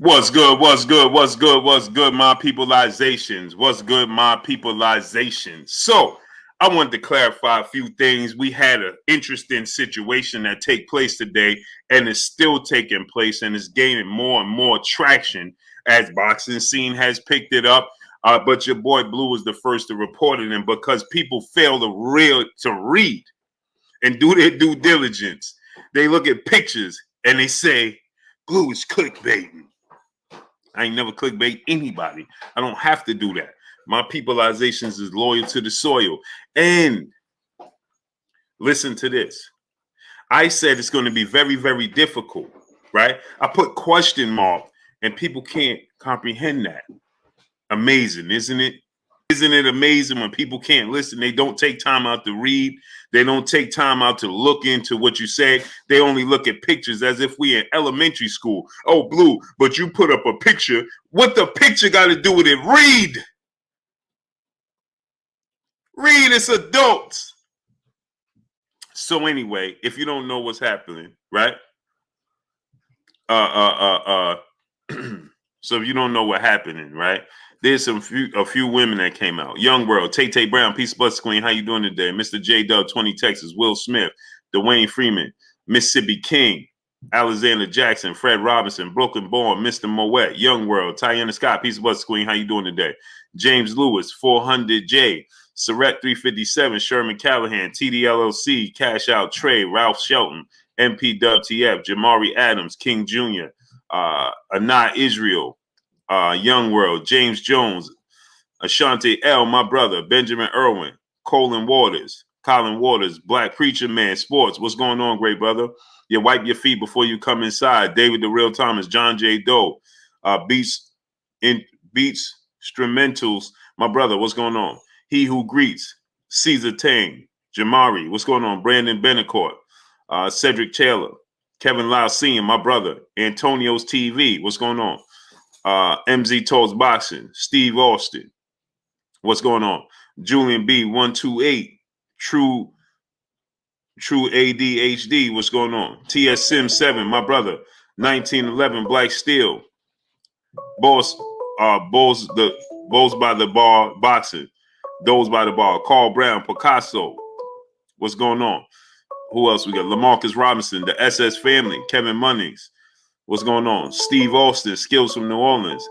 What's good? What's good? What's good? What's good, my peopleizations? What's good, my peopleizations? So, I wanted to clarify a few things. We had an interesting situation that take place today, and it's still taking place, and it's gaining more and more traction as boxing scene has picked it up. But your boy Blue was the first to report it, and because people fail to read and do their due diligence, they look at pictures and they say, "Blue is clickbaiting." I ain't never clickbait anybody. I don't have to do that. My peopleizations is loyal to the soil. And listen to this. I said it's going to be very, very difficult, right? I put question mark and people can't comprehend that. Amazing, isn't it? Isn't it amazing when people can't listen? They don't take time out to read. They don't take time out to look into what you said. They only look at pictures as if we in elementary school. Oh, Blue, but you put up a picture. What the picture got to do with it? Read. Read, it's adults. So anyway, if you don't know what's happening, right? So if you don't know what's happening, right? There's a few women that came out. Young World, Tay Brown, Peace Bus Queen, how you doing today? Mr. J Dub, 20 Texas, Will Smith, Dwayne Freeman, Mississippi King, Alexander Jackson, Fred Robinson, Brooklyn Born, Mr. Moet, Young World, Tiana Scott, Peace Bus Queen, how you doing today? James Lewis, 400J, Surrett 357, Sherman Callahan, TDLLC, Cash Out Trey, Ralph Shelton, MP WTF, Jamari Adams, King Jr., Anah Israel, Young World, James Jones, Ashanti L, my brother, Benjamin Irwin, Colin Waters, Black Preacher Man, Sports. What's going on, great brother? You wipe your feet before you come inside. David the Real Thomas, John J. Doe, Beats Instrumentals, my brother. What's going on? He Who Greets, Caesar Tang, Jamari. What's going on? Brandon Benacourt, Cedric Taylor, Kevin Lausian, my brother. Antonio's TV. What's going on? MZ Toes Boxing, Steve Austin. What's going on? Julian B 128, True ADHD. What's going on? TS Sim 7, my brother. 1911 Black Steel. Bulls by the bar boxing. Those by the bar. Carl Brown, Picasso. What's going on? Who else we got? LaMarcus Robinson, the SS Family, Kevin Munnings. What's going on? Steve Austin, Skills from New Orleans.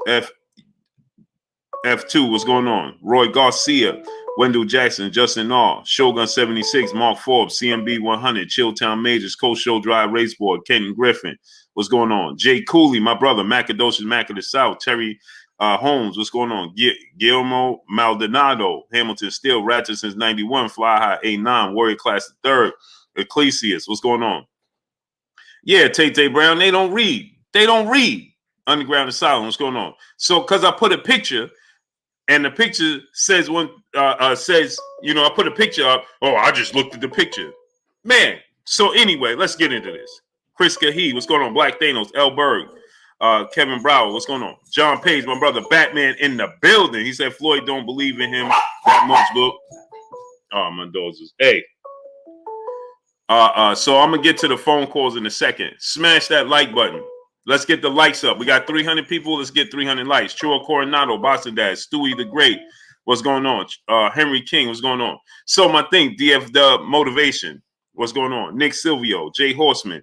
F2, what's going on? Roy Garcia, Wendell Jackson, Justin R, Shogun 76, Mark Forbes, CMB 100, Chilltown Majors, Coast Show Drive Raceboard, Kenton Griffin. What's going on? Jay Cooley, my brother, Macadocious Mac of the South, Terry Holmes, what's going on? Guillermo Maldonado, Hamilton Steel, Ratchet since 91, Fly High 89, Warrior Class the 3rd, Ecclesias, what's going on? Yeah, Tay Brown, they don't read. They don't read. Underground Asylum, what's going on? So, because I put a picture, and the picture says I put a picture up. Oh, I just looked at the picture. Man, so anyway, let's get into this. Chris Cahe, what's going on? Black Thanos, L. Berg, Kevin Brower, what's going on? John Page, my brother, Batman in the building. He said Floyd don't believe in him that much, but oh, my dogs is hey. So I'm gonna get to the phone calls in a second. Smash that like button. Let's get the likes up. We got 300 people. Let's get 300 likes. Chua Coronado, Boston Dad, Stewie the Great. What's going on? Henry King, what's going on? So my thing, DF Dub Motivation. What's going on? Nick Silvio, Jay Horseman,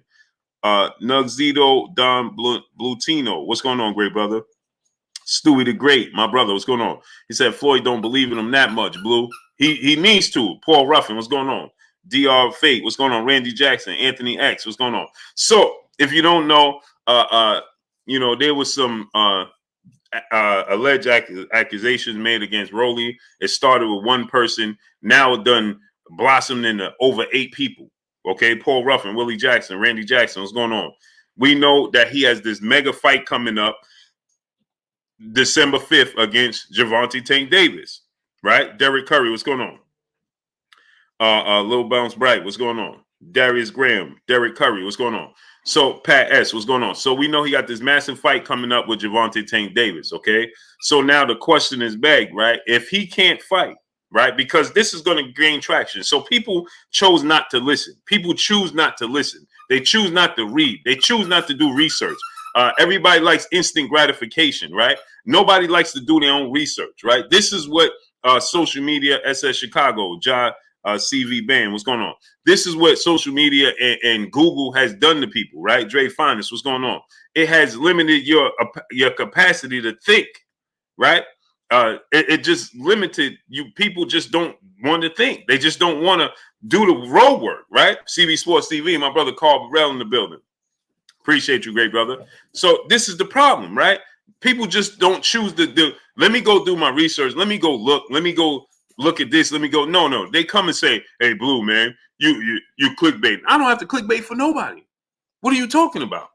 Nugzito Don Blutino. What's going on, great brother? Stewie the Great, my brother. What's going on? He said Floyd don't believe in him that much, Blue. He needs to. Paul Ruffin, what's going on? DR Fate, what's going on? Randy Jackson, Anthony X, what's going on? So if you don't know, there was some alleged accusations made against Rolly. It started with one person. Now it done blossomed into over 8 people. Okay, Paul Ruffin, Willie Jackson, Randy Jackson, what's going on? We know that he has this mega fight coming up December 5th against Gervonta Tank Davis, right? Derek Curry, what's going on? Lil Bounce Bright, what's going on? Darius Graham, Derek Curry, what's going on? So Pat S, what's going on? So we know he got this massive fight coming up with Gervonta Tank Davis, okay? So now the question is begged, right? If he can't fight, right? Because this is going to gain traction. So people chose not to listen. People choose not to listen. They choose not to read. They choose not to do research. Everybody likes instant gratification, right? Nobody likes to do their own research, right? This is what social media, SS Chicago, John CV Band, what's going on? This is what social media and Google has done to people, right? Dre Finest, what's going on? It has limited your capacity to think, right? It just limited you. People just don't want to think. They just don't want to do the road work, right? CB Sports TV, my brother Carl Burrell in the building. Appreciate you, great brother. So this is the problem, right? People just don't choose to do. Let me go do my research. Let me go look. Let me go look at this. Let me go. No. They come and say, "Hey, Blue man, you clickbait." I don't have to clickbait for nobody. What are you talking about?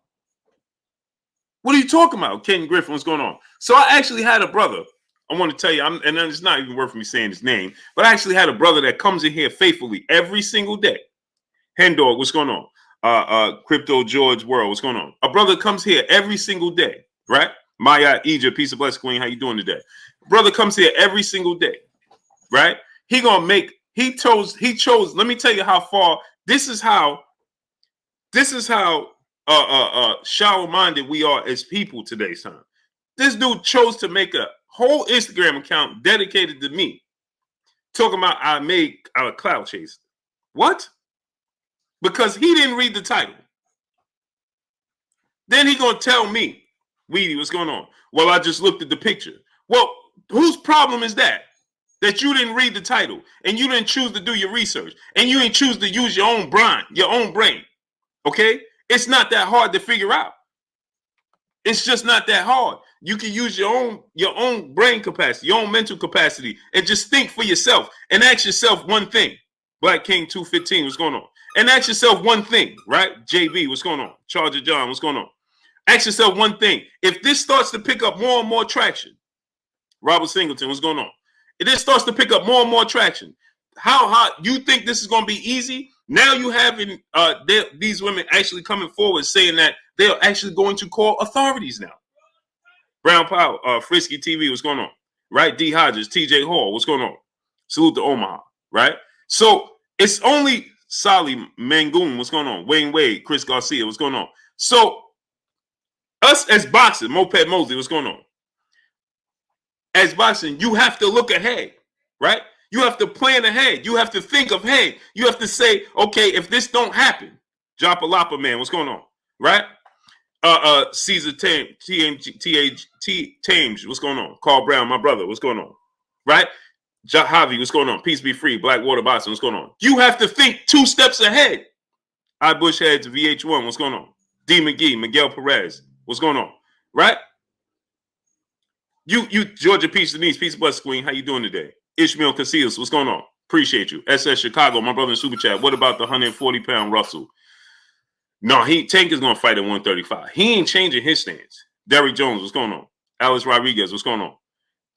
What are you talking about, Ken Griffin? What's going on? So I actually had a brother. I want to tell you, and it's not even worth me saying his name, but I actually had a brother that comes in here faithfully every single day. Hen Dog, what's going on? Crypto George World, what's going on? A brother comes here every single day, right? Maya Egypt, peace of blessing, Queen. How you doing today? Brother comes here every single day, right? He chose. Let me tell you how far. This is how shallow-minded we are as people today's time. This dude chose to make a whole Instagram account dedicated to me, talking about I made a cloud chase. What? Because he didn't read the title. Then he gonna tell me, Weedy, what's going on? Well, I just looked at the picture. Well, whose problem is that? That you didn't read the title and you didn't choose to do your research and you didn't choose to use your own brain. Okay? It's not that hard to figure out. It's just not that hard. You can use your own brain capacity, your own mental capacity, and just think for yourself and ask yourself one thing. Black King 215, what's going on? And ask yourself one thing, right? JB, what's going on? Charger John, what's going on? Ask yourself one thing. If this starts to pick up more and more traction, Robert Singleton, what's going on? If this starts to pick up more and more traction, how hot you think this is going to be easy? Now you having these women actually coming forward saying that they're actually going to call authorities now. Brown Power, Frisky TV, what's going on? Right? D. Hodges, TJ Hall, what's going on? Salute to Omaha, right? So it's only Sally Mangoon, what's going on? Wayne Wade, Chris Garcia, what's going on? So us as boxers, Moped Mosley, what's going on? As boxing, you have to look ahead, right? You have to plan ahead. You have to think ahead. You have to say, okay, if this don't happen, Japalapa man, what's going on, right? Caesar Thames, what's going on? Carl Brown, my brother, what's going on, right? Jahavi, what's going on? Peace be free. Blackwater Boxing, what's going on? You have to think 2 steps ahead. I Bushheads, VH1, what's going on? D. McGee, Miguel Perez, what's going on, right? You Georgia Peace Denise, Peace Bless Queen, how you doing today? Ishmael Casillas, what's going on? Appreciate you. SS Chicago, my brother in Super Chat. What about the 140-pound Russell? No, Tank is going to fight at 135. He ain't changing his stance. Derrick Jones, what's going on? Alex Rodriguez, what's going on?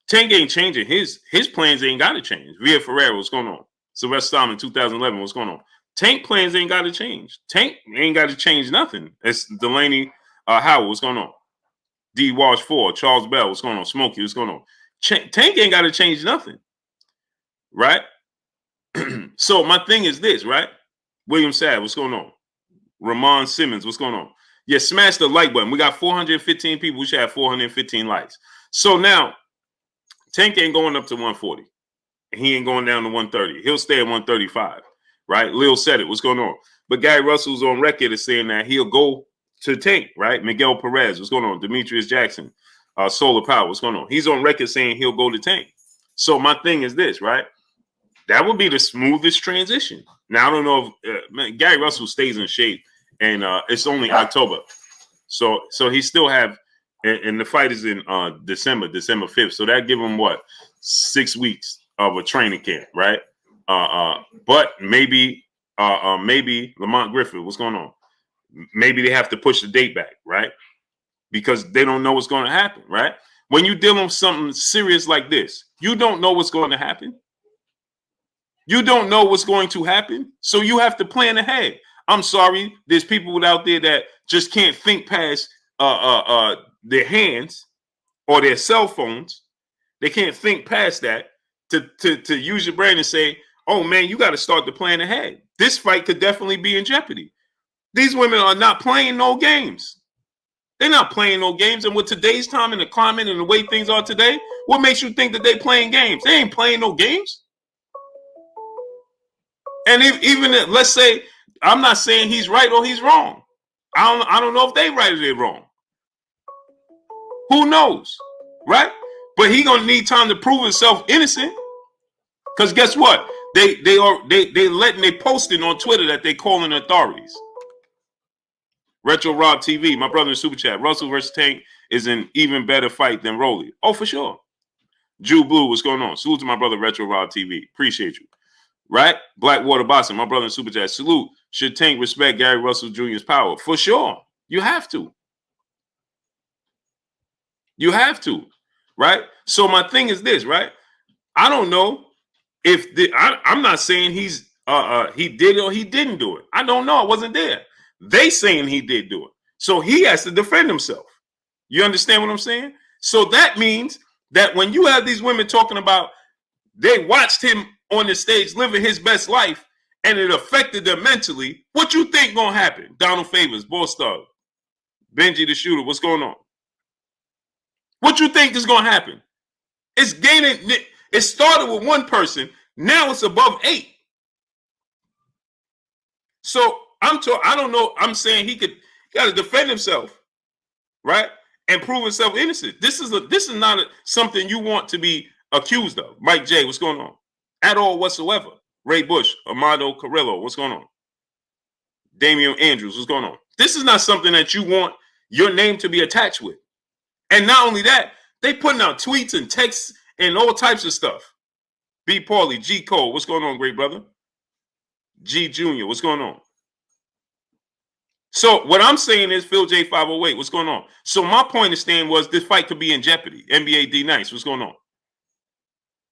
Tank ain't changing his plans. Ain't got to change. Via Ferreira, what's going on? Sylvester Stallman, 2011, what's going on? Tank plans ain't got to change. Tank ain't got to change nothing. It's Delaney Howard, what's going on? D. Walsh 4, Charles Bell, what's going on? Smokey, what's going on? Tank ain't got to change nothing, right? So my thing is this, right? William Sad, what's going on? Ramon Simmons, what's going on? Yeah, smash the like button. We got 415 people. We should have 415 likes. So now, Tank ain't going up to 140. And he ain't going down to 130. He'll stay at 135, right? Lil said it. What's going on? But Gary Russell's on record as saying that he'll go to Tank, right? Miguel Perez, what's going on? Demetrius Jackson, Solar Power, what's going on? He's on record saying he'll go to Tank. So my thing is this, right? That would be the smoothest transition. Now, I don't know if Gary Russell stays in shape, and it's only October. So he still have, and the fight is in December 5th. So that give him, 6 weeks of a training camp, right? But maybe Lamont Griffith, what's going on? Maybe they have to push the date back, right? Because they don't know what's going to happen, right? When you're dealing with something serious like this, you don't know what's going to happen. You don't know what's going to happen, so you have to plan ahead. I'm sorry, there's people out there that just can't think past their hands or their cell phones. They can't think past that to use your brain and say, oh man, you got to start to plan ahead. This fight could definitely be in jeopardy. These women are not playing no games. They're not playing no games. And with today's time and the climate and the way things are today, what makes you think that they playing games? They ain't playing no games. And even let's say, I'm not saying he's right or he's wrong. I don't know if they right or they wrong. Who knows, right? But he gonna need time to prove himself innocent. Because guess what? They posting on Twitter that they calling authorities. Retro Rob TV, my brother in Super Chat. Russell versus Tank is an even better fight than Rolly. Oh, for sure. Jew Blue, what's going on? Salute to my brother Retro Rob TV. Appreciate you. Right? Blackwater Boston, my brother in Super Chat. Salute. Should Tank respect Gary Russell Jr.'s power? For sure. You have to. You have to. Right? So my thing is this, right? I don't know if I'm not saying he did or he didn't do it. I don't know. I wasn't there. They saying he did do it. So he has to defend himself. You understand what I'm saying? So that means that when you have these women talking about they watched him on the stage living his best life and it affected them mentally, what you think gonna happen? Donald Favors, Boss Thug, Benji the Shooter, what's going on? What you think is gonna happen? It's gaining. It started with one person. Now it's above 8. So I don't know. I'm saying he got to defend himself, right, and prove himself innocent. This is not something you want to be accused of. Mike J, what's going on? At all whatsoever. Ray Bush, Amado Carrillo, what's going on? Damian Andrews, what's going on? This is not something that you want your name to be attached with. And not only that, they putting out tweets and texts and all types of stuff. B. Paulie, G. Cole, what's going on, great brother? G. Junior, what's going on? So what I'm saying is Phil J. 508, what's going on? So my point of stand was this fight could be in jeopardy. NBA D Nice, what's going on?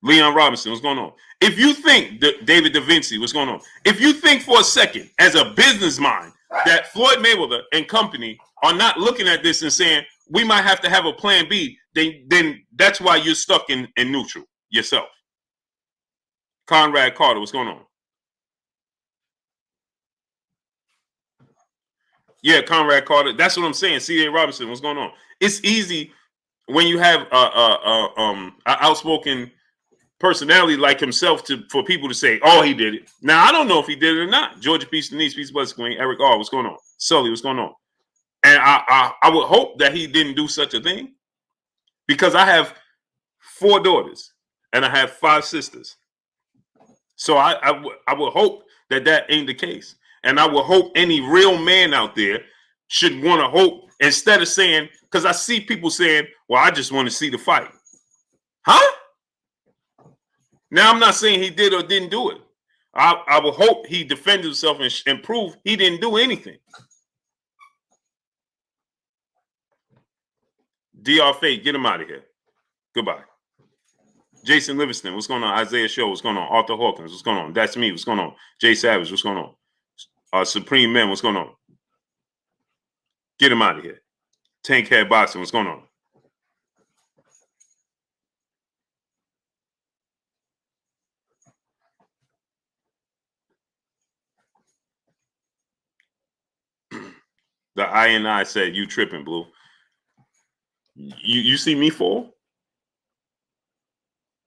Leon Robinson, what's going on? If you think David Da Vinci, what's going on? If you think for a second, as a business mind, that Floyd Mayweather and company are not looking at this and saying we might have to have a plan B, then that's why you're stuck in neutral yourself. Conrad Carter, what's going on? Yeah, Conrad Carter. That's what I'm saying. C.A. Robinson, what's going on? It's easy when you have an outspoken personality like himself for people to say, "Oh, he did it." Now I don't know if he did it or not. Georgia Peace Denise, Peace Buzz Queen, Eric R, what's going on? Sully, what's going on? And I would hope that he didn't do such a thing because I have 4 daughters and I have 5 sisters. So I would hope that ain't the case. And I would hope any real man out there should want to hope instead of saying, because I see people saying, well, I just want to see the fight. Huh? Now, I'm not saying he did or didn't do it. I would hope he defended himself and prove he didn't do anything. DR Fate, get him out of here. Goodbye. Jason Livingston, what's going on? Isaiah Show, what's going on? Arthur Hawkins, what's going on? That's me, what's going on? Jay Savage, what's going on? Supreme Men, what's going on? Get him out of here. Tank Head Boxing, what's going on? The I said, you tripping, Blue. You see me fall?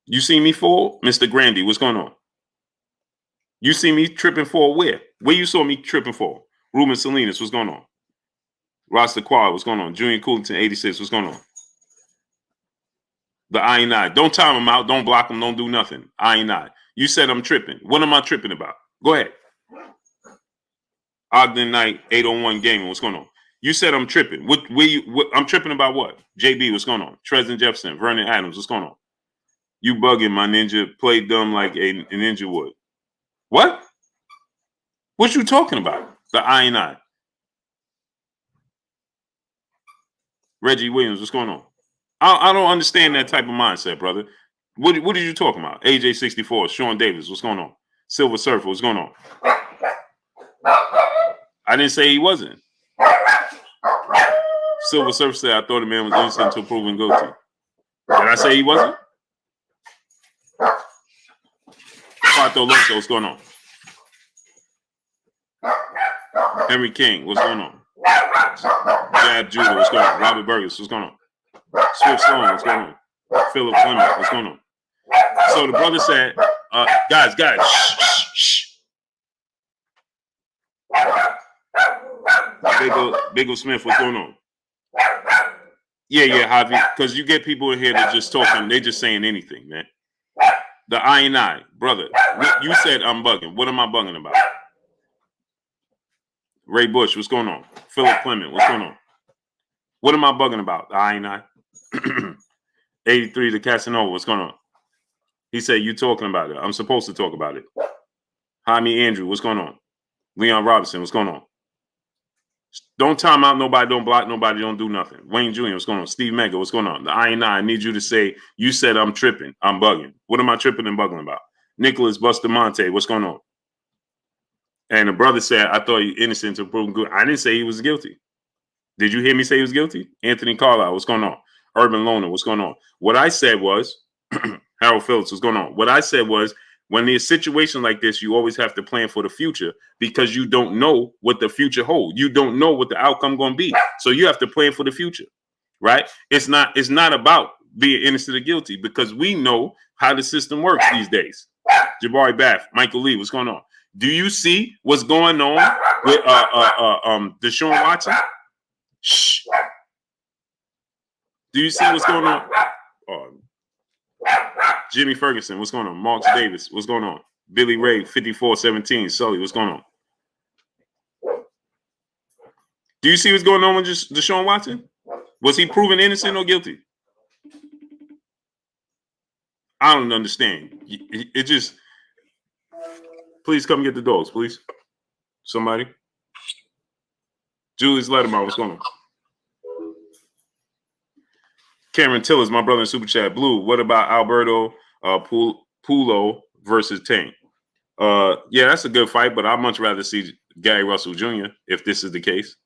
You see me fall? Mr. Grandy, what's going on? You see me tripping for where? Where you saw me tripping for? Ruben Salinas, what's going on? Rasta Quad, what's going on? Julian Coolington, 86, what's going on? The I. Don't time him out. Don't block him. Don't do nothing. I. You said I'm tripping. What am I tripping about? Go ahead. Ogden Knight, 801 Gaming, what's going on? You said I'm tripping. I'm tripping about what? JB, what's going on? Tresden Jefferson, Vernon Adams, what's going on? You bugging, my ninja. Play dumb like a ninja would. What? What you talking about? The I. Reggie Williams, what's going on? I don't understand that type of mindset, brother. What are you talking about? AJ64, Sean Davis, what's going on? Silver Surfer, what's going on? I didn't say he wasn't. Silver Surfer said, I thought the man was innocent until proven guilty. Did I say he wasn't? Pato Loso, what's going on? Henry King, what's going on? Jab Judah, what's going on? Robert Burgess, what's going on? Swift Sloan, what's going on? Philip Clement, what's going on? So the brother said, guys, shh. Biggle Smith, what's going on? Yeah, Javi, because you get people in here that just talking, they just saying anything, man. The I, brother, you said I'm bugging. What am I bugging about? Ray Bush, what's going on? Philip Clement, what's going on? What am I bugging about? The I. 83 to Casanova, what's going on? He said, you talking about it. I'm supposed to talk about it. Jaime Andrew, what's going on? Leon Robinson, what's going on? Don't time out nobody, don't block nobody, don't do nothing. Wayne Jr., what's going on? Steve Mega, what's going on? The I need you to say, you said I'm tripping, I'm bugging. What am I tripping and bugging about? Nicholas Bustamante, what's going on? And the brother said, I thought he innocent until proven good. I didn't say he was guilty. Did you hear me say he was guilty? Anthony Carlisle, what's going on? Urban Loner, what's going on? What I said was, Harold Phillips, what's going on? What I said was, when there's a situation like this, you always have to plan for the future because you don't know what the future holds. You don't know what the outcome going to be. So you have to plan for the future, right? It's not about being innocent or guilty because we know how the system works these days. Jabari Bath, Michael Lee, what's going on? Do you see what's going on with Deshaun Watson? Shh. Do you see what's going on? Jimmy Ferguson, what's going on? Marks Davis, what's going on? Billy Ray, 54-17. Sully, what's going on? Do you see what's going on with Deshaun Watson? Was he proven innocent or guilty? I don't understand. It just... Please come get the dogs, please. Somebody. Julius Letterman, what's going on? Cameron Tillers, my brother in Super Chat. Blue, what about Alberto Pulo versus Tank? Yeah, that's a good fight, but I'd much rather see Gary Russell Jr. if this is the case.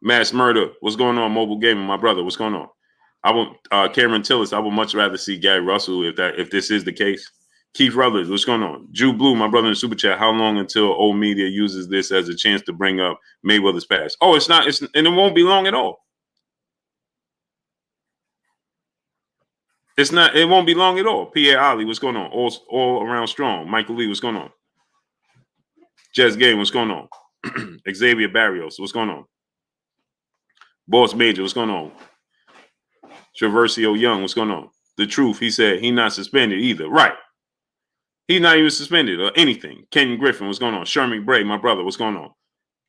Mass Murder, what's going on? Mobile Gaming, my brother, what's going on? I would Cameron Tillers, I would much rather see Gary Russell if this is the case. Keith Rutledge, what's going on? Jew Blue, my brother in Super Chat. How long until old media uses this as a chance to bring up Mayweather's past? Oh, it's not, and it won't be long at all. It won't be long at all. Pierre Ali, what's going on? All around strong. Michael Lee, what's going on? Jess Gay, what's going on? Xavier Barrios, what's going on? Boss Major, what's going on? Traversio Young, what's going on? The Truth, he said he not suspended either. Right. He's not even suspended or anything. Kenyon Griffin, what's going on? Sherman Bray, my brother, what's going on?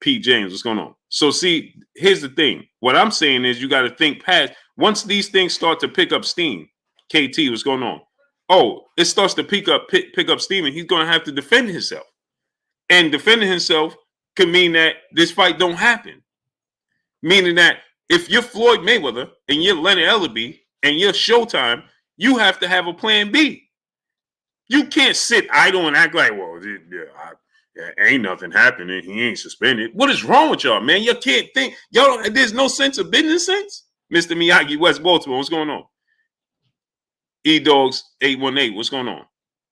Pete James, what's going on? So see, here's the thing. What I'm saying is you got to think past. Once these things start to pick up steam, KT, what's going on? Oh, it starts to pick up steam, and he's going to have to defend himself. And defending himself could mean that this fight don't happen. Meaning that if you're Floyd Mayweather and you're Leonard Ellerbe and you're Showtime, you have to have a plan B. You can't sit idle and act like, well, ain't nothing happening. He ain't suspended. What is wrong with y'all, man? You can't think. Y'all, there's no sense of business sense? Mr. Miyagi, West Baltimore, what's going on? E-Dogs 818, what's going on?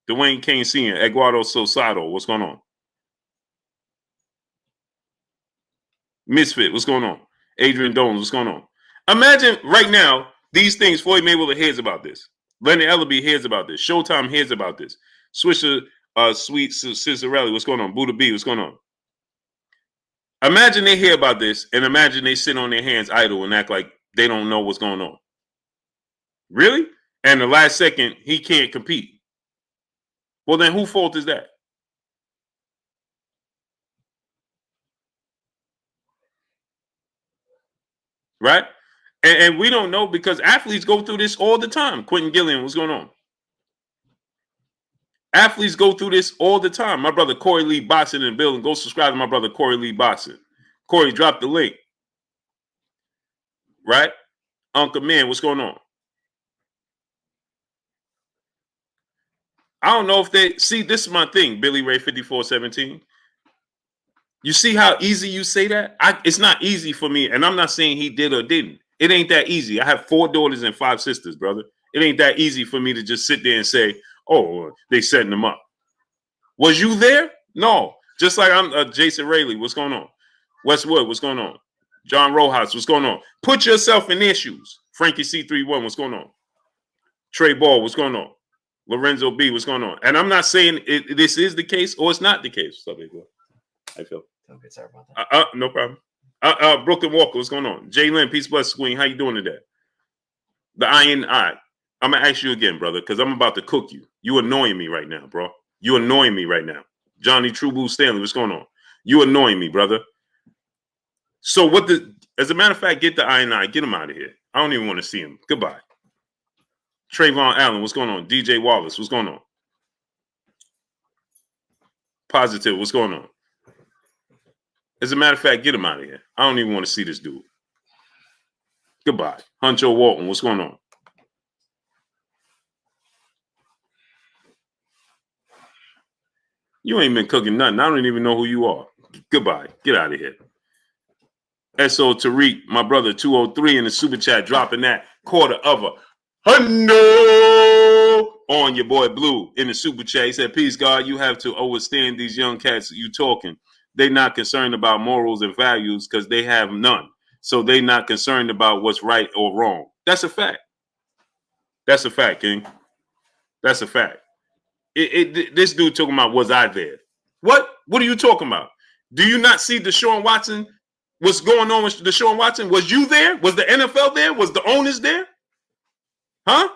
Dwayne Kane Sr., Eduardo Sosado, what's going on? Misfit, what's going on? Adrian Dolan, what's going on? Imagine right now, these things, Floyd Mayweather hears about this. Leonard Ellerbe hears about this. Showtime hears about this. Swisher, Sweet Cicerelli, what's going on? Buddha B, what's going on? Imagine they hear about this, and imagine they sit on their hands idle and act like they don't know what's going on. Really? And the last second, he can't compete. Well, then whose fault is that? Right? And we don't know because athletes go through this all the time. Quentin Gillian, what's going on? Athletes go through this all the time. My brother Corey Lee Boxing in the building. Go subscribe to my brother Corey Lee Boxing. Corey, drop the link. Right? Uncle Man, what's going on? I don't know if they see. This is my thing, Billy Ray 54-17. You see how easy you say that? It's not easy for me, and I'm not saying he did or didn't. It ain't that easy. I have 4 daughters and 5 sisters, brother. It ain't that easy for me to just sit there and say, oh, they setting them up. Was you there? No. Just like I'm Jason Rayleigh. What's going on? Westwood, what's going on? John Rojas, what's going on? Put yourself in their shoes. Frankie C31, what's going on? Trey Ball, what's going on? Lorenzo B, what's going on? And I'm not saying this is the case or it's not the case. What's up, big boy? How you feel? Okay, sorry about that. No problem. Brooklyn Walker, what's going on? Jay Lynn, peace, bless, Queen. How you doing today? The Iron Eye. I'm going to ask you again, brother, because I'm about to cook you. You annoying me right now, bro. You annoying me right now. Johnny True Blue Stanley, what's going on? You annoying me, brother. So as a matter of fact, get the Iron Eye. Get him out of here. I don't even want to see him. Goodbye. Trayvon Allen, what's going on? DJ Wallace, what's going on? Positive, what's going on? As a matter of fact, get him out of here. I don't even want to see this dude. Goodbye. Huncho Walton, what's going on? You ain't been cooking nothing. I don't even know who you are. Goodbye. Get out of here. S.O. Tariq, my brother, 203 in the super chat, dropping that $250 on your boy Blue in the super chat. He said, peace, God, you have to understand these young cats you talking. They're not concerned about morals and values because they have none. So they're not concerned about what's right or wrong. That's a fact. That's a fact, King. That's a fact. This dude talking about, was I there? What? What are you talking about? Do you not see Deshaun Watson? What's going on with Deshaun Watson? Was you there? Was the NFL there? Was the owners there? Huh?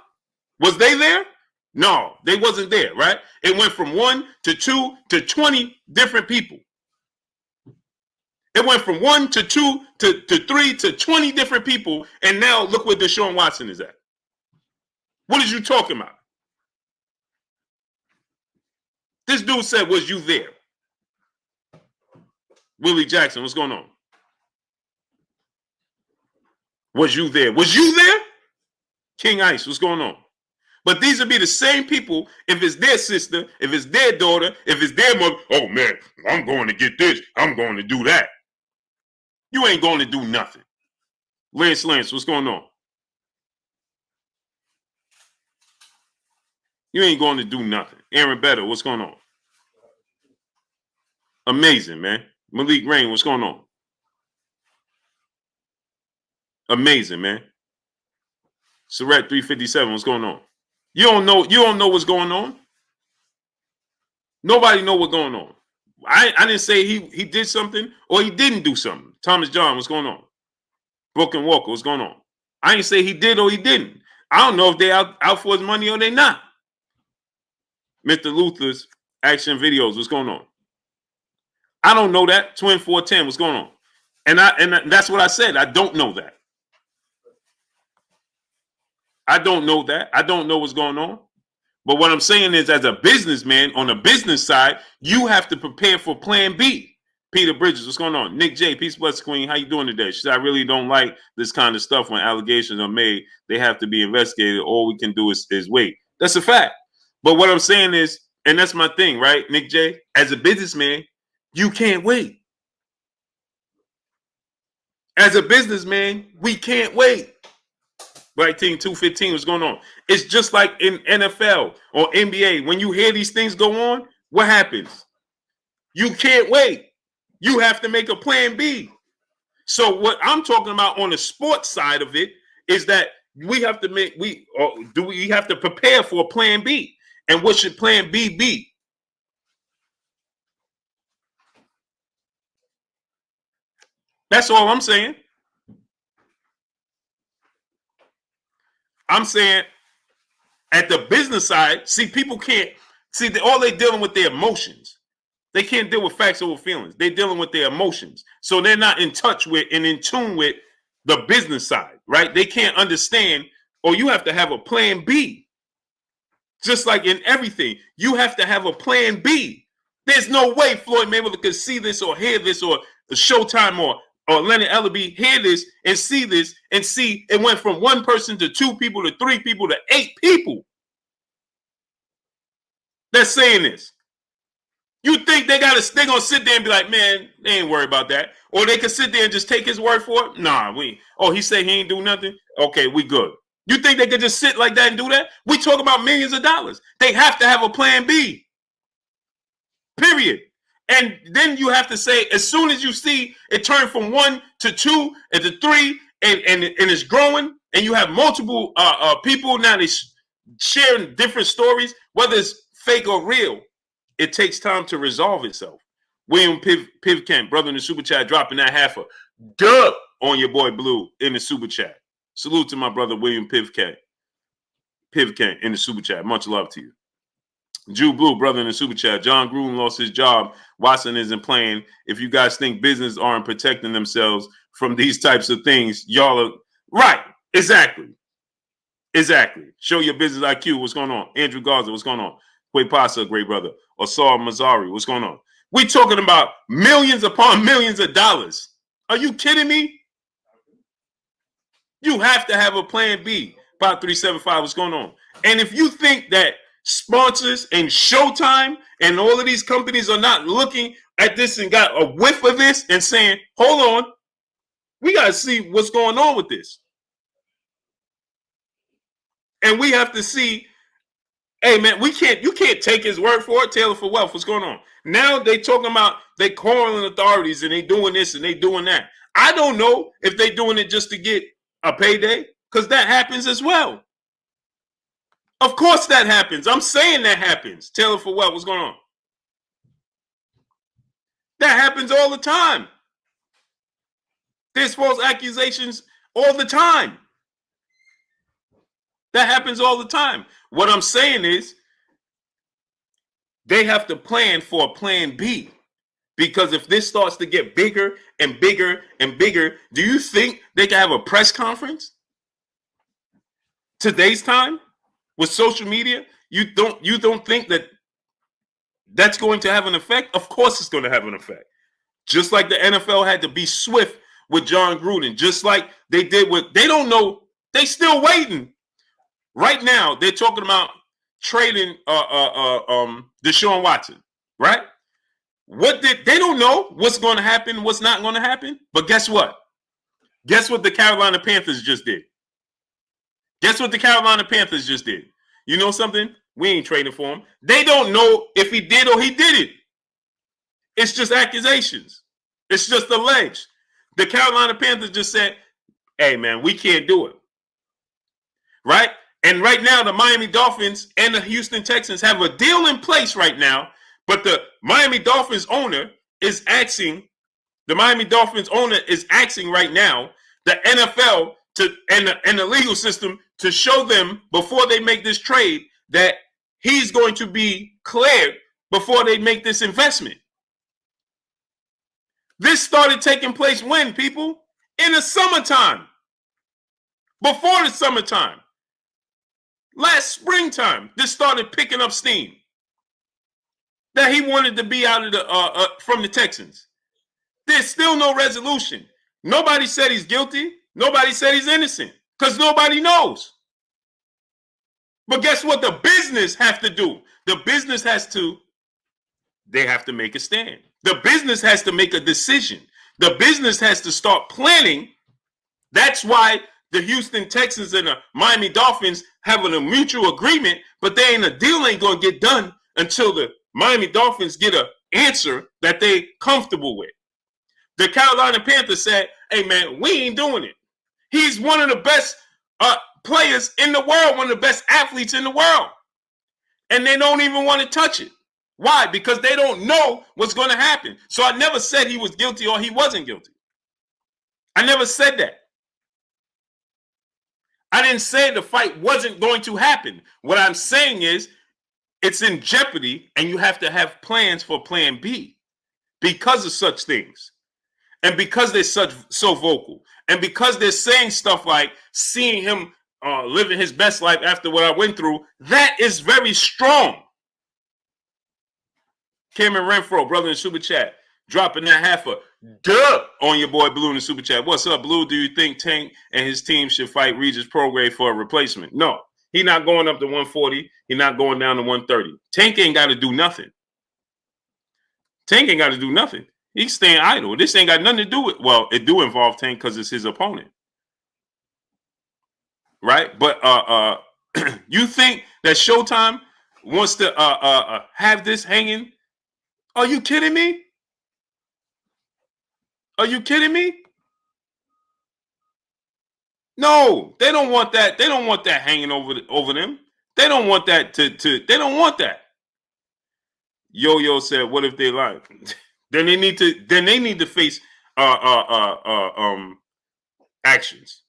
Was they there? No, they wasn't there, right? It went from 1 to 2 to 20 different people. It went from 1 to 2 to 3 to 20 different people, and now look where Deshaun Watson is at. What is you talking about? This dude said, was you there? Willie Jackson, what's going on? Was you there? Was you there? King Ice, what's going on? But these would be the same people if it's their sister, if it's their daughter, if it's their mother. Oh, man, I'm going to get this. I'm going to do that. You ain't going to do nothing. Lance, what's going on? You ain't going to do nothing. Aaron Better, what's going on? Amazing, man. Malik Rain, what's going on? Amazing, man. Surrett 357, what's going on? You don't know what's going on. Nobody know what's going on. I didn't say he did something or he didn't do something. Thomas John, what's going on? Brooklyn Walker, what's going on? I didn't say he did or he didn't. I don't know if they out for his money or they not. Mr. Luther's action videos, what's going on? I don't know that. Twin 410, what's going on? And that's what I said. I don't know that. I don't know that. I don't know what's going on. But what I'm saying is, as a businessman on the business side, you have to prepare for plan B. Peter Bridges, what's going on? Nick J, peace, bless, Queen. How you doing today? She said, I really don't like this kind of stuff when allegations are made. They have to be investigated. All we can do is wait. That's a fact. But what I'm saying is, and that's my thing, right, Nick J? As a businessman, you can't wait. As a businessman, we can't wait. Black Team 215, what's going on? It's just like in NFL or NBA. When you hear these things go on, what happens? You can't wait. You have to make a plan B. So what I'm talking about on the sports side of it is that we have to we have to prepare for a plan B. And what should plan B be? That's all I'm saying. I'm saying at the business side, see, people can't see all they're dealing with their emotions. They can't deal with facts over feelings. They're dealing with their emotions. So they're not in touch with and in tune with the business side, right? They can't understand, or you have to have a plan B. Just like in everything, you have to have a plan B. There's no way Floyd Mayweather could see this or hear this or Showtime or Leonard Ellerby hear this and see it went from one person to 2 people to 3 people to 8 people that's saying this. You think they're gonna sit there and be like, man, they ain't worried about that. Or they could sit there and just take his word for it? Nah, he said he ain't do nothing? Okay, we good. You think they could just sit like that and do that? We talk about millions of dollars. They have to have a plan B. Period. And then you have to say, as soon as you see it turn from 1 to 2 and to 3, and it's growing, and you have multiple people now they sharing different stories, whether it's fake or real, it takes time to resolve itself. William Pivcamp, brother in the super chat, dropping that half a dub on your boy Blue in the super chat. Salute to my brother William Pivcamp in the super chat. Much love to you. Jew Blue, brother in the super chat. John Gruden lost his job. Watson isn't playing. If you guys think business aren't protecting themselves from these types of things, y'all are right. Exactly. Show your business IQ. What's going on? Andrew Garza, what's going on? Quay Pasa, great brother. Osar Mazzari, what's going on? We're talking about millions upon millions of dollars. Are you kidding me? You have to have a plan B. 5375, what's going on? And if you think that sponsors and Showtime and all of these companies are not looking at this and got a whiff of this and saying, hold on, we got to see what's going on with this. And we have to see, hey man, you can't take his word for it. Taylor for Wealth, what's going on? Now they talking about they calling authorities and they doing this and they doing that. I don't know if they doing it just to get a payday, because that happens as well. Of course that happens. I'm saying that happens. Taylor for Wealth, what's going on? That happens all the time. There's false accusations all the time. That happens all the time. What I'm saying is they have to plan for a plan B, because if this starts to get bigger and bigger and bigger, do you think they can have a press conference? Today's time with social media, you don't think that that's going to have an effect? Of course it's going to have an effect. Just like the NFL had to be swift with John Gruden, just like they did with, they don't know, they still waiting. Right now, they're talking about trading Deshaun Watson, right? They don't know what's going to happen, what's not going to happen. But guess what? Guess what the Carolina Panthers just did? Guess what the Carolina Panthers just did? You know something? We ain't trading for him. They don't know if he did or he didn't. It's just accusations. It's just alleged. The Carolina Panthers just said, hey, man, we can't do it. Right? And right now, the Miami Dolphins and the Houston Texans have a deal in place right now, but the Miami Dolphins owner is asking right now the NFL and the legal system to show them before they make this trade that he's going to be cleared before they make this investment. This started taking place when, people? In the summertime. Before the summertime. Last springtime, this started picking up steam. That he wanted to be out of from the Texans. There's still no resolution. Nobody said he's guilty. Nobody said he's innocent, because nobody knows. But guess what the business have to do? The business they have to make a stand. The business has to make a decision. The business has to start planning. That's why the Houston Texans and the Miami Dolphins having a mutual agreement, but a deal ain't going to get done until the Miami Dolphins get an answer that they comfortable with. The Carolina Panthers said, hey, man, we ain't doing it. He's one of the best players in the world, one of the best athletes in the world. And they don't even want to touch it. Why? Because they don't know what's going to happen. So I never said he was guilty or he wasn't guilty. I never said that. I didn't say the fight wasn't going to happen. What I'm saying is it's in jeopardy, and you have to have plans for plan B because of such things. And because they're so vocal, and because they're saying stuff like seeing him living his best life after what I went through, that is very strong. Cameron Renfro, brother in super chat, dropping that half a dub on your boy Blue in the super chat. What's up, Blue? Do you think Tank and his team should fight Regis Prograis for a replacement? No, he's not going up to 140. He's not going down to 130. Tank ain't got to do nothing. He's staying idle. This ain't got nothing to do with, well, it do involve Tank because it's his opponent. Right? But you think that Showtime wants to have this hanging Are you kidding me? Are you kidding me? No, they don't want that. They don't want that hanging over them. They don't want that they don't want that. Yo said, "What if they lie?" Then they need to face actions.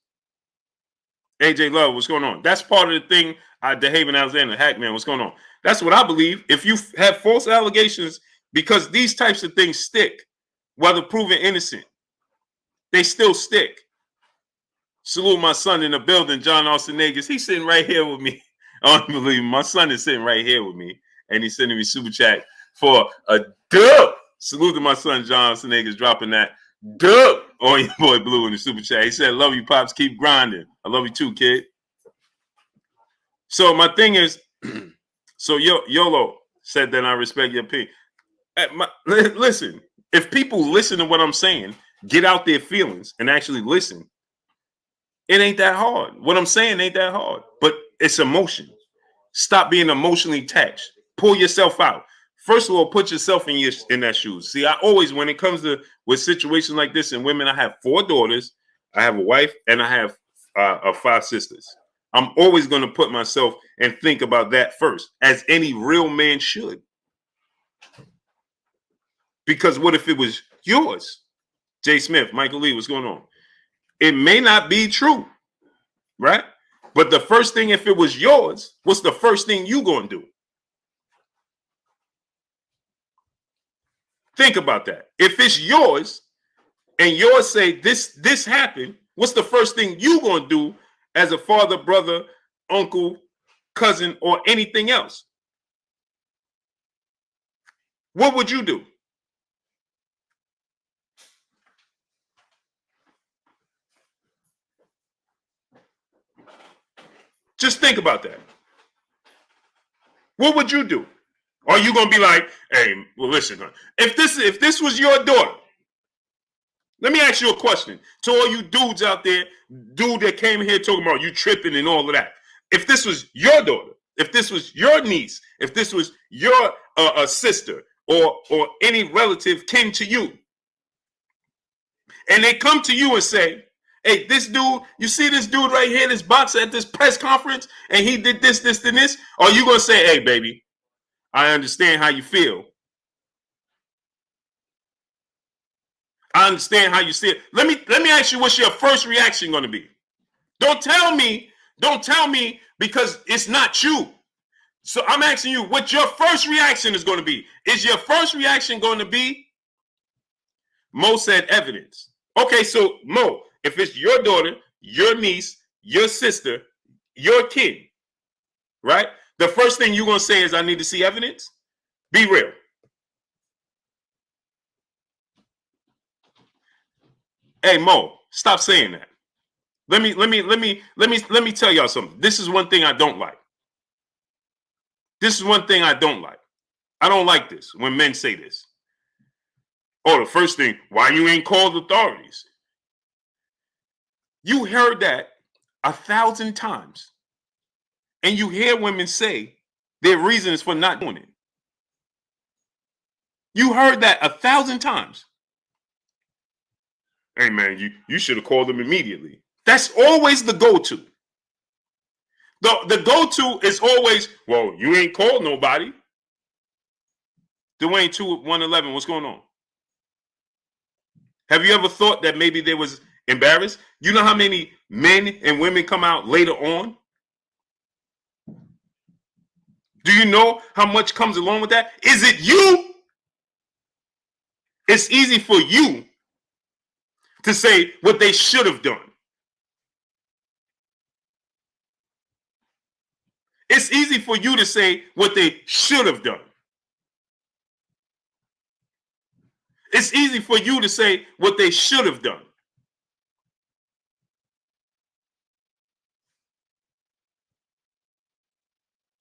AJ Love, what's going on? That's part of the thing. DeHaven Alexander, Hackman, what's going on? That's what I believe. If you have false allegations, because these types of things stick, whether proven innocent, they still stick. Salute my son in the building, John Austin Nagus. He's sitting right here with me. Unbelievable. My son is sitting right here with me, and he's sending me super chat for a dub. Salute to my son, John Austin Nagus, dropping that dub on your boy Blue in the super chat. He said, "Love you, Pops. Keep grinding. I love you too, kid." So my thing is, so YOLO said that I respect your opinion. Listen, if people listen to what I'm saying, get out their feelings and actually listen, it ain't that hard. What I'm saying ain't that hard, but it's emotion. Stop being emotionally attached. Pull yourself out. First of all, put yourself in that shoes. See, I always, when it comes to with situations like this and women, I have 4 daughters, I have a wife, and I have 5 sisters. I'm always going to put myself and think about that first, as any real man should. Because what if it was yours? Jay Smith, Michael Lee, what's going on? It may not be true, right? But the first thing, if it was yours, what's the first thing you going to do? Think about that. If it's yours and yours say this happened, what's the first thing you going to do as a father, brother, uncle, cousin, or anything else? What would you do? Just think about that. What would you do? Are you gonna be like, hey, well, listen, if this was your daughter, let me ask you a question. To all you dudes out there, dude that came here talking about you tripping and all of that. If this was your daughter, if this was your niece, if this was your sister or any relative kin to you, and they come to you and say, hey, this dude, you see this dude right here, this boxer at this press conference, and he did this, and this, or you gonna say, hey, baby, I understand how you feel. I understand how you see it. Let me ask you, what's your first reaction going to be? Don't tell me because it's not you. So I'm asking you what your first reaction is going to be. Is your first reaction going to be, Mo said evidence. Okay, so Mo, if it's your daughter, your niece, your sister, your kid, right? The first thing you're going to say is, I need to see evidence? Be real. Hey, Mo, stop saying that. Let me tell y'all something. This is one thing I don't like. This is one thing I don't like. I don't like this when men say this. Oh, the first thing, why you ain't called authorities? You heard that 1,000 times. And you hear women say their reasons for not doing it. You heard that 1,000 times. Hey, man, you should have called them immediately. That's always the go-to. The go-to is always, well, you ain't called nobody. Dwayne 2-111, what's going on? Have you ever thought that maybe they was embarrassed? You know how many men and women come out later on? Do you know how much comes along with that? Is it you? It's easy for you to say what they should have done. It's easy for you to say what they should have done. It's easy for you to say what they should have done.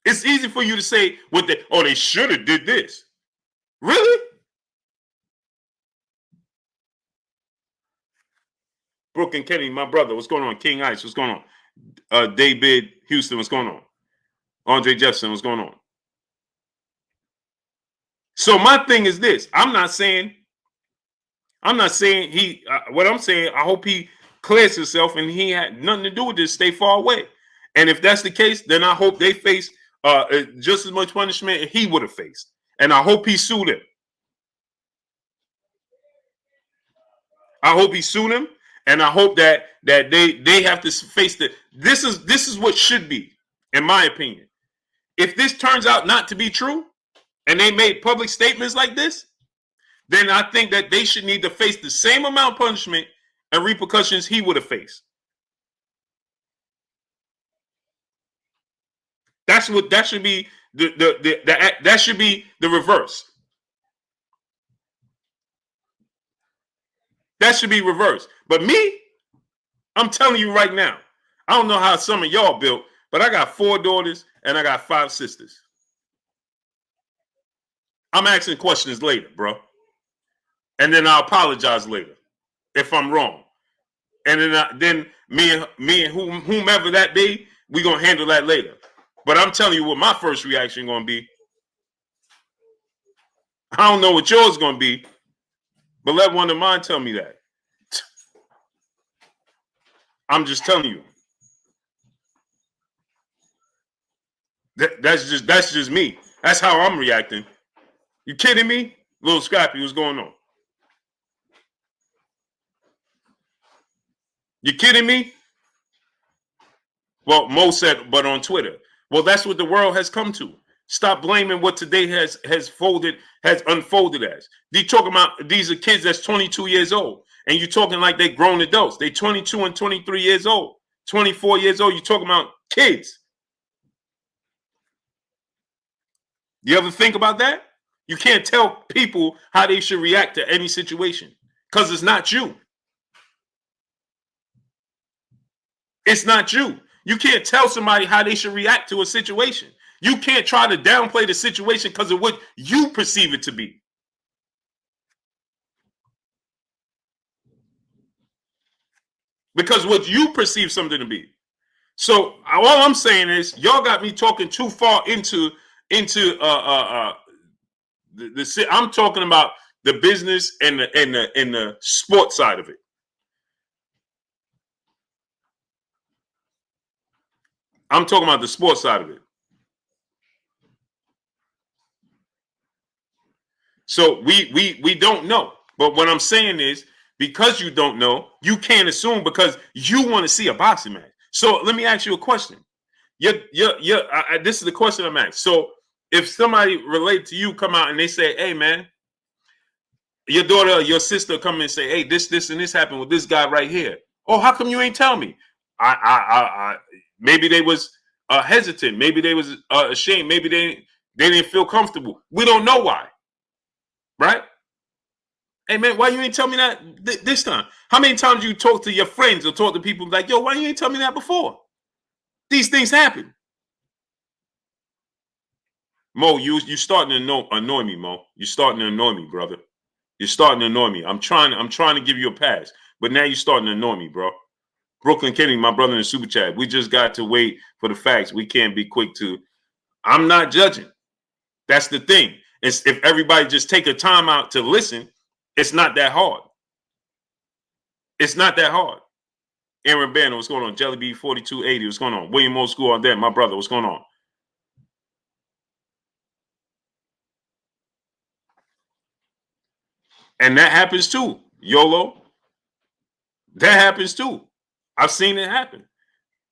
It's easy for you to say what they should have did this. Really? Brooke and Kenny, my brother, what's going on? King Ice, what's going on? David Houston, what's going on? Andre Jefferson, what's going on? So my thing is this: I'm not saying he. What I'm saying, I hope he clears himself and he had nothing to do with this. Stay far away. And if that's the case, then I hope they face just as much punishment he would have faced. And I hope he sued him. I hope he sued him, and I hope that they have to face the. This is what should be, in my opinion. If this turns out not to be true, and they made public statements like this, then I think that they should need to face the same amount of punishment and repercussions he would have faced. That should be that should be the reverse. That should be reversed. But me, I'm telling you right now, I don't know how some of y'all built, but I got 4 daughters and I got 5 sisters. I'm asking questions later, bro. And then I'll apologize later if I'm wrong. And then me and whomever that be, we gonna handle that later. But I'm telling you what my first reaction gonna be. I don't know what yours gonna be, but let one of mine tell me that. I'm just telling you. That's just me. That's how I'm reacting. You kidding me? Little Scrappy, what's going on? You kidding me? Well, Mo said, but on Twitter. Well, that's what the world has come to. Stop blaming what today has unfolded as. They talking about these are kids that's 22 years old, and you're talking like they grown adults. They 22 and 23 years old, 24 years old. You're talking about kids. You ever think about that? You can't tell people how they should react to any situation because it's not you. It's not you. You can't tell somebody how they should react to a situation. You can't try to downplay the situation because of what you perceive it to be. Because what you perceive something to be. So all I'm saying is y'all got me talking too far into the I'm talking about the business and the sports side of it. I'm talking about the sports side of it. So we don't know. But what I'm saying is, because you don't know, you can't assume because you want to see a boxing match. So let me ask you a question. This is the question I'm asking. So if somebody related to you come out and they say, hey, man, your daughter or your sister come in and say, hey, this, and this happened with this guy right here. Oh, how come you ain't tell me? Maybe they was hesitant. Maybe they was ashamed. Maybe they didn't feel comfortable. We don't know why. Right? Hey, man, why you ain't tell me that this time? How many times you talk to your friends or talk to people like, yo, why you ain't tell me that before? These things happen. Mo, you starting to annoy me, Mo. You're starting to annoy me, brother. You're starting to annoy me. I'm trying to give you a pass, but now you're starting to annoy me, bro. Brooklyn Kenny, my brother in the super chat. We just got to wait for the facts. We can't be quick to. I'm not judging. That's the thing. It's if everybody just take a time out to listen, it's not that hard. It's not that hard. Aaron Banner, what's going on? Jellybean 4280, what's going on? William Old School on that, my brother, what's going on? And that happens too, YOLO. That happens too. I've seen it happen.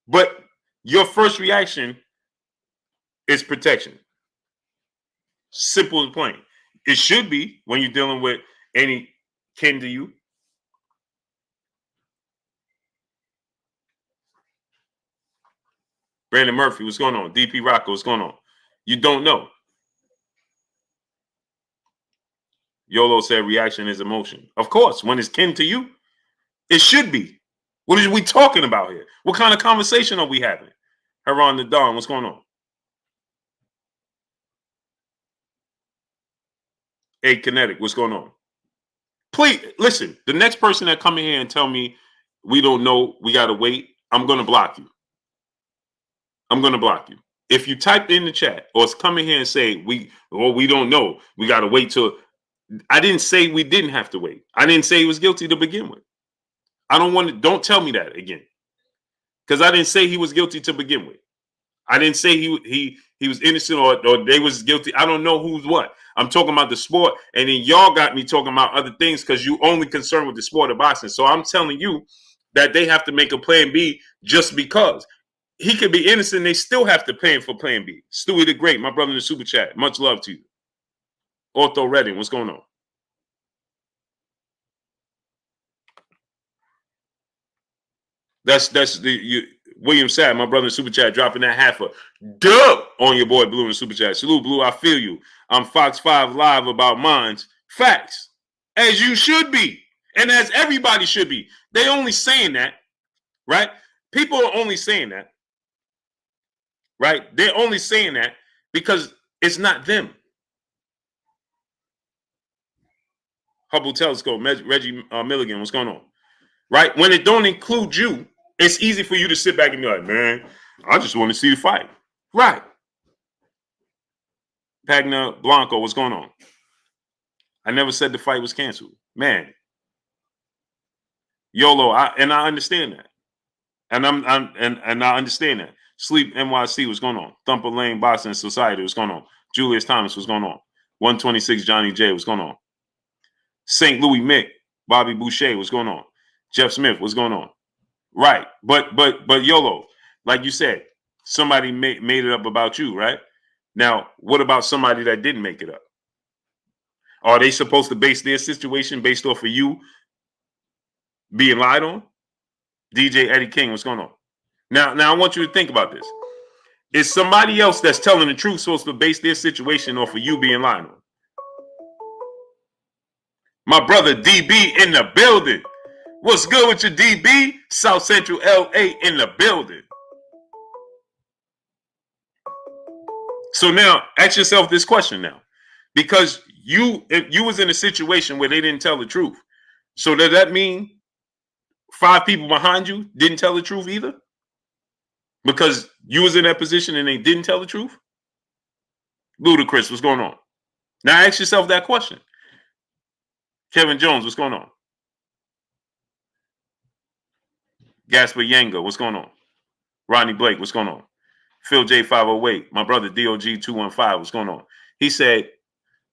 But your first reaction is protection. Simple and plain. It should be when you're dealing with any kin to you. Brandon Murphy, what's going on? DP Rocco, what's going on? You don't know. YOLO said reaction is emotion. Of course, when it's kin to you, it should be. What are we talking about here? What kind of conversation are we having? Heron the Dawn, what's going on? Hey, Kinetic, what's going on? Please, listen, the next person that come in here and tell me we don't know, we got to wait, I'm going to block you. I'm going to block you. If you typed in the chat or come in here and say we don't know, we got to wait till. I didn't say we didn't have to wait. I didn't say he was guilty to begin with. I don't want to. Don't tell me that again, because I didn't say he was guilty to begin with. I didn't say he was innocent or they was guilty. I don't know who's what. I'm talking about the sport, and then y'all got me talking about other things because you only concerned with the sport of boxing. So I'm telling you that they have to make a plan B just because. He could be innocent. They still have to pay him for plan B. Stewie the Great, my brother in the super chat. Much love to you. Ortho Redding, what's going on? That's the William Sapp, my brother in super chat, dropping that half a dub on your boy Blue in super chat. Salute, Blue. I feel you. I'm Fox 5 Live about mines. Facts. As you should be. And as everybody should be. They only saying that, right? People are only saying that. Right? They're only saying that because it's not them. Hubble Telescope, Reggie Milligan, what's going on? Right? When it don't include you, it's easy for you to sit back and be like, man, I just want to see the fight. Right. Pagna Blanco, what's going on? I never said the fight was canceled. Man. YOLO, I understand that. And I understand that. Sleep NYC, what's going on? Thumper Lane Boxing Society, what's going on? Julius Thomas, what's going on? 126 Johnny J, what's going on? St. Louis Mick, Bobby Boucher, what's going on? Jeff Smith, what's going on? Right. But YOLO, like you said, somebody made it up about you, right? Now, what about somebody that didn't make it up? Are they supposed to base their situation based off of you being lied on? DJ Eddie King, what's going on? Now I want you to think about this. Is somebody else that's telling the truth supposed to base their situation off of you being lied on? My brother DB in the building. What's good with your DB? South Central LA in the building. So now ask yourself this question now. Because if you was in a situation where they didn't tell the truth. So does that mean 5 people behind you didn't tell the truth either? Because you was in that position and they didn't tell the truth? Ludacris, what's going on? Now ask yourself that question. Kevin Jones, what's going on? Gasper Yango, what's going on? Ronnie Blake, what's going on? Phil J508, my brother DOG215, what's going on? He said,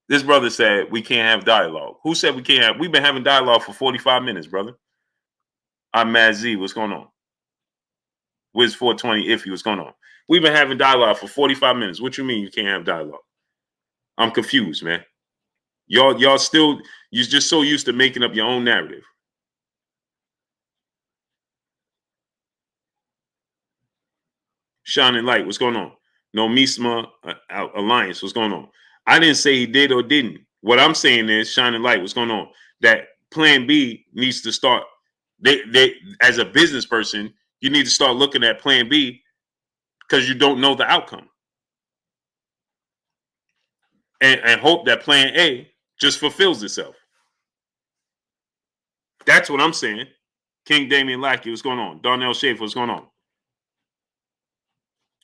this brother said we can't have dialogue. Who said we can't have? We've been having dialogue for 45 minutes, brother. I'm Mad Z, what's going on? Wiz 420 Iffy, what's going on? We've been having dialogue for 45 minutes. What you mean you can't have dialogue? I'm confused, man. You're just so used to making up your own narrative. Shining Light, what's going on? No Misma Alliance, what's going on? I didn't say he did or didn't. What I'm saying is, Shining Light, what's going on? That Plan B needs to start. They as a business person, you need to start looking at Plan B because you don't know the outcome. And hope that Plan A just fulfills itself. That's what I'm saying. King Damian Lackey, what's going on? Darnell Schaefer, what's going on?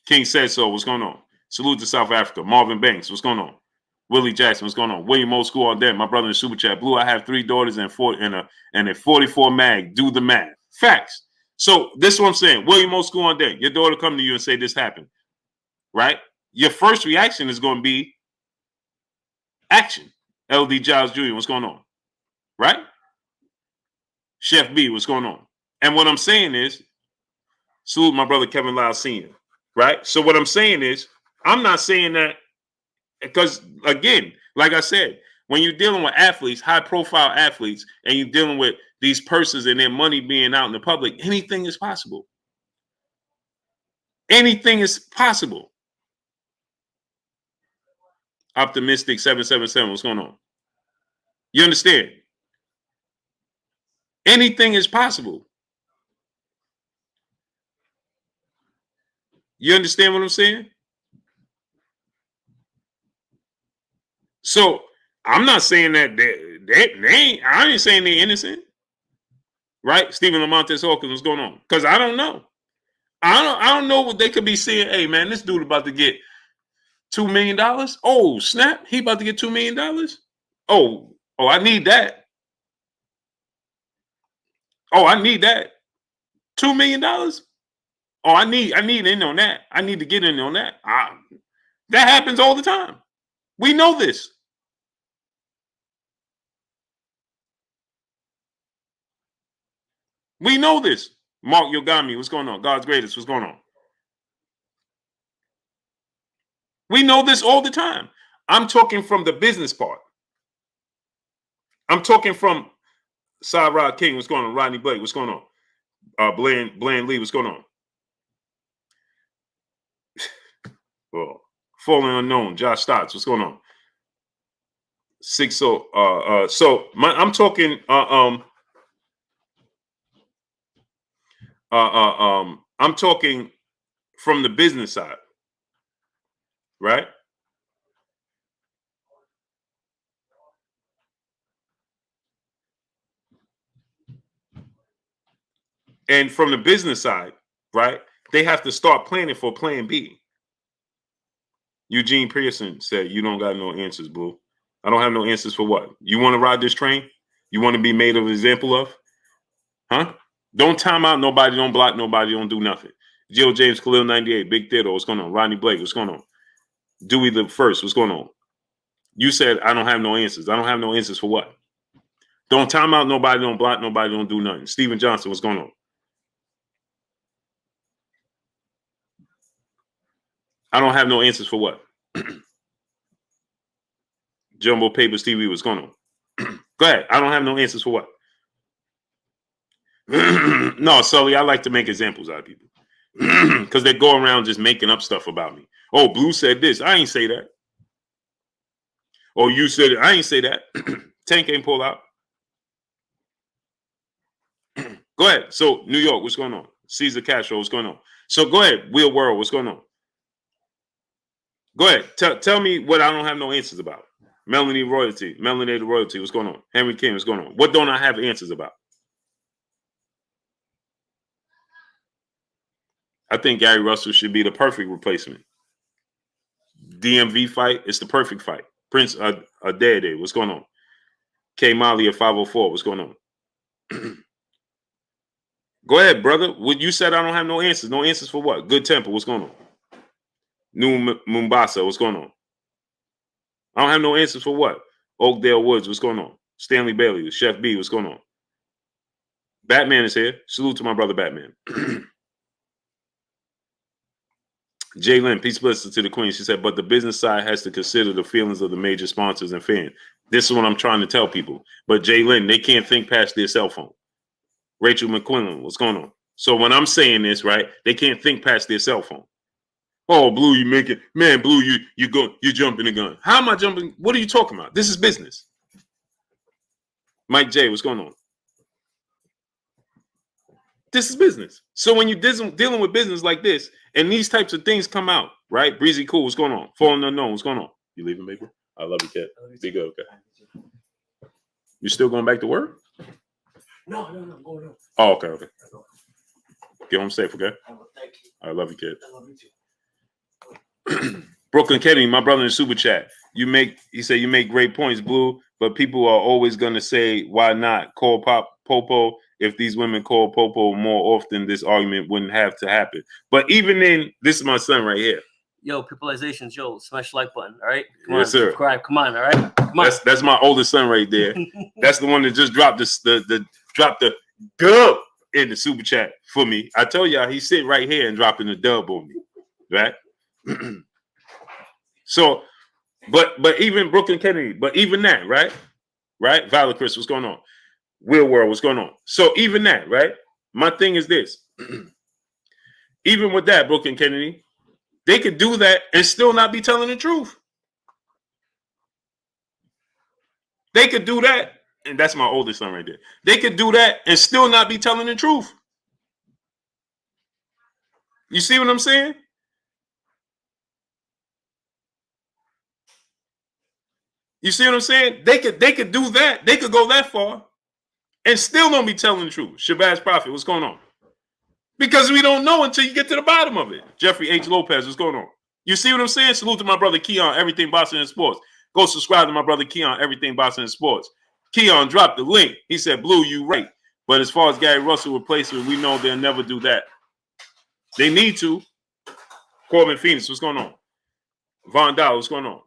King Said So, what's going on? Salute to South Africa. Marvin Banks, what's going on? Willie Jackson, what's going on? William Old School all day. My brother in the super chat. Blue, I have 3 daughters and a 44 mag. Do the math. Facts. So this is what I'm saying. William Old School all day. Your daughter come to you and say this happened. Right? Your first reaction is going to be action. LD Giles Jr., what's going on? Right? Chef B, what's going on? And what I'm saying is, salute my brother Kevin Lyle Sr., right? So what I'm saying is, I'm not saying that because, again, like I said, when you're dealing with athletes, high-profile athletes, and you're dealing with these persons and their money being out in the public, anything is possible. Anything is possible. Optimistic 777, what's going on? You understand? Anything is possible. You understand what I'm saying? So I'm not saying that they ain't. I ain't saying they're innocent, right? Stephen Lamontes Hawkins, what's going on? Because I don't know. I don't know what they could be saying. Hey man, this dude about to get $2 million. Oh snap, he about to get $2 million. Oh, I need that. Oh, I need that. $2 million. Oh, I need in on that. I need to get in on that. That happens all the time. We know this. We know this. Mark Yogami, what's going on? God's greatest, what's going on? We know this all the time. I'm talking from the business part. I'm talking from Cyrod King, what's going on? Rodney Blake, what's going on? Bland Lee, what's going on? Well, Fallen Unknown, Josh Stotts, what's going on? I'm talking I'm talking from the business side, right? And from the business side, right? They have to start planning for plan B. Eugene Pearson said, "You don't got no answers, boo. I don't have no answers for what? You want to ride this train? You want to be made of an example of? Huh? Don't time out nobody, don't block nobody, don't do nothing." Jill James, Khalil 98, Big Theater, what's going on? Rodney Blake, what's going on? Dewey the First, what's going on? You said, I don't have no answers. I don't have no answers for what? Don't time out nobody, don't block nobody, don't do nothing. Steven Johnson, what's going on? I don't have no answers for what? Jumbo Papers TV, what's going on? Go ahead. I don't have no answers for what? No, Sully, I like to make examples out of people. Because they go around just making up stuff about me. Oh, Blue said this. I ain't say that. Oh, you said it. I ain't say that. Tank ain't pull out. Go ahead. So, New York, what's going on? Caesar Castro, what's going on? So, go ahead. Wheel World, what's going on? Go ahead. Tell me what I don't have no answers about. Melanated Royalty, what's going on? Henry King, what's going on? What don't I have answers about? I think Gary Russell should be the perfect replacement. DMV fight, it's the perfect fight. Prince Adede, what's going on? K Molly at 504, what's going on? Go ahead, brother. What you said, I don't have no answers. No answers for what? Good Temple, what's going on? New Mombasa, what's going on? I don't have no answers for what? Oakdale Woods, what's going on? Stanley Bailey, Chef B, what's going on? Batman is here. Salute to my brother Batman. Jay Lynn, peace blessings to the queen. She said, but the business side has to consider the feelings of the major sponsors and fans. This is what I'm trying to tell people. But Jay Lynn, they can't think past their cell phone. Rachel McQuillan, what's going on? So when I'm saying this, right, they can't think past their cell phone. Oh, Blue, you make it. Man, Blue, you jumping the gun. How am I jumping? What are you talking about? This is business. Mike J, what's going on? This is business. So when you're dealing with business like this, and these types of things come out, right? Breezy Cool, what's going on? Fallen Unknown, what's going on? You leaving, baby? I love you, kid. Be good, okay. You still going back to work? No, I'm going home. Oh, okay. Get home safe, okay? Thank you. I love you, kid. I love you too. Brooklyn Kennedy, my brother in the super chat. He said you make great points, Blue, but people are always gonna say, why not call Popo? If these women call Popo more often, this argument wouldn't have to happen. But even then, this is my son right here. Yo, peopleizations, yo, smash the like button, all right? Come Yes, on, sir. subscribe, come on, all right? Come on. That's my oldest son right there. That's the one that just dropped the dub in the super chat for me. I tell y'all, he's sitting right here and dropping the dub on me, right? So, but even Brooklyn Kennedy, but even that, right? Valor Chris, what's going on? Real World, what's going on? So even that, right? My thing is this. Even with that, Brooklyn Kennedy, they could do that and still not be telling the truth. They could do that, and that's my oldest son right there. They could do that and still not be telling the truth. You see what I'm saying? You see what I'm saying? They could do that. They could go that far and still don't be telling the truth. Shabazz Prophet, what's going on? Because we don't know until you get to the bottom of it. Jeffrey H. Lopez, what's going on? You see what I'm saying? Salute to my brother Keon, Everything Boxing and Sports. Go subscribe to my brother Keon, Everything Boxing and Sports. Keon dropped the link. He said, Blue, you right. But as far as Gary Russell replacement, we know they'll never do that. They need to. Corbin Phoenix, what's going on? Von Dow, what's going on?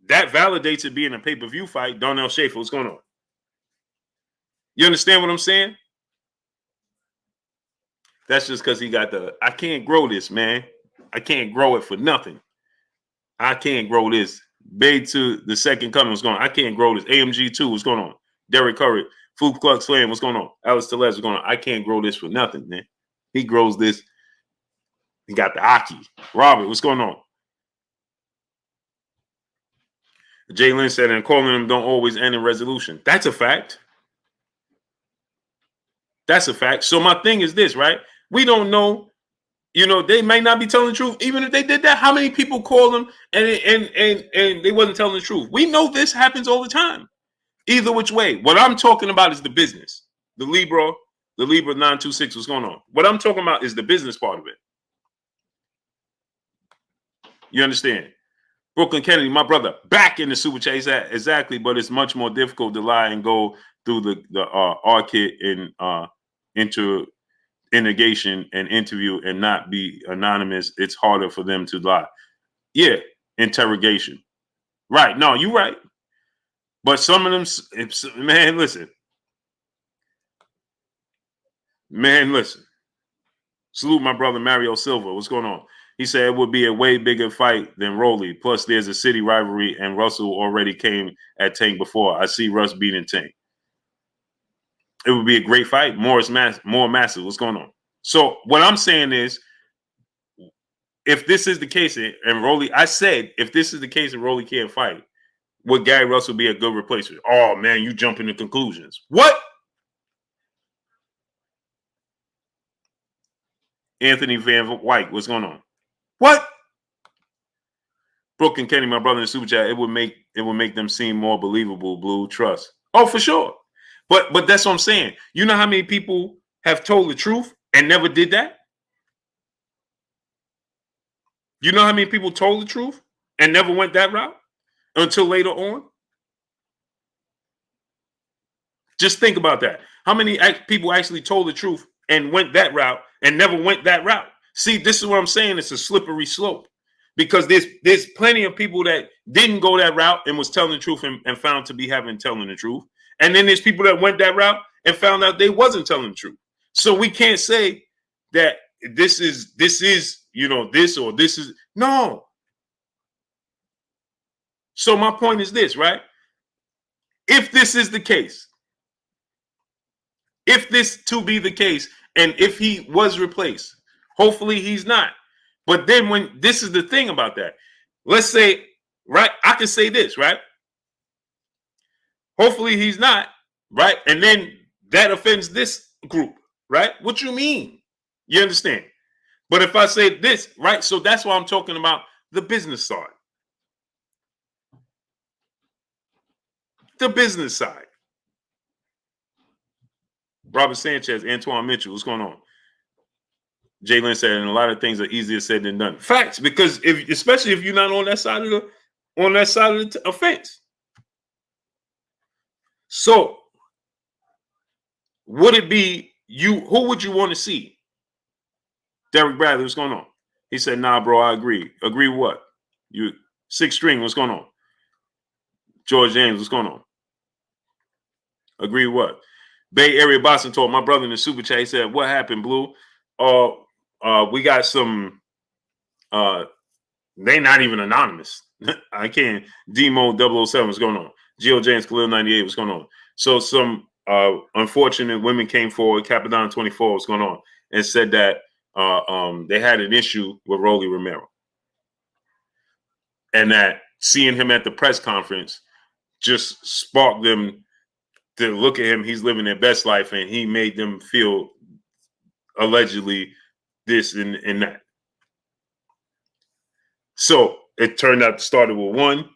That validates it being a pay-per-view fight. Darnell Schaefer, what's going on? You understand what I'm saying? That's just because he got I can't grow this, man. I can't grow it for nothing. I can't grow this. Bay to the second coming, what's going on? I can't grow this. AMG 2, what's going on? Derek Curry, Food Klux Klan, what's going on? Alex Telez, what's going on? I can't grow this for nothing, man. He grows this. He got the Aki. Robert, what's going on? Jay Lynn said, and calling them don't always end in resolution. That's a fact. That's a fact. So my thing is this, right? We don't know, they may not be telling the truth. Even if they did that, how many people call them and they wasn't telling the truth? We know this happens all the time. Either which way. What I'm talking about is the business. The Libra 926, what's going on? What I'm talking about is the business part of it. You understand? Brooklyn Kennedy, my brother, back in the super chat. Exactly, but it's much more difficult to lie and go through the R-Kit in interrogation and interview and not be anonymous. It's harder for them to lie. Yeah, interrogation. Right. No, you're right. But some of them, man, listen. Man, listen. Salute my brother Mario Silva. What's going on? He said it would be a way bigger fight than Rolly. Plus, there's a city rivalry, and Russell already came at Tank before. I see Russ beating Tank. It would be a great fight. More massive. What's going on? So what I'm saying is, if this is the case, and Rolly, I said, if this is the case and Rolly can't fight, would Gary Russell be a good replacement? Oh, man, you jumping to conclusions. What? Anthony Van White, what's going on? What? Brooke and Kenny, my brother in the super chat, it would make them seem more believable, Blue. Trust. Oh, for sure. But that's what I'm saying. You know how many people have told the truth and never did that? You know how many people told the truth and never went that route until later on? Just think about that. How many people actually told the truth and went that route and never went that route? See, this is what I'm saying. It's a slippery slope because there's plenty of people that didn't go that route and was telling the truth and found to be telling the truth. And then there's people that went that route and found out they wasn't telling the truth. So we can't say that this is this or this is no. So my point is this, right? If this is the case, if this to be the case, and if he was replaced, hopefully he's not. But then when this is the thing about that, let's say, right, I can say this, right? Hopefully he's not, right? And then that offends this group, right? What you mean? You understand? But if I say this, right? So that's why I'm talking about the business side. The business side. Robert Sanchez, Antoine Mitchell, what's going on? Jalen said, and a lot of things are easier said than done. Facts, because especially if you're not on that side of the offense. So, would it be you? Who would you want to see? Derek Bradley, what's going on? He said, "Nah, bro, I agree. Agree with what? You sixth string, what's going on? George James, what's going on? Agree with what? Bay Area Boston told my brother in the super chat. He said, "What happened, Blue? We got some. They not even anonymous. I can't. Demo 007, what's going on? Geo James Khalil 98, what's going on? So some unfortunate women came forward. Capadon 24, what's going on? And said that they had an issue with Rolly Romero, and that seeing him at the press conference just sparked them to look at him. He's living their best life, and he made them feel allegedly this and that. So it turned out started with 1,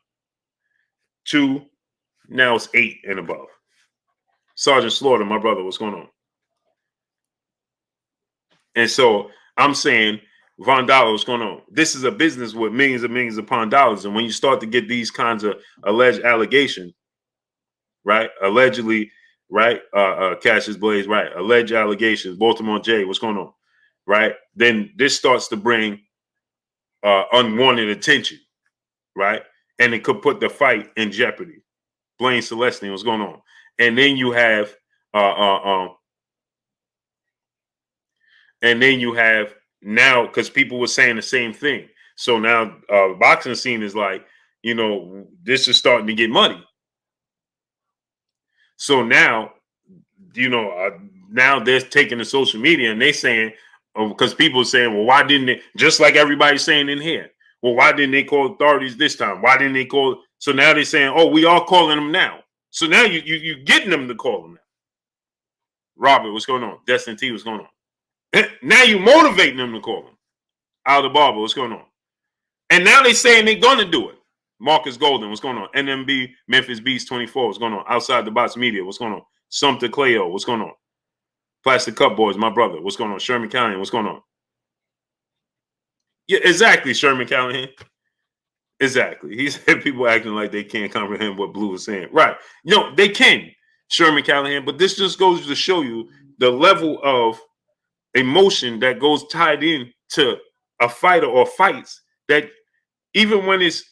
2, now it's 8 and above. Sergeant Slaughter, my brother, what's going on? And so I'm saying Von Dollar is going on. This is a business with millions and millions upon dollars. And when you start to get these kinds of alleged allegations, right? Allegedly, right? Cassius Blaze, right? Alleged allegations, Baltimore J, what's going on? Right? Then this starts to bring unwanted attention, right? And it could put the fight in jeopardy. Blaine Celestine, what's going on? And then you have now, because people were saying the same thing. So now boxing scene is like, this is starting to get money. So now, now they're taking to social media and they saying, because people are saying, well, why didn't they, just like everybody's saying in here, well, why didn't they call authorities this time? Why didn't they call? So now they're saying, oh, we are calling them now. So now you're getting them to call them now. Robert, what's going on? Destin T, what's going on? Now you're motivating them to call them. Out of the Barber, what's going on? And now they're saying they're going to do it. Marcus Golden, what's going on? NMB, Memphis Beast 24, what's going on? Outside the Box Media, what's going on? Sumter Cleo, what's going on? Plastic Cup Boys, my brother, what's going on? Sherman Callahan, what's going on? Yeah, exactly, Sherman Callahan. Exactly. He said people acting like they can't comprehend what Blue is saying. Right. They can, Sherman Callahan, but this just goes to show you the level of emotion that goes tied in to a fighter or fights, that even when it's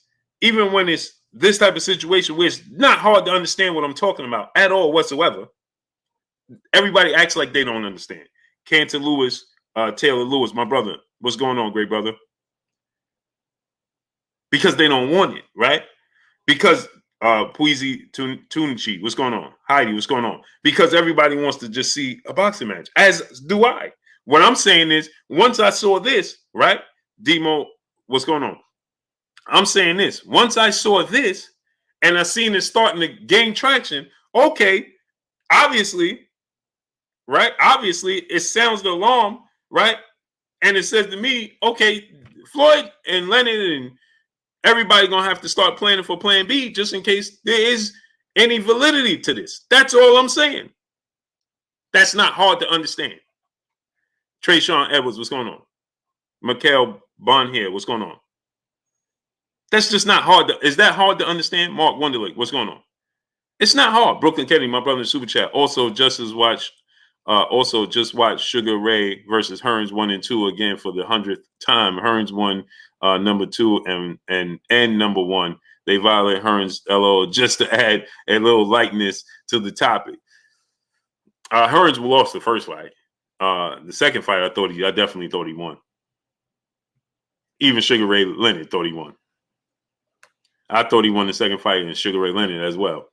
this type of situation where it's not hard to understand what I'm talking about at all whatsoever, everybody acts like they don't understand. Cantor Lewis, Taylor Lewis, my brother, what's going on, great brother? Because they don't want it, right? Because Puizi Tunichi, what's going on? Heidi, what's going on? Because everybody wants to just see a boxing match, as do I. What I'm saying is, once I saw this, right? Demo, what's going on? I'm saying this. Once I saw this and I seen it starting to gain traction, okay, obviously, right? Obviously, it sounds the alarm, right? And it says to me, okay, Floyd and Leonard and everybody gonna have to start planning for Plan B just in case there is any validity to this. That's all I'm saying. That's not hard to understand. Trayshawn Edwards, what's going on? Mikael Bond here, what's going on? That's just not hard. Is that hard to understand? Mark Wonderlick, what's going on? It's not hard. Brooklyn Kennedy, my brother in Super Chat. Also, just watch Sugar Ray versus Hearns 1 and 2 again for the 100th time. Hearns won number 2 and number 1. They violate Hearns LO just to add a little lightness to the topic. Hearns lost the first fight. The second fight, I definitely thought he won. Even Sugar Ray Leonard thought he won. I thought he won the second fight in Sugar Ray Leonard as well.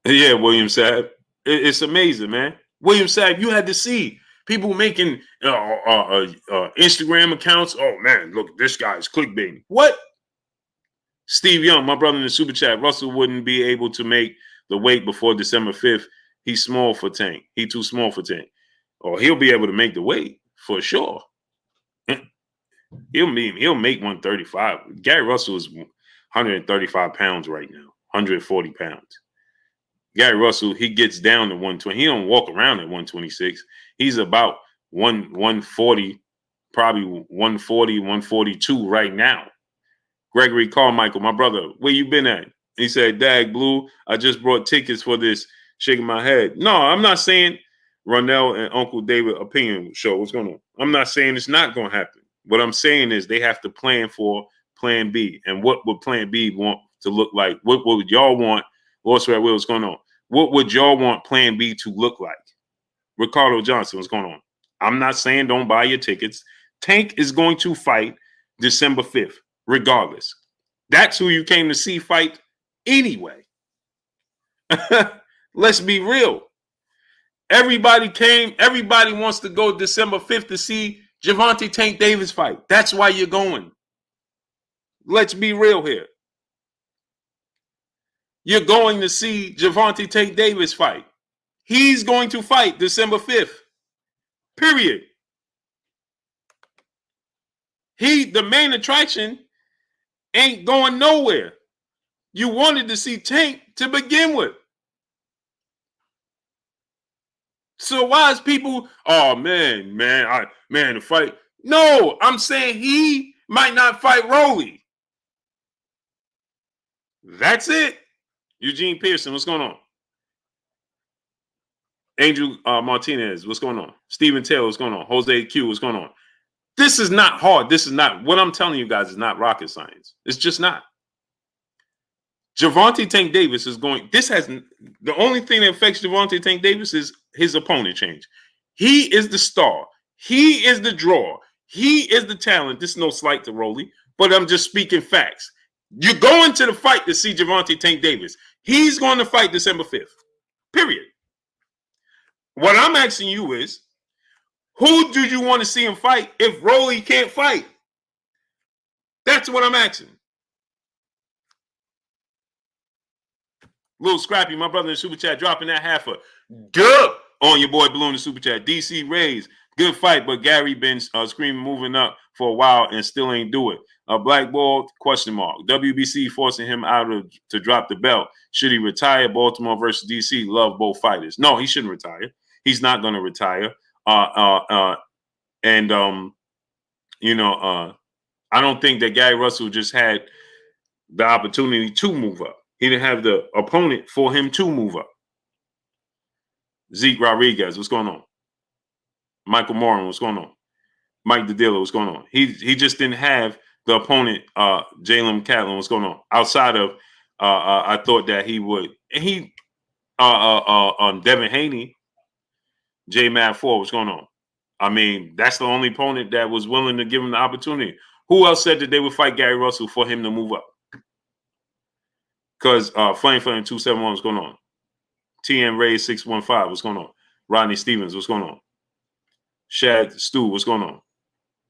Yeah, William Saab. It's amazing, man. William Saab, you had to see people making Instagram accounts. Oh, man, look, this guy's clickbaiting. What? Steve Young, my brother in the Super Chat. Russell wouldn't be able to make the weight before December 5th. He's small for Tank. He too small for Tank. Or he'll be able to make the weight for sure. He'll make 135. Gary Russell is 135 pounds right now, 140 pounds. Gary Russell, he gets down to 120. He don't walk around at 126. He's about 140, probably 140, 142 right now. Gregory Carmichael, my brother, where you been at? He said, Dag Blue, I just brought tickets for this, shaking my head. No, I'm not saying Ronell and Uncle David opinion show. What's going on? I'm not saying it's not going to happen. What I'm saying is they have to plan for Plan B. And what would Plan B want to look like? What would y'all want? What's going on? What would y'all want Plan B to look like? Ricardo Johnson, what's going on? I'm not saying don't buy your tickets. Tank is going to fight December 5th, regardless. That's who you came to see fight anyway. Let's be real. Everybody wants to go December 5th to see Gervonta Tank Davis fight. That's why you're going. Let's be real here. You're going to see Gervonta Tank Davis fight. He's going to fight December 5th. Period. The main attraction ain't going nowhere. You wanted to see Tank to begin with. So why is people, oh man, the fight? No, I'm saying he might not fight Rolly. That's it. Eugene Pearson, what's going on? Angel Martinez, what's going on? Steven Taylor, what's going on? Jose Q, what's going on? This is not hard. This is not, what I'm telling you guys is not rocket science. It's just not. Gervonta Tank Davis is going, the only thing that affects Gervonta Tank Davis is his opponent change. He is the star. He is the draw. He is the talent. This is no slight to Rolly, but I'm just speaking facts. You're going to the fight to see Gervonta Tank Davis. He's going to fight December 5th. Period. What I'm asking you is, who do you want to see him fight if Rolly can't fight? That's what I'm asking. Little Scrappy, my brother in the super chat, dropping that half a duh on your boy Blue in the super chat. DC Rays, good fight, but Gary been screaming moving up for a while and still ain't do it. Black ball, question mark. WBC forcing him out to drop the belt. Should he retire? Baltimore versus DC, love both fighters. No, he shouldn't retire. He's not going to retire. I don't think that Gary Russell just had the opportunity to move up. He didn't have the opponent for him to move up. Zeke Rodriguez, what's going on? Michael Moran, what's going on? Mike the Dealer, what's going on? He just didn't have the opponent, Jalen Catlin, what's going on? Outside of, I thought that he would. And Devin Haney, J Matt 4, what's going on? I mean, that's the only opponent that was willing to give him the opportunity. Who else said that they would fight Gary Russell for him to move up? Because Flame 271, what's going on? TN Ray 615, what's going on? Rodney Stevens, what's going on? Shad Stu, what's going on?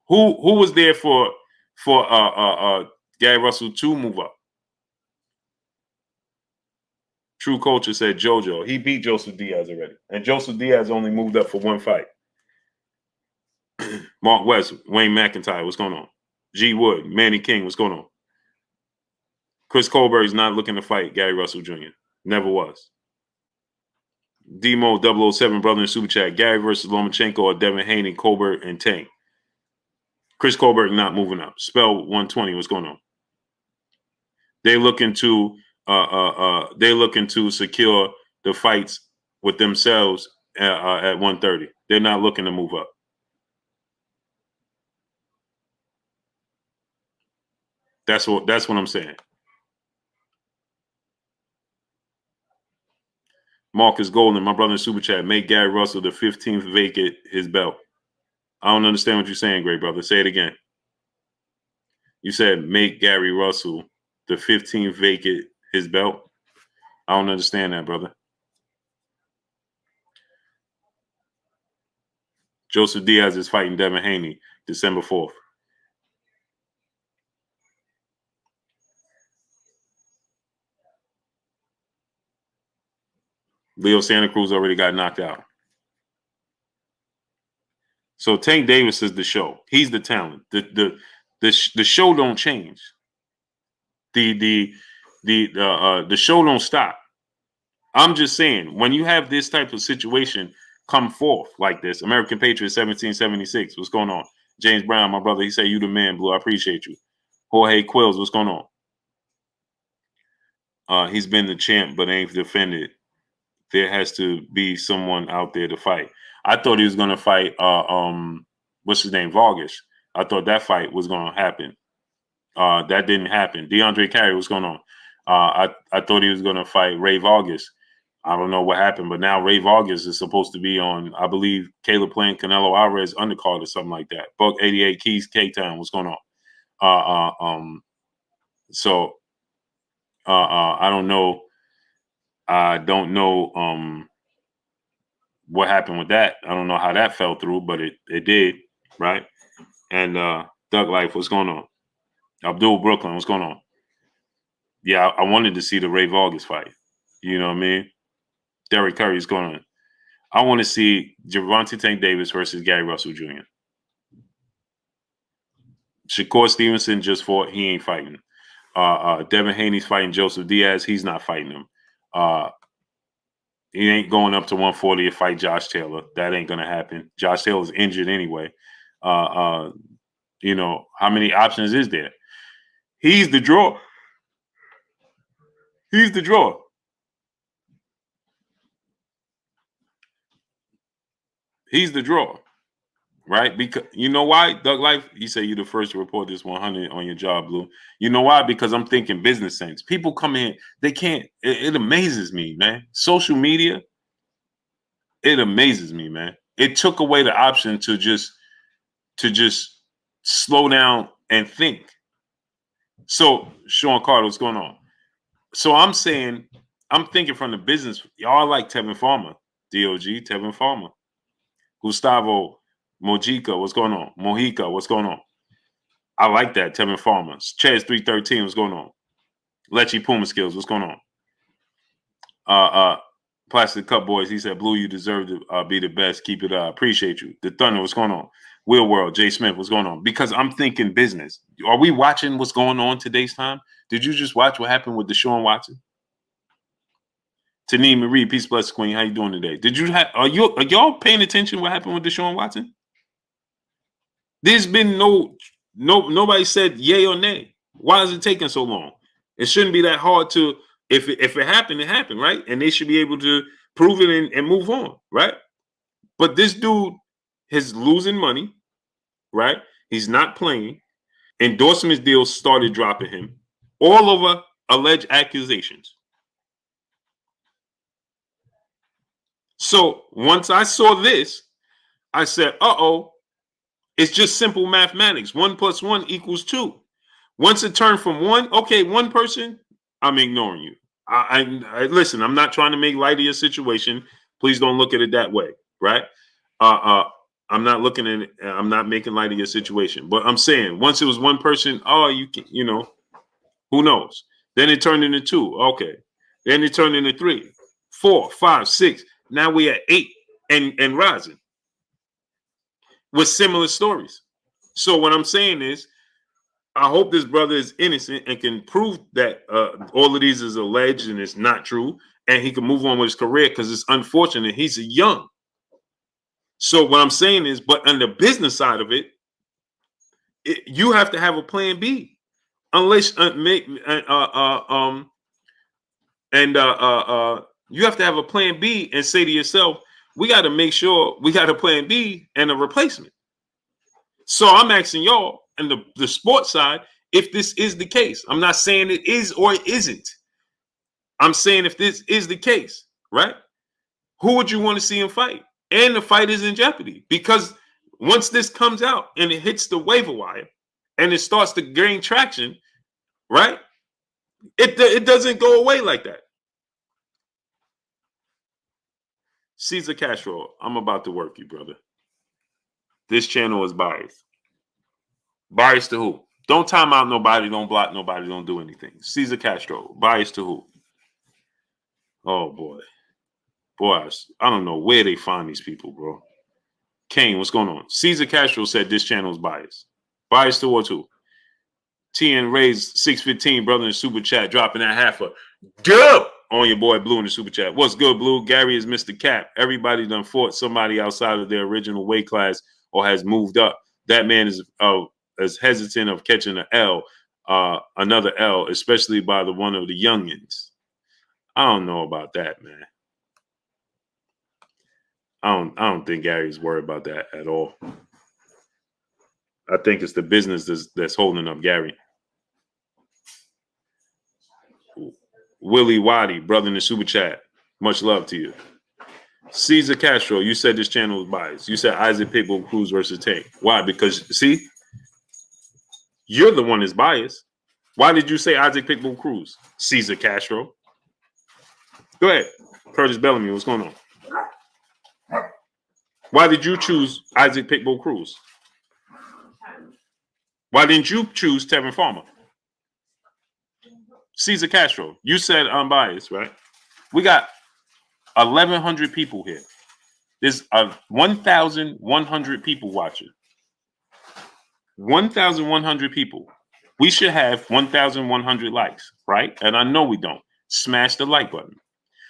Who was there for Gary Russell to move up? True Culture said JoJo. He beat Joseph Diaz already. And Joseph Diaz only moved up for one fight. Mark West, Wayne McIntyre, what's going on? G Wood, Manny King, what's going on? Chris Colbert's not looking to fight Gary Russell Jr. Never was. Demo 007, brother in super chat. Gary versus Lomachenko or Devin Haney, Colbert, and Tank. Chris Colbert not moving up. Spell 120. What's going on? They're looking to secure the fights with themselves at 130. They're not looking to move up. That's what I'm saying. Marcus Golden, my brother in super chat, make Gary Russell the 15th vacate his belt. I don't understand what you're saying, great brother. Say it again. You said make Gary Russell the 15th vacate his belt. I don't understand that, brother. Joseph Diaz is fighting Devin Haney December 4th. Leo Santa Cruz already got knocked out. So Tank Davis is the show. He's the talent. The show don't change. The show don't stop. I'm just saying, when you have this type of situation come forth like this, American Patriot 1776, what's going on? James Brown, my brother, he said, you the man, Blue. I appreciate you. Jorge Quills, what's going on? He's been the champ, but ain't defended. There has to be someone out there to fight. I thought he was going to fight, what's his name, Vargas. I thought that fight was going to happen. That didn't happen. DeAndre Carey, what's going on? I thought he was going to fight Ray Vargas. I don't know what happened, but now Ray Vargas is supposed to be on, I believe, Caleb playing Canelo Alvarez undercard or something like that. Buck 88 Keys, K-Town, what's going on? I don't know. I don't know what happened with that. I don't know how that fell through, but it did, right? And Doug Life, what's going on? Abdul Brooklyn, what's going on? Yeah, I wanted to see the Ray Vargas fight. You know what I mean? Derek Curry's going on. I want to see Gervonta Tank Davis versus Gary Russell Jr. Shakur Stevenson just fought. He ain't fighting. Devin Haney's fighting Joseph Diaz. He's not fighting him. He ain't going up to 140 to fight Josh Taylor. That ain't gonna happen. Josh Taylor's injured anyway. You know, how many options is there? He's the draw. He's the draw. He's the draw. Right? Because you know why, Doug Life? He said you're the first to report this 100 on your job, Blue. You know why? Because I'm thinking business sense. People come in, they can't. It amazes me, man. Social media, it amazes me, man. It took away the option to just slow down and think. So, Sean Carter, what's going on? So I'm saying, I'm thinking from the business. Y'all like Tevin Farmer, DOG, Tevin Farmer, Gustavo Mojica, what's going on? Mojica, what's going on? I like that, Tevin Farmer. Chaz 313, what's going on? Lechy Puma Skills, what's going on? Plastic Cup Boys, he said, Blue, you deserve to be the best. Keep it up. Appreciate you. The Thunder, what's going on? Wheel World, Jay Smith, what's going on? Because I'm thinking business. Are we watching what's going on today's time? Did you just watch what happened with Deshaun Watson? Taneem Marie, peace, bless, Queen. How you doing today? Are y'all paying attention what happened with Deshaun Watson? There's been nobody said yay or nay. Why is it taking so long? It shouldn't be that hard to, if it happened, it happened, right? And they should be able to prove it and move on, right? But this dude is losing money, right? He's not playing. Endorsement deals started dropping him all over alleged accusations. So once I saw this, I said, it's just simple mathematics. 1 + 1 = 2. Once it turned from one, okay, one person, I'm ignoring you. I listen, I'm not trying to make light of your situation. Please don't look at it that way, right? I'm not looking at it, I'm not making light of your situation. But I'm saying once it was one person, you can, who knows? Then it turned into 2. Okay. Then it turned into 3, 4, 5, 6. Now we're at 8 and rising with similar stories. So what I'm saying is, I hope this brother is innocent and can prove that all of these is alleged and it's not true, and he can move on with his career, because it's unfortunate he's young. So what I'm saying is, but on the business side of it, you have to have a plan B, unless you have to have a plan B and say to yourself, we got to make sure we got a plan B and a replacement. So I'm asking y'all, and the sports side, if this is the case. I'm not saying it is or it isn't. I'm saying if this is the case, right? Who would you want to see him fight? And the fight is in jeopardy, because once this comes out and it hits the waiver wire and it starts to gain traction, right? It doesn't go away like that. Cesar Castro, I'm about to work you, brother. This channel is biased. Biased to who? Don't time out nobody. Don't block nobody. Don't do anything. Cesar Castro. Biased to who? Oh, boy. Boys, I don't know where they find these people, bro. Kane, what's going on? Cesar Castro said this channel is biased. Biased towards who? TN Ray's 615, brother, in the super chat, dropping that half a dub on your boy Blue in the super chat. What's good, Blue? Gary is Mr. Cap. Everybody done fought somebody outside of their original weight class or has moved up. That man is as hesitant of catching another L, especially by the one of the youngins. I don't know about that, man. I don't think Gary's worried about that at all. I think it's the business that's holding up Gary. Willie Waddy, brother in the super chat. Much love to you. Cesar Castro, you said this channel was biased. You said Isaac Pitbull Cruz versus Tank. Why? Because, see, you're the one that's biased. Why did you say Isaac Pitbull Cruz? Cesar Castro. Go ahead. Curtis Bellamy, what's going on? Why did you choose Isaac Pitbull Cruz? Why didn't you choose Tevin Farmer? Cesar Castro, you said unbiased, right? We got 1,100 people here. There's 1,100 people watching. 1,100 people. We should have 1,100 likes, right? And I know we don't. Smash the like button.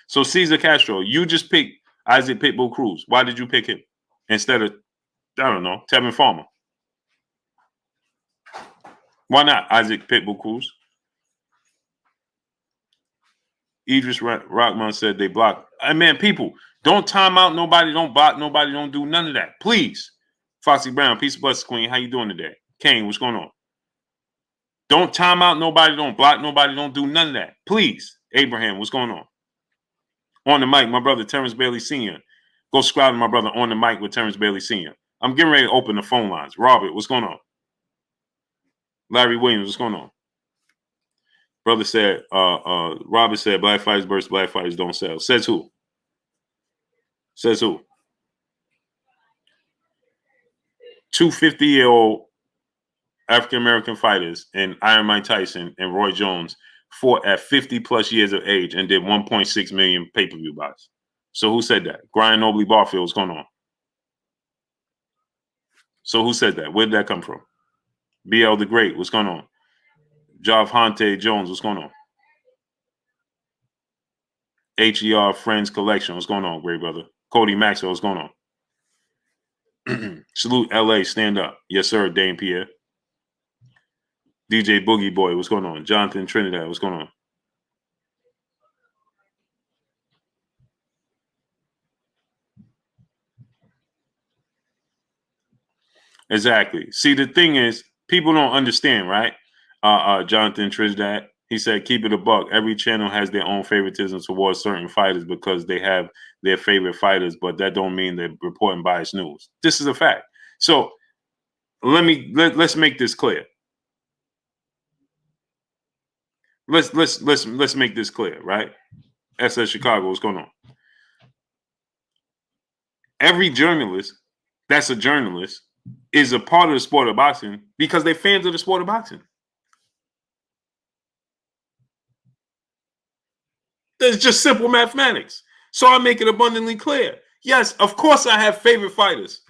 So Cesar Castro, you just picked Isaac Pitbull Cruz. Why did you pick him instead of, I don't know, Tevin Farmer? Why not Isaac Pitbull Cruz? Idris Rockman said they block. Man, people, don't time out nobody, don't block nobody, don't do none of that. Please. Foxy Brown, peace of blessings, Queen. How you doing today? Kane, what's going on? Don't time out nobody, don't block nobody, don't do none of that. Please. Abraham, what's going on? On the mic, my brother Terrence Bailey Sr. Go subscribe to my brother On the Mic with Terrence Bailey Sr. I'm getting ready to open the phone lines. Robert, what's going on? Larry Williams, what's going on? Brother said, Robert said, black fighters versus black fighters don't sell. Says who? Says who? 2 50-year-old African-American fighters and Iron Mike Tyson and Roy Jones fought at 50 plus years of age and did 1.6 million pay-per-view buys. So who said that? Brian Nobley Barfield, what's going on? So who said that? Where did that come from? BL the Great, what's going on? Gervonta Jones, what's going on? HER Friends Collection, what's going on, great brother? Cody Maxwell, what's going on? Salute LA, stand up. Yes, sir, Dane Pierre. DJ Boogie Boy, what's going on? Jonathan Trinidad, what's going on? Exactly. See, the thing is, people don't understand, right? Jonathan Trinidad, he said, keep it a buck. Every channel has their own favoritism towards certain fighters because they have their favorite fighters, but that don't mean they're reporting biased news. This is a fact. So let's make this clear. Let's make this clear, right? SS Chicago, what's going on? Every journalist that's a journalist is a part of the sport of boxing because they're fans of the sport of boxing. That's just simple mathematics. So I make it abundantly clear. Yes, of course I have favorite fighters.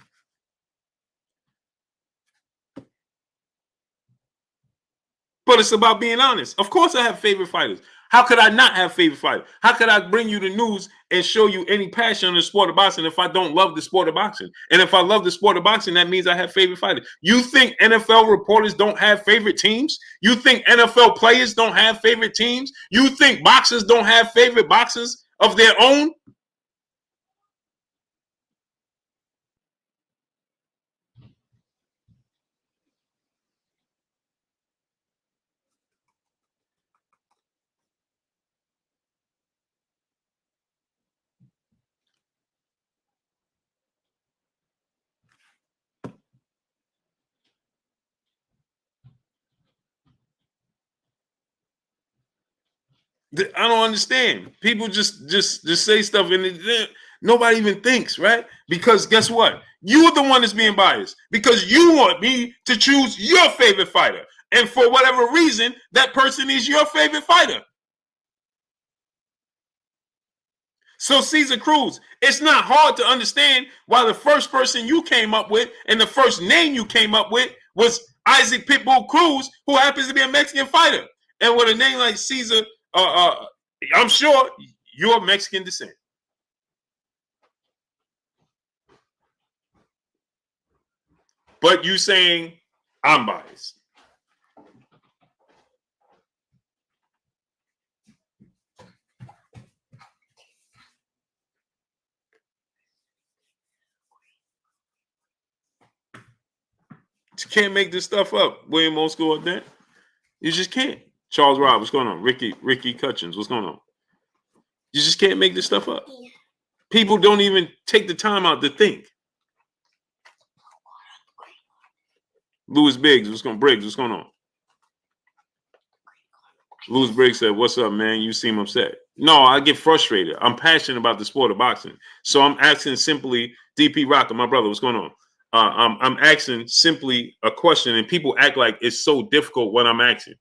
But it's about being honest. Of course I have favorite fighters. How could I not have favorite fighters? How could I bring you the news and show you any passion in the sport of boxing if I don't love the sport of boxing? And if I love the sport of boxing, that means I have favorite fighters. You think NFL reporters don't have favorite teams? You think NFL players don't have favorite teams? You think boxers don't have favorite boxers of their own? I don't understand. People just say stuff and nobody even thinks, right? Because guess what? You're the one that's being biased because you want me to choose your favorite fighter. And for whatever reason, that person is your favorite fighter. So Cesar Cruz, it's not hard to understand why the first person you came up with and the first name you came up with was Isaac Pitbull Cruz, who happens to be a Mexican fighter. And with a name like Cesar, I'm sure you're Mexican descent. But you saying I'm biased. You can't make this stuff up, William Old School Dent. You just can't. Charles Robb, what's going on? Ricky Cutchins, what's going on? You just can't make this stuff up. People don't even take the time out to think. Louis Briggs, what's going on? Louis Briggs said, what's up, man? You seem upset. No, I get frustrated. I'm passionate about the sport of boxing. So I'm asking simply, DP Rocker, my brother, what's going on? I'm asking simply a question, and people act like it's so difficult what I'm asking.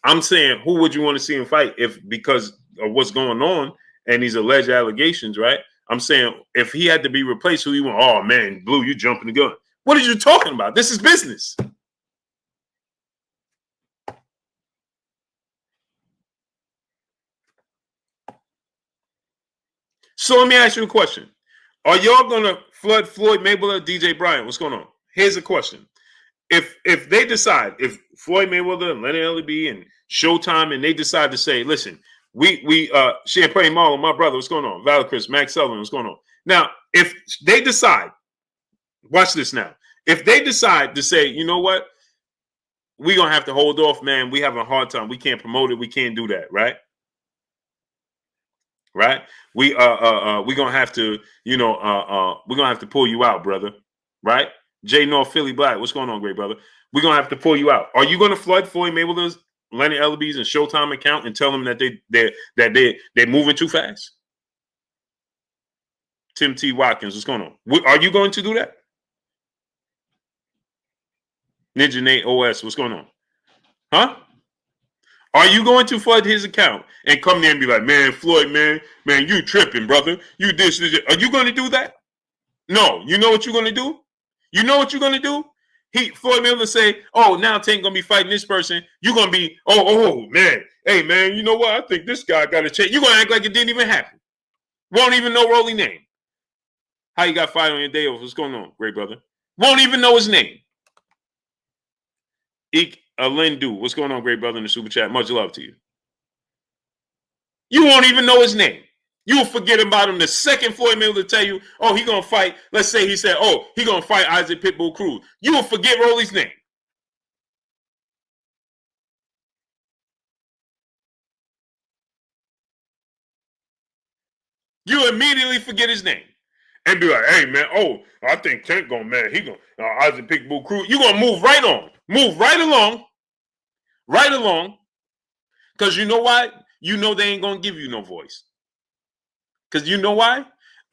I'm saying, who would you want to see him fight if because of what's going on and these alleged allegations, right? I'm saying if he had to be replaced, who you want? Oh, man, Blue, you jumping the gun. What are you talking about? This is business. So let me ask you a question. Are y'all gonna flood Floyd Mayweather, DJ Bryant? What's going on? Here's a question. If they decide, if Floyd Mayweather and Leonard Ellerbe and Showtime, and they decide to say, listen, we Champagne Marlon, my brother, what's going on? Valicris, Max Sullivan, what's going on? Now, if they decide, watch this now. If they decide to say, you know what, we're gonna have to hold off, man. We having a hard time. We can't promote it. We can't do that, right? Right? We're gonna have to, we're gonna have to pull you out, brother. Right? J North Philly Black, what's going on, great brother? We're gonna have to pull you out. Are you gonna flood Floyd Mayweather's, Leonard Ellerbe's, and Showtime account and tell them that they're moving too fast? Tim T. Watkins, what's going on? Are you going to do that? Ninja Nate OS, what's going on? Huh? Are you going to flood his account and come there and be like, man, Floyd, man, you tripping, brother. You this. Are you going to do that? No. You know what you're going to do? You know what you're going to do? Floyd Mayweather say, oh, now Tank going to be fighting this person. You're going to be, oh, man. Hey, man, you know what? I think this guy got to change. You're going to act like it didn't even happen. Won't even know Rolly name. How you got fired on your day off? What's going on, great brother? Won't even know his name. Lindu, what's going on, great brother, in the super chat? Much love to you. You won't even know his name. You'll forget about him the second Floyd Mayweather tell you, oh, he gonna fight. Let's say he said, oh, he gonna fight Isaac Pitbull Cruz. You will forget Rolly's name. You immediately forget his name and be like, hey man, oh, I think Tank gonna man, he gonna Isaac Pitbull Cruz. You gonna move right on, move right along. Right along, because you know why? You know they ain't gonna give you no voice. Because you know why?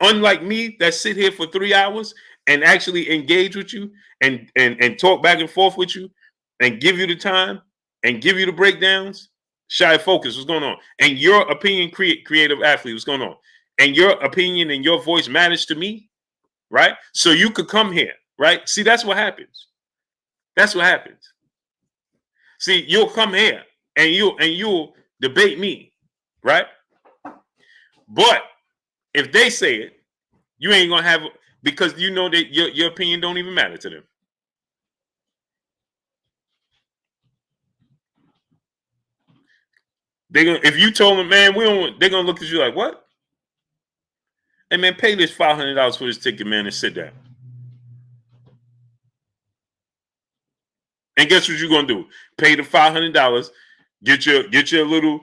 Unlike me, that sit here for 3 hours and actually engage with you and talk back and forth with you and give you the time and give you the breakdowns. Shy Focus, what's going on? And your opinion, creative athlete, what's going on? And your opinion and your voice matters to me, right? So you could come here, right? See, that's what happens. That's what happens. See, you'll come here and you'll debate me, right? But if they say it, you ain't gonna have, because you know that your opinion don't even matter to them. If you told them, man, they're gonna look at you like, what? Hey man, pay this $500 for this ticket, man, and sit down. And guess what you're gonna do? Pay the $500, get your little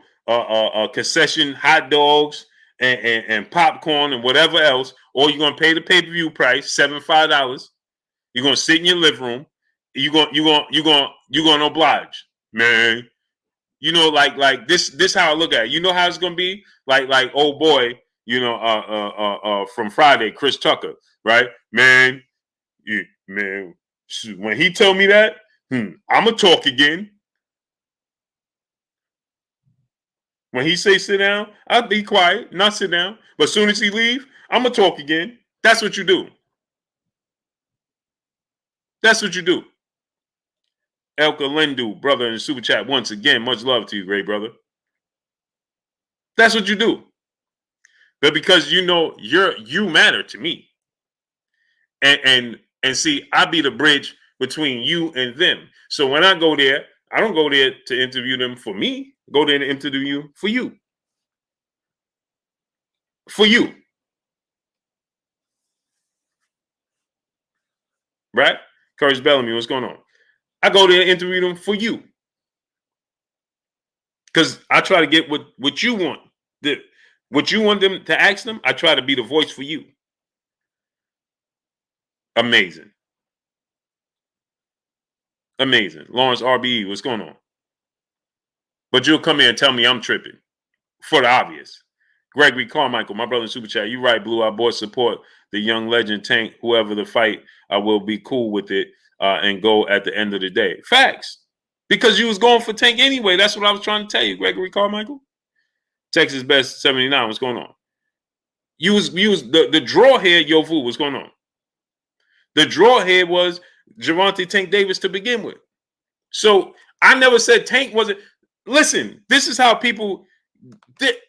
concession hot dogs and popcorn and whatever else, or you're gonna pay the pay-per-view price, $75. You're gonna sit in your living room. You're gonna oblige, man. You know, like this how I look at it. You know how it's gonna be? Like old boy, from Friday, Chris Tucker, right? Man, when he told me that, I'm gonna talk again. When he say sit down, I'll be quiet, not sit down. But as soon as he leave, I'm gonna talk again. That's what you do. That's what you do. Elka Lendu, brother, in the super chat once again. Much love to you, great brother. That's what you do. But because you know you matter to me. And see, I be the bridge between you and them. So when I go there, I don't go there to interview them for me. Go there to interview you for you. For you. Right? Courage Bellamy, what's going on? I go there and interview them for you. Because I try to get what you want. What you want them to ask them, I try to be the voice for you. Amazing. Amazing. Lawrence RBE, what's going on? But you'll come here and tell me I'm tripping. For the obvious. Gregory Carmichael, my brother in Super Chat, you right, Blue. Our boys support the young legend Tank. Whoever the fight, I will be cool with it and go at the end of the day. Facts. Because you was going for Tank anyway. That's what I was trying to tell you, Gregory Carmichael. Texas Best 79, what's going on? You was the draw here, Yofu, what's going on? The draw here was Gervonta Tank Davis to begin with. So I never said Tank wasn't. Listen, this is how people.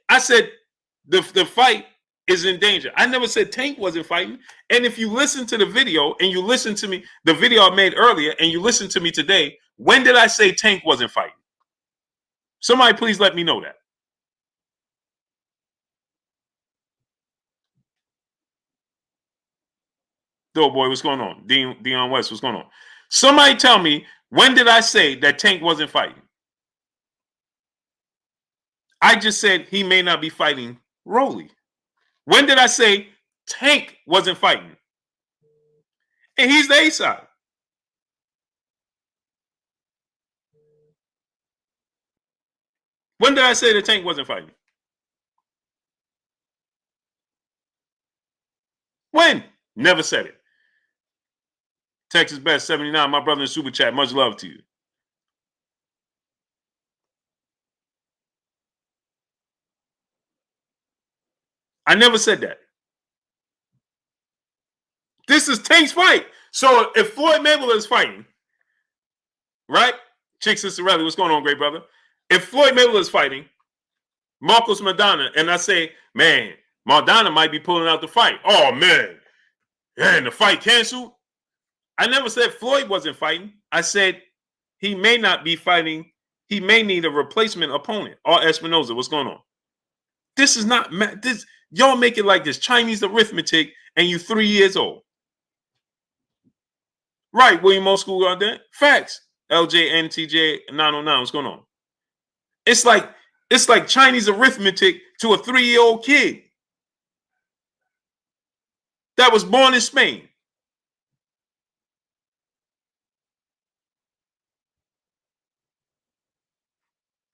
I said the fight is in danger. I never said Tank wasn't fighting. And if you listen to the video and you listen to me, the video I made earlier, and you listen to me today, when did I say Tank wasn't fighting? Somebody please let me know that. Boy, what's going on? Dion West, what's going on? Somebody tell me, when did I say that Tank wasn't fighting? I just said he may not be fighting Rolly. When did I say Tank wasn't fighting? And he's the A side. When did I say that Tank wasn't fighting? When? Never said it. Texas Best 79, my brother in Super Chat. Much love to you. I never said that. This is Tank's fight. So if Floyd Mayweather is fighting, right? Chick Cicerelli, what's going on, great brother? If Floyd Mayweather is fighting, Marcos Maidana, and I say, man, Maidana might be pulling out the fight. Oh, man. And the fight canceled? I never said Floyd wasn't fighting. I said he may not be fighting. He may need a replacement opponent. Or Espinoza, what's going on? This is not this. Y'all make it like this Chinese arithmetic, and you 3 years old. Right, William O. School out there. Facts. LJNTJ 909. What's going on? It's like Chinese arithmetic to a 3-year-old kid that was born in Spain.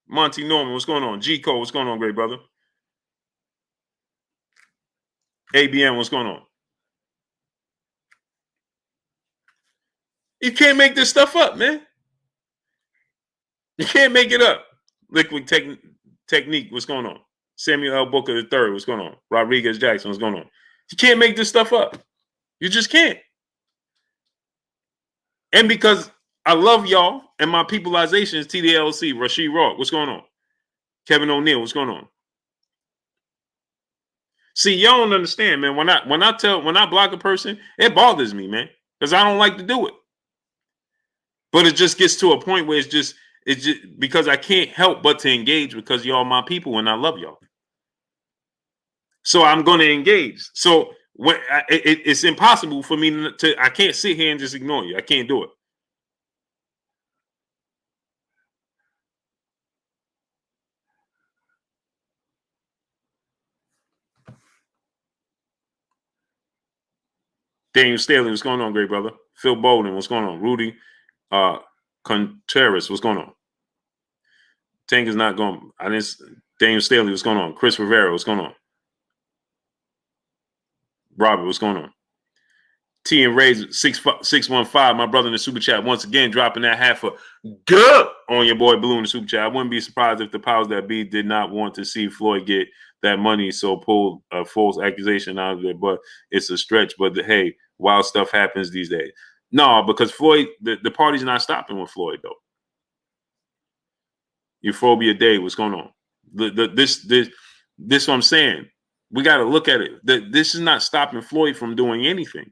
Monty Norman, what's going on? G Code, what's going on, great brother? ABM, what's going on? You can't make this stuff up, man. You can't make it up. Liquid Technique, what's going on? Samuel L. Booker III, what's going on? Rodriguez Jackson, what's going on? You can't make this stuff up. You just can't. And because I love y'all and my peopleization is TDLC, Rasheed Rock, what's going on? Kevin O'Neill, what's going on? See, y'all don't understand, man. When I block a person, it bothers me, man, because I don't like to do it. But it just gets to a point where it's just because I can't help but to engage because y'all my people and I love y'all. So I'm going to engage. So it's impossible for me I can't sit here and just ignore you. I can't do it. Daniel Staley, what's going on, great brother? Phil Bolden, what's going on? Rudy Contreras, what's going on? Tank is not going. Daniel Staley, what's going on? Chris Rivera, what's going on? Robert, what's going on? T and Rays 615, my brother in the super chat, once again dropping that half a good on your boy Blue in the super chat. I wouldn't be surprised if the powers that be did not want to see Floyd get that money, so pulled a false accusation out of it. But it's a stretch. But hey, wild stuff happens these days. No, because Floyd, the party's not stopping with Floyd though. Euphobia Day, what's going on? This what I'm saying. We got to look at it. This is not stopping Floyd from doing anything.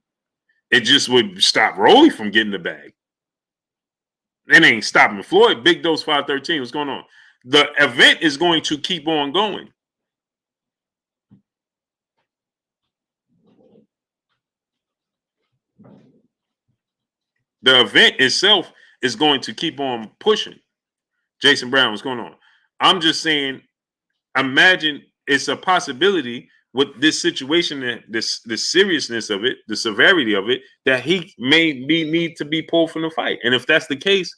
It just would stop Rolly from getting the bag. It ain't stopping Floyd. Big Dose 513. What's going on? The event is going to keep on going. The event itself is going to keep on pushing. Jason Brown, what's going on? I'm just saying, imagine it's a possibility with this situation, the seriousness of it, the severity of it, that he may need to be pulled from the fight. And if that's the case,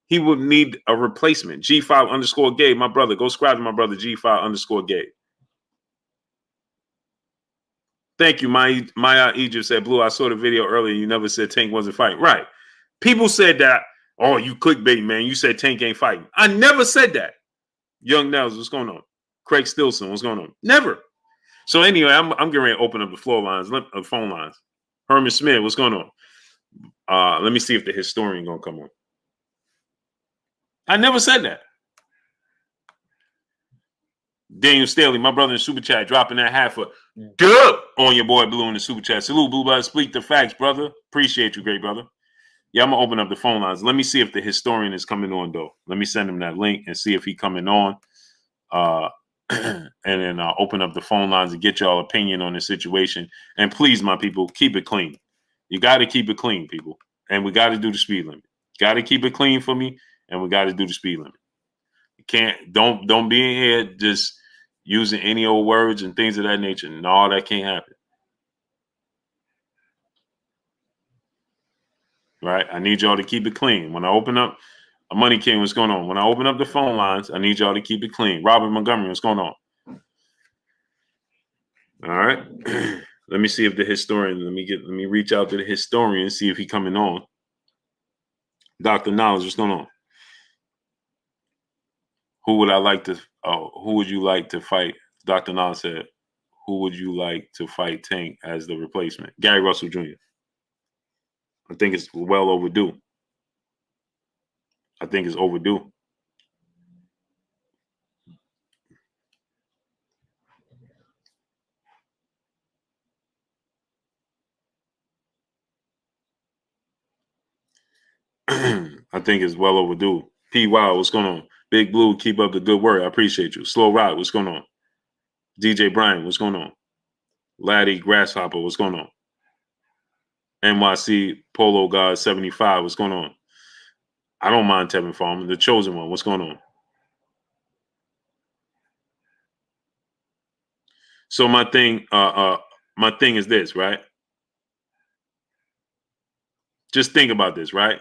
he would need a replacement. G5_Gabe, my brother. Go subscribe to my brother, G5_Gabe. Thank you, Maya Egypt said, Blue, I saw the video earlier. You never said Tank wasn't fighting. Right. People said that, oh, you clickbait, man. You said Tank ain't fighting. I never said that. Young Nels, what's going on? Craig Stilson, what's going on? Never. So anyway, I'm getting ready to open up the phone lines. Herman Smith, what's going on? Let me see if the historian gonna come on. I never said that. Daniel Staley, my brother in Super Chat, dropping that half a dub on your boy Blue in the Super Chat. Salute, Blue Blood. Speak the facts, brother. Appreciate you, great brother. Yeah, I'm going to open up the phone lines. Let me see if the historian is coming on, though. Let me send him that link and see if he coming on. And then I'll open up the phone lines and get y'all opinion on the situation. And please, my people, keep it clean. You got to keep it clean, people. And we got to do the speed limit. Got to keep it clean for me, and we got to do the speed limit. Don't be in here just using any old words and things of that nature. No, that can't happen. Right? I need y'all to keep it clean. When I open up Money King, what's going on? When I open up the phone lines, I need y'all to keep it clean. Robert Montgomery, what's going on? All right. Let me see if the historian, let me reach out to the historian and see if he coming on. Dr. Knowledge, what's going on? Who would you like to fight? Dr. Knowledge said, who would you like to fight Tank as the replacement? Gary Russell Jr. I think it's well overdue. I think it's overdue. I think it's well overdue. P. Wow, what's going on? Big Blue, keep up the good work. I appreciate you. Slow Ride, what's going on? DJ Brian, what's going on? Laddie Grasshopper, what's going on? NYC Polo God 75, what's going on? I don't mind Tevin Farmer, the chosen one. What's going on? So my thing is this, right? Just think about this, right?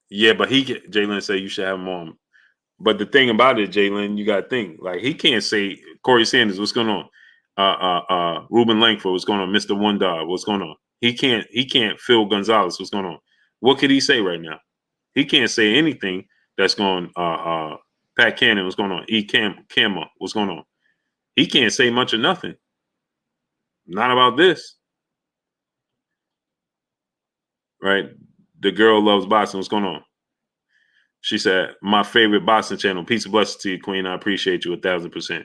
Yeah, but Jalen said you should have him on. But the thing about it, Jalen, you got to think, like, he can't say Corey Sanders, what's going on? Ruben Langford, what's going on? Mr. One Dog, what's going on? He can't Phil Gonzalez, what's going on? What could he say right now? He can't say anything that's going Pat Cannon, what's going on? Kama, what's going on? He can't say much or nothing. Not about this. Right? The girl loves boxing. What's going on? She said, my favorite boxing channel. Peace and blessings to you, Queen. I appreciate you 1,000%.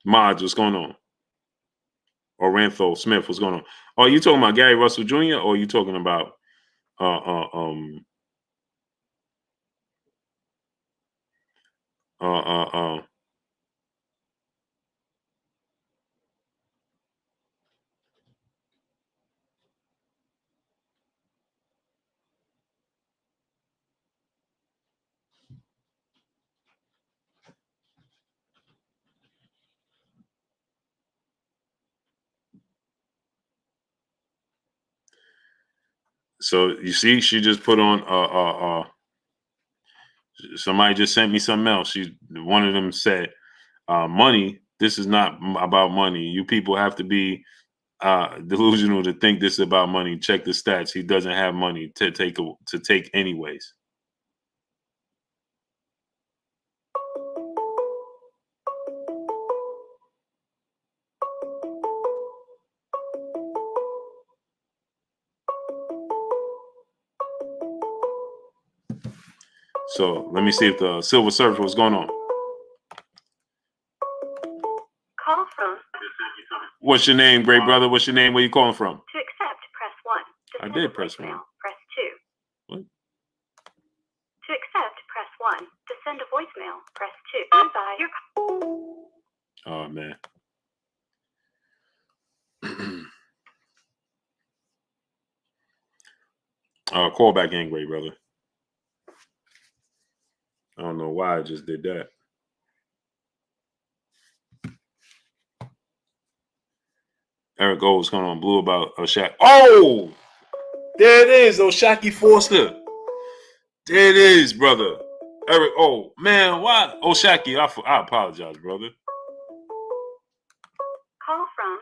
Mods, what's going on? Orantho Smith, what's going on? Oh, you talking about Gary Russell Jr. or are you talking about So you see, she just put on somebody just sent me something else. One of them said, money, this is not about money. You people have to be delusional to think this is about money. Check the stats. He doesn't have money to take anyways. So let me see if the Silver Surfer was going on. Call from. What's your name, great brother? What's your name? Where you calling from? To accept, press 1. To I send did a press voicemail, 1. Press 2. What? To accept, press 1. To send a voicemail, press 2. Goodbye. Oh, man. Call back in, great brother. I don't know why I just did that. Eric O, what's going on? Blue about Oshaki. Oh! There it is, Oshaki Foster. There it is, brother. Eric O. Man, why? Oshaki, I apologize, brother. Call from.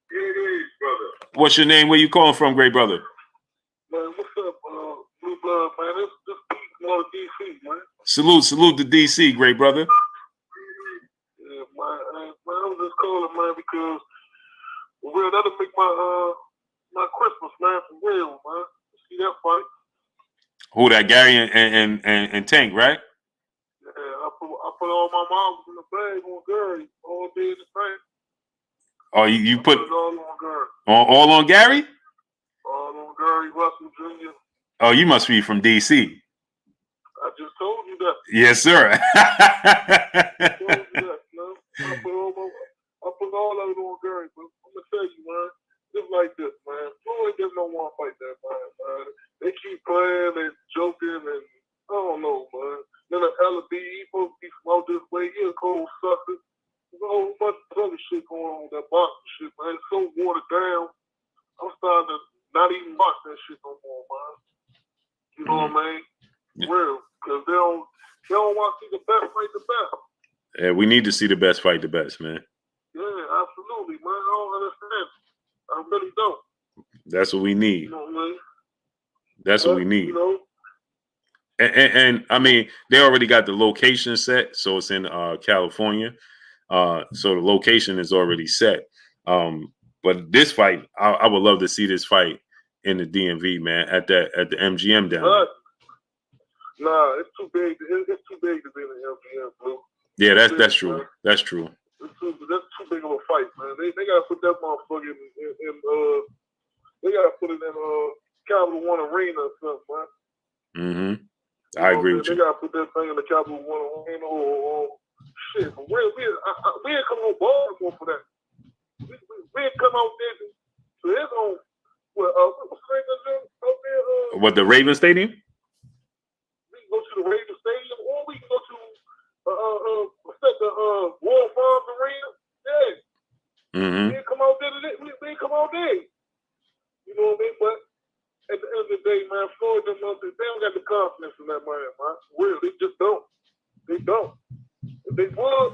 There it is, brother. What's your name? Where you calling from, great brother? Man, what's up, Blue Blood, man? This Pete on DC, man. Salute to DC, great brother. Yeah, man, I was just calling, man, because real that'll make my Who that? Gary and Tank, right? Yeah, I put all my moms in the bag on Gary all day in the bank. Oh, you put it all on Gary. all on Gary? All on Gary Russell Jr. Oh, you must be from DC. I just told you that. Yes, sir. I told you that, man. I put all of it on Gary, but I'm gonna tell you, man, just like this, man. Floyd doesn't want to fight that man. They keep playing and joking, and I don't know, man. Then the LB, he supposed to be from out this way. He a cold sucker. There's a whole bunch of other shit going on with that boxing shit, man. It's so watered down. I'm starting to not even watch that shit no more, man. You know what I mean? Real, because they don't want to see the best fight the best. Yeah, we need to see the best fight the best, man. Yeah, absolutely, man. I don't understand. I really don't. That's what we need. You know what I mean? That's what we need. You know? And I mean, they already got the location set, so it's in California. So the location is already set. But this fight, I would love to see this fight in the DMV, man, at the MGM down there. Nah, it's too big. It's too big to be in the MGM, bro. Yeah, that's true. Man. That's true. That's too big of a fight, man. They gotta put that motherfucker in they gotta put it in Capital One Arena or something, man. Mm-hmm. I agree with you. They gotta put that thing in the Capital One Arena or shit. For real, we ain't come on Baltimore for that. We ain't come out there to his own. What, the Raven Stadium? We can go to the Raven Stadium, or we can go to the World Farms Arena. Yeah. Mm-hmm. We ain't come out there today. We ain't come out there. You know what I mean? But at the end of the day, man, Floyd they don't got the confidence in that man, man. Real, they just don't. They don't. If they would,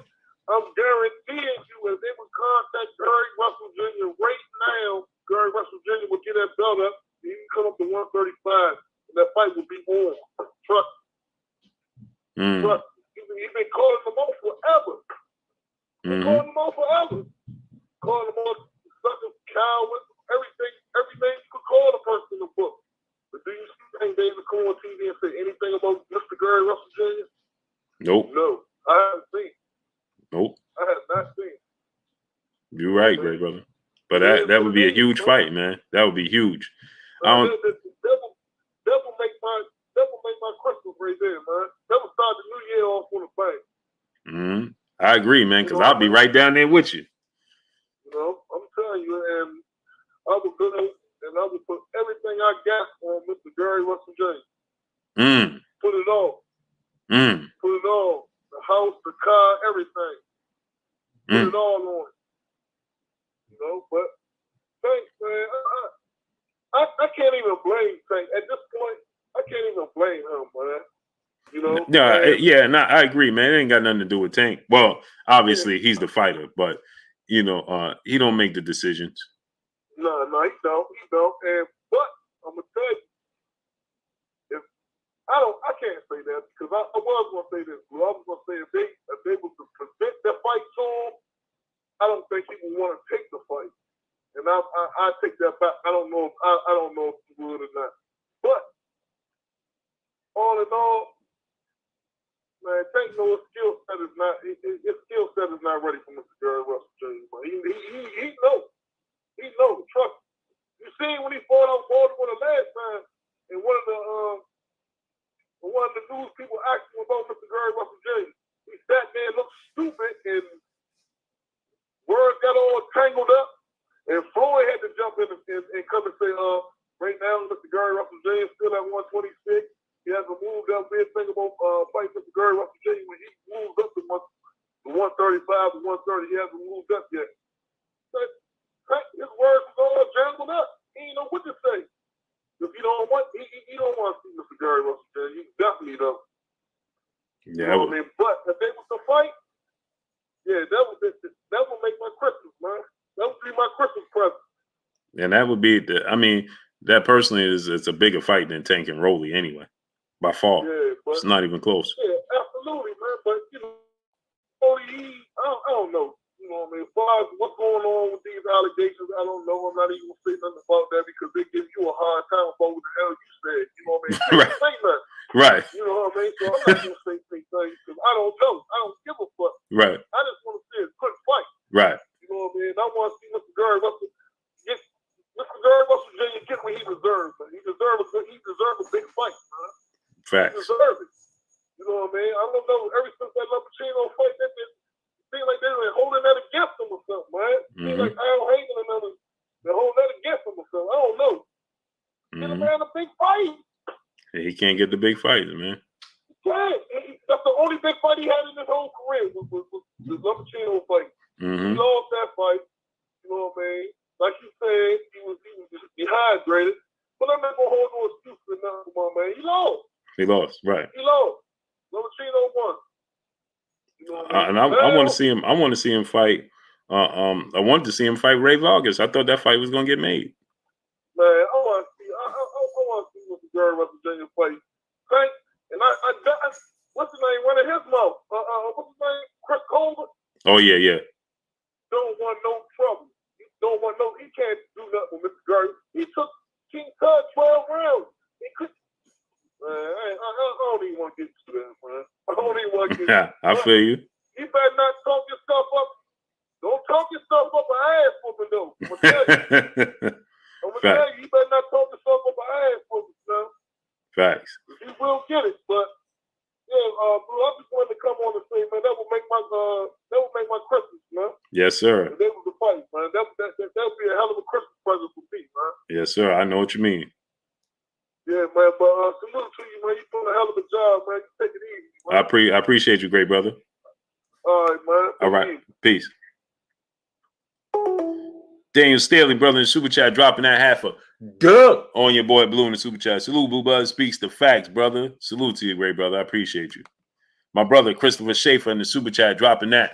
I'm guaranteeing you, if they would contact Gary Russell Jr. right now, Gary Russell Jr. would get that belt up. He can come up to 135, and that fight would be on. Trust me. Trust me. He's been calling them out forever. Calling them out forever. Calling them out suckers, cowards, everything you could call the person in the book. But do you think they would come on TV and say anything about Mr. Gary Russell Jr.? Nope. No, I haven't seen. Nope. I have not seen. You're right, great brother. But that would be a huge fight, man. That would be huge. That will make my Christmas right there, man. That will start the new year off on a bang. Mm-hmm. I agree, man, because I'll be right down there with you. You know, I'm telling you, and I will go and I will put everything I got on Mr. Gary Russell James. Put it all. Put it all. The house, the car, everything. Put it all on it. You know, but thanks, man. I can't even blame Tank. At this point, I can't even blame him, man. You know? No, I agree, man. It ain't got nothing to do with Tank. Well, obviously, he's the fighter, but, he don't make the decisions. No, he don't. But I'm going to tell you, I can't say that because I was going to say this, bro. I was going to say if they was to present that fight to him, I don't think he would want to take the fight. And I take that back. I don't know if he would or not. But all in all, man, Tank knows his skill set is not ready for Mr. Gary Russell Jr. But he knows. He knows. Trust me. You seen when he fought on Baltimore the last time, and one of the news people asked him about Mr. Gary Russell Jr. He sat there and looked stupid, and words got all tangled up. And Floyd had to jump in and come and say, right now, Mr. Gary Russell Jr. still at 126. He hasn't moved up. Weird thing about fighting Mr. Gary Russell Jr. when he moved up to 135 to 130. He hasn't moved up yet. But his words was all jangled up. He didn't know what to say. If you don't want, he don't want to see Mr. Gary Russell Jr. You definitely don't. Yeah, you know what I mean? But if they was to fight, yeah, that would make my Christmas, man. That would be my Christmas present. And that would be that personally it's a bigger fight than Tank and Rolly anyway. By far. Yeah, but, it's not even close. Yeah, absolutely, man. But I don't know. You know what I mean? As far as what's going on with these allegations, I don't know. I'm not even gonna say nothing about that because they give you a hard time about what the hell you said. You know what I mean? You can't say nothing. Right. You know what I mean? So I'm not gonna say things because I don't know. I don't give a fuck. Right. I just want to see a good fight. Right. You know what I mean? I want to see Mr. Gervonta get Mr. Gervonta Jr. get what he deserves. Man. He deserves a big fight, man. Facts. He deserves it. You know what I mean? I don't know. Ever since that Lomachenko fight, that seems like they've been holding that against him or something, man. Seems like Al Hagen and others, they're holding that against him or something. I don't know. Get a man a big fight. He can't get the big fights, man. He can't. That's the only big fight he had in his whole career was the Lomachenko fight. He lost that fight. You know what I mean? Like you said, he was dehydrated. But I'm not gonna hold no excuse for nothing, my man. He lost. He lost, right? He lost. Lomachenko won. You know what I mean? And I want to see him. I want to see him fight. I wanted to see him fight Ray Vargas. I thought that fight was gonna get made. Man, I want to see. I want to see Mr. Gervonta Jr. fight. Right? And I what's his name? One of his mouth. What's his name? Chris Colbert. Oh yeah. Don't want no trouble. He don't want no. He can't do nothing with Mr. Gervonta. He took King Tut 12 rounds. He could. Man, I don't even want to get to that, man. I don't even want to get. Yeah, I feel you. You better not talk yourself up. Don't talk yourself up an ass whooping though. I'm gonna tell you. You better not talk yourself up an ass whooping, man. Facts. You will get it, but yeah, bro, I just wanted to come on and say, man, that would make my Christmas, man. Yes, sir. If they was to fight, man. That would be a hell of a Christmas present for me, man. Yes, sir. I know what you mean. Yeah, man, but salute to you, man. You're doing a hell of a job, man. You take it easy, man. I appreciate you, great brother. All right, man. All right. Peace. Daniel Staley, brother, in the super chat, dropping that half a dub on your boy Blue in the super chat. Salute, Blue Brother speaks the facts, brother. Salute to you, great brother. I appreciate you. My brother Christopher Schaefer in the super chat, dropping that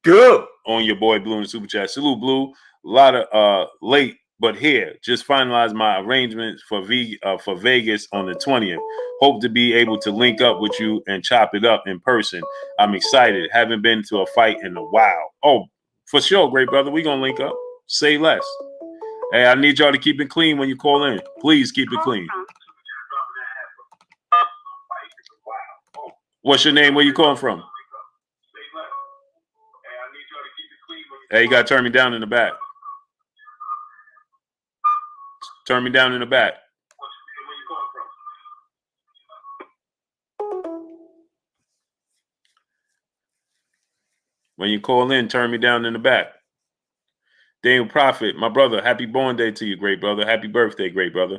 dub on your boy Blue in the super chat. Salute, Blue. A lot of late, but here. Just finalized my arrangements for Vegas on the 20th. Hope to be able to link up with you and chop it up in person. I'm excited. Haven't been to a fight in a while. Oh, for sure, great brother. We're going to link up. Say less. Hey, I need y'all to keep it clean when you call in. Please keep it clean. What's your name? Where you calling from? Hey, you got to turn me down in the back. Turn me down in the back. When you call in, turn me down in the back. Daniel Prophet, my brother, happy born day to you, great brother. Happy birthday, great brother.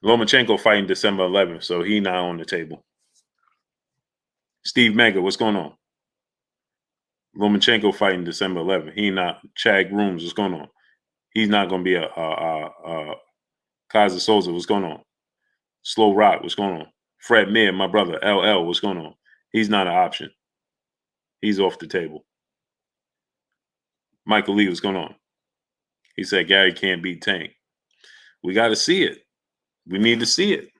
Lomachenko fighting December 11th, so he not on the table. Steve Mega, what's going on? Lomachenko fighting December 11th. He not. Chad Grooms, what's going on? He's not going to be a Kaiser Souza, what's going on? Slow Rock, what's going on? Fred Mir, my brother, LL, what's going on? He's not an option. He's off the table. Michael Lee, what's going on? He said Gary can't beat Tank. We got to see it. We need to see it.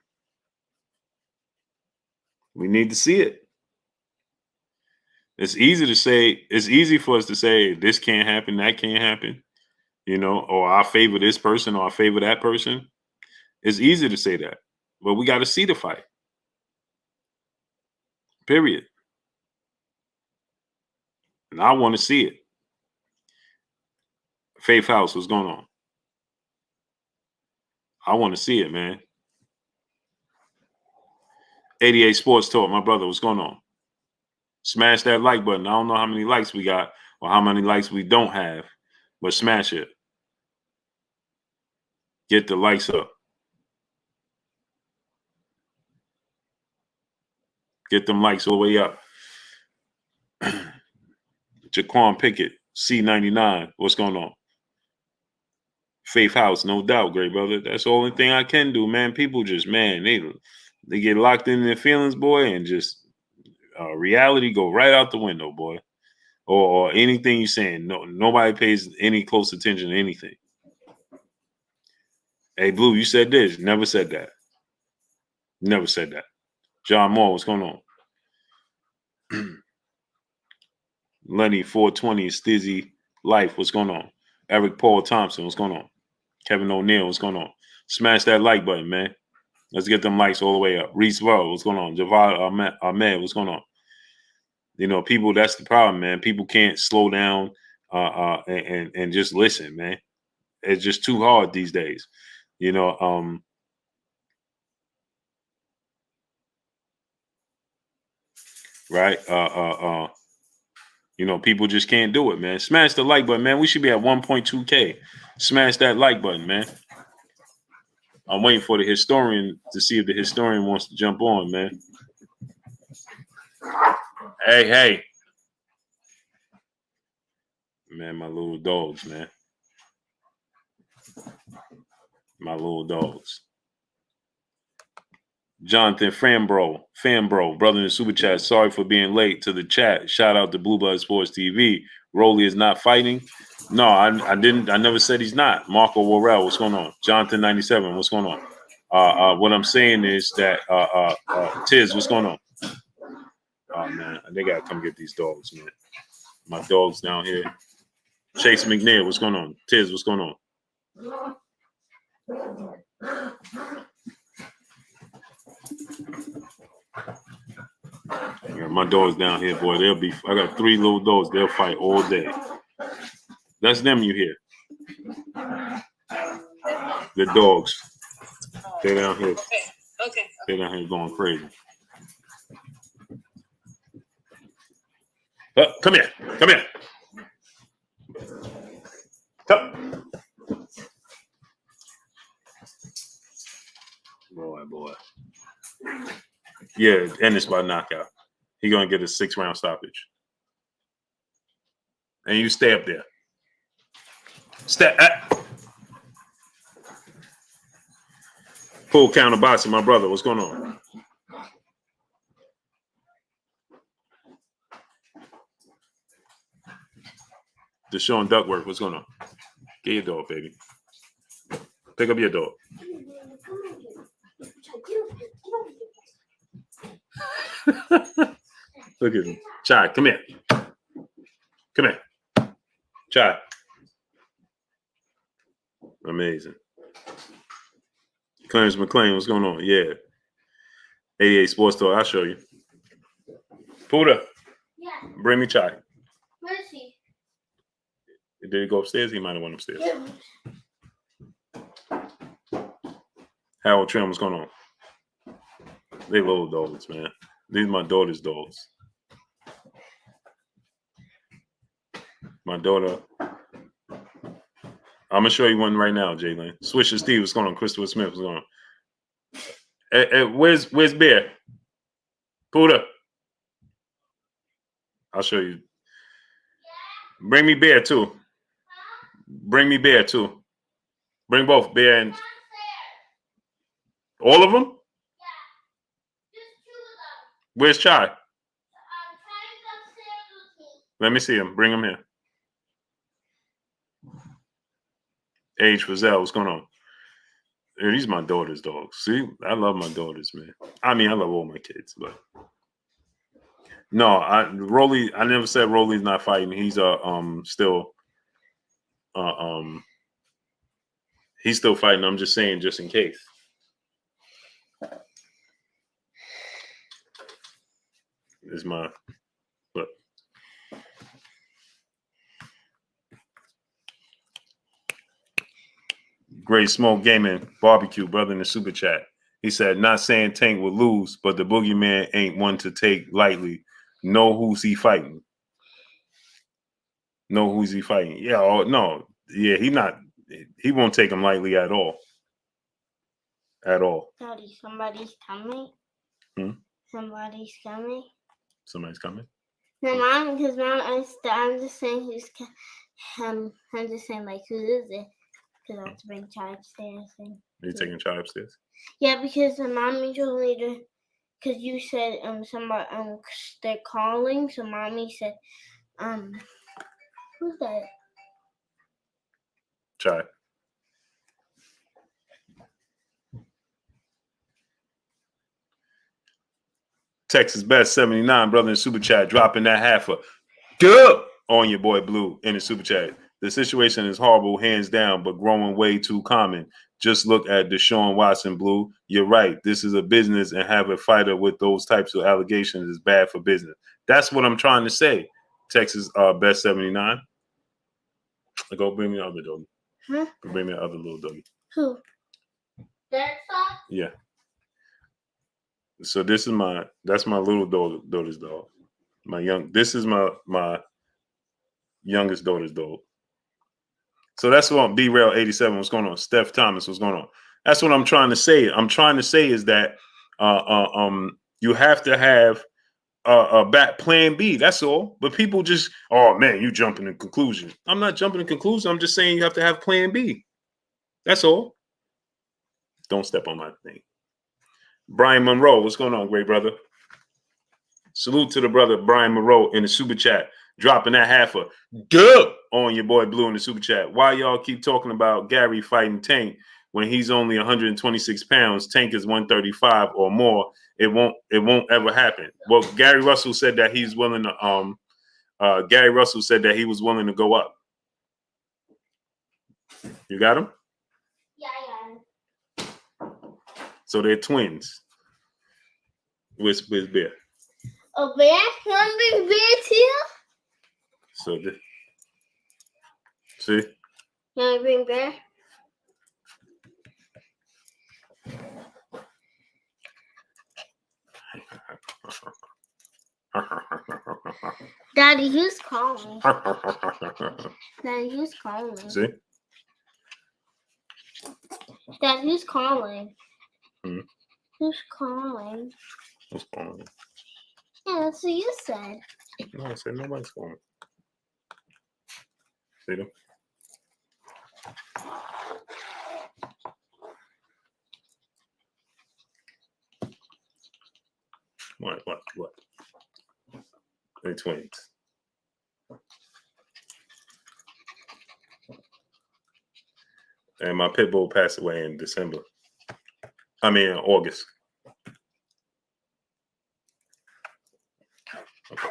We need to see it. It's easy to say, it's easy for us to say this can't happen, that can't happen, you know, or I favor this person or I favor that person. It's easy to say that, but we got to see the fight. Period. And I want to see it. Faith House, what's going on? I want to see it, man. 88 Sports Talk, my brother, what's going on? Smash that like button. I don't know how many likes we got or how many likes we don't have, but smash it. Get the likes up. Get them likes all the way up. Jaquan Pickett, C99, what's going on? Faith House, no doubt, great brother. That's the only thing I can do, man. People just, man, they get locked in their feelings, boy, and just reality go right out the window, boy. Or anything you're saying. No, nobody pays any close attention to anything. Hey, Blue, you said this. Never said that. Never said that. John Moore, what's going on? Lenny 420, Stizzy Life, what's going on? Eric Paul Thompson, what's going on? Kevin O'Neill, what's going on? Smash that like button, man. Let's get them likes all the way up. Reese Vo, what's going on? Javad Ahmed, what's going on? You know, people, that's the problem, man. People can't slow down and just listen, man. It's just too hard these days. You know, right? You know, people just can't do it, man. Smash the like button, man. We should be at 1.2K. Smash that like button, man. I'm waiting for the historian to see if the historian wants to jump on, man. Hey. Man, my little dogs, man. My little dogs. Jonathan Fanbro, brother in the super chat. Sorry for being late to the chat. Shout out to Blue Blood Sports TV. Rolly is not fighting. No, I didn't. I never said he's not. Marco Worrell, what's going on? Jonathan 97, what's going on? What I'm saying is that Tiz, what's going on? Oh man, they gotta come get these dogs, man. My dogs down here. Chase McNair, what's going on? Tiz, what's going on? Yeah, my dogs down here, boy. I got 3 little dogs. They'll fight all day. That's them you hear. The dogs. They're down here. Okay. They're down here going crazy. Come here. Come. Boy. Yeah, and it's by knockout. He's gonna get a 6-round stoppage. And you stay up there. Full counter boxing, my brother. What's going on? Deshaun Duckworth, what's going on? Get your dog, baby. Pick up your dog. Look at him. Chai, come here. Chai. Amazing. Clarence McLean, what's going on? Yeah. 88 Sports Talk, I'll show you. Puda. Yeah. Bring me Chai. Where is he? Did he go upstairs? He might have went upstairs. Harold Trim, what's going on? They little dogs, man. These are my daughter's dogs. My daughter. I'm gonna show you one right now, Jalen. Swisher Steve, what's going on? Christopher Smith, what's going on? Where's Bear? Puda. I'll show you. Bring me Bear too. Bring both Bear and all of them. Where's Chai? Let me see him. Bring him here. Age Frizzell, what's going on? Yeah, these are my daughter's dogs. See, I love my daughters, man. I mean, I love all my kids, but no, Rolly. I never said Rolly's not fighting. He's still he's still fighting. I'm just saying, just in case. Is my look. Great Smoke Gaming Barbecue, brother in the super chat. He said, not saying Tank would lose, but the boogeyman ain't one to take lightly. Know who's he fighting. Yeah, no. Yeah, he won't take him lightly at all. Daddy, somebody's coming. Somebody's coming. Somebody's coming? No, Mom, because Mom, I'm just saying I'm just saying, like, who is it? Because I have to bring Chai upstairs. And, Are you taking Chai upstairs? yeah, because Mommy told me to, because you said, somebody, they're calling, so Mommy said, who's that? Chai. Texas Best 79, brother in super chat, dropping that halfer. Good on your boy Blue in the super chat. The situation is horrible, hands down, but growing way too common. Just look at Deshaun Watson, Blue. You're right. This is a business, and have a fighter with those types of allegations is bad for business. That's what I'm trying to say. Texas best 79. Go bring me the other doggy. Huh? Bring me the other little doggy. Who? That side? Yeah. So that's my little daughter's dog. This is my youngest daughter's dog. So that's what B-Rail 87. What's going on? Steph Thomas, what's going on? That's what I'm trying to say. I'm trying to say is that you have to have a back plan B. That's all. But people just, oh man, you jumping to conclusions. I'm not jumping to conclusions. I'm just saying you have to have plan B. That's all. Don't step on my thing. Brian Monroe, what's going on, great brother? Salute to the brother Brian Monroe in the super chat, dropping that half a dub on your boy Blue in the super chat. Why y'all keep talking about Gary fighting Tank when he's only 126 pounds? Tank is 135 or more. It won't ever happen. Well, Gary Russell said that he's willing to. Gary Russell said that he was willing to go up. You got him? Yeah, I got him. So they're twins. With Bear. A bear? One big bear too? So see? You want to bring bear? Daddy, who's calling? Daddy, who's calling? See? Dad, who's calling? Hmm? Who's calling? What's going on? Yeah, that's what you said. No, I said nobody's calling. See them? What? They're twins. And my pit bull passed away in December. I mean, in August. Okay.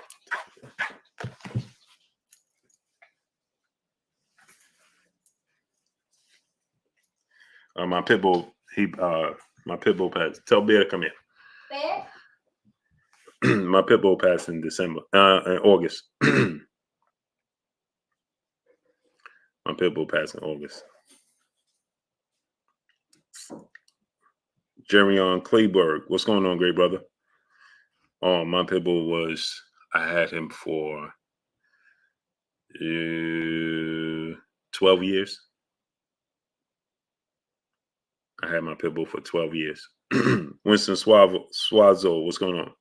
My pit bull, passed. Tell Bear to come here. Bear? My pit bull passed in December, in August. My pit bull passed in August. Jerryon Clayburg, what's going on, great brother? Oh, my pit bull I had him for 12 years. I had my pit bull for 12 years. Winston Swazo, what's going on?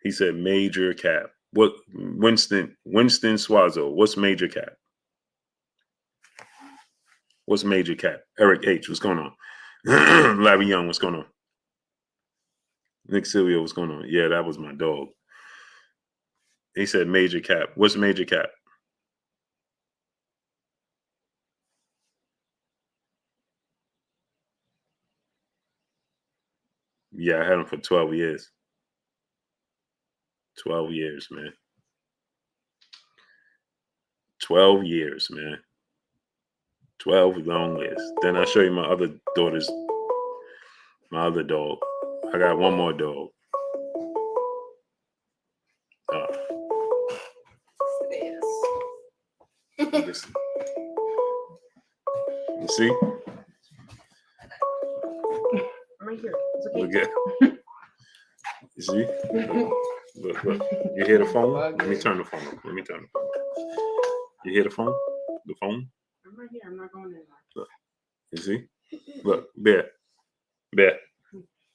He said major cap. What Winston Swazo, what's major cap? What's major cap? Eric H, what's going on? Larry Young, what's going on? Nick Silvio, what's going on? Yeah, that was my dog. He said major cap. What's major cap? Yeah, I had him for 12 years. 12 years, man. 12 years, man. 12 long years. Then I'll show you my other dog. I got one more dog. You see? Right here. It's okay. Look at. You see? Look. You hear the phone? Let me turn the phone on. You hear the phone? The phone? I'm right here. I'm not going in. Look. You see? Look, Bear.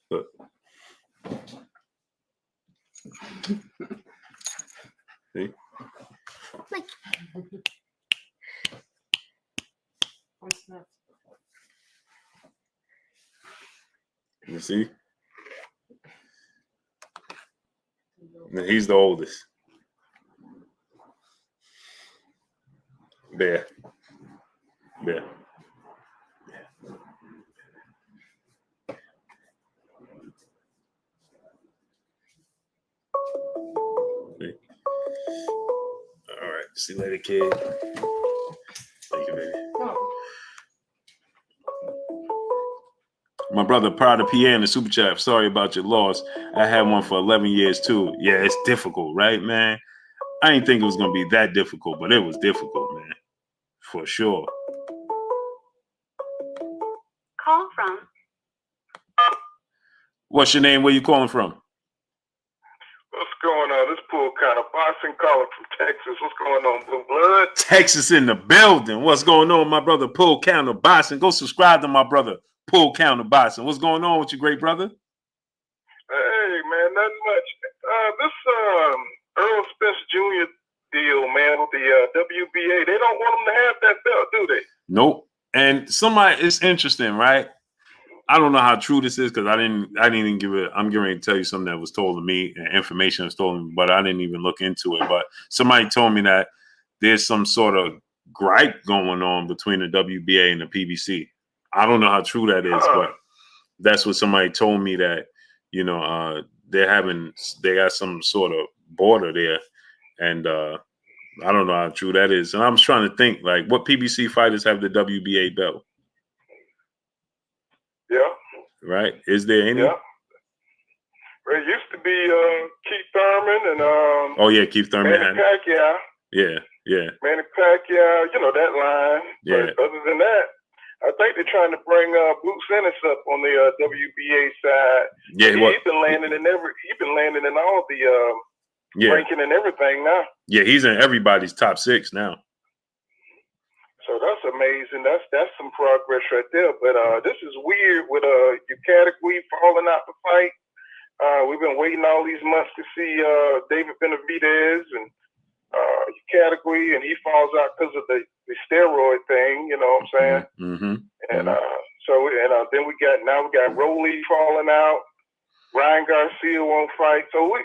Look. See? You see? And he's the oldest. Bear. See? See you later, kid. Thank you, baby. My brother, proud of PA in the super chat. Sorry about your loss. I had one for 11 years too. Yeah, it's difficult, right, man? I didn't think it was gonna be that difficult, but it was difficult, man, for sure. Call from What's your name? Where you calling from? What's going on? This pool kind of Boston calling from Texas. What's going on, Blue Blood? Texas in the building. What's going on, my brother? Pull Counter Boxing. Go subscribe to my brother, Pull Counter Boxing. What's going on with you, great brother? Hey, man, nothing much. This Earl Spence Jr. deal, man, with the WBA, they don't want him to have that belt, do they? Nope. And somebody, it's interesting, right? I don't know how true this is because I didn't even give it. I'm getting ready to tell you something that was told to me, and information was told to me, but I didn't even look into it. But somebody told me that there's some sort of gripe going on between the WBA and the PBC. I don't know how true that is, but that's what somebody told me, that, you know, they got some sort of border there, and I don't know how true that is. And I'm trying to think, like, what PBC fighters have the WBA belt? Yeah. Right? Is there any? Yeah. Well, it used to be Keith Thurman and Oh yeah, Keith Thurman Manny had it. Pacquiao. Yeah. Manny Pacquiao, you know that line. Yeah. But other than that, I think they're trying to bring Bruce Ennis up on the WBA side. Yeah, He's been landing in all the ranking and everything now. Yeah, he's in everybody's top 6 now. So that's amazing. That's some progress right there. But this is weird with Eucatequi falling out the fight. We've been waiting all these months to see David Benavidez and Eucatequi, and he falls out because of the steroid thing. You know what I'm saying? Mm-hmm. And then we got Rowley falling out. Ryan Garcia won't fight. So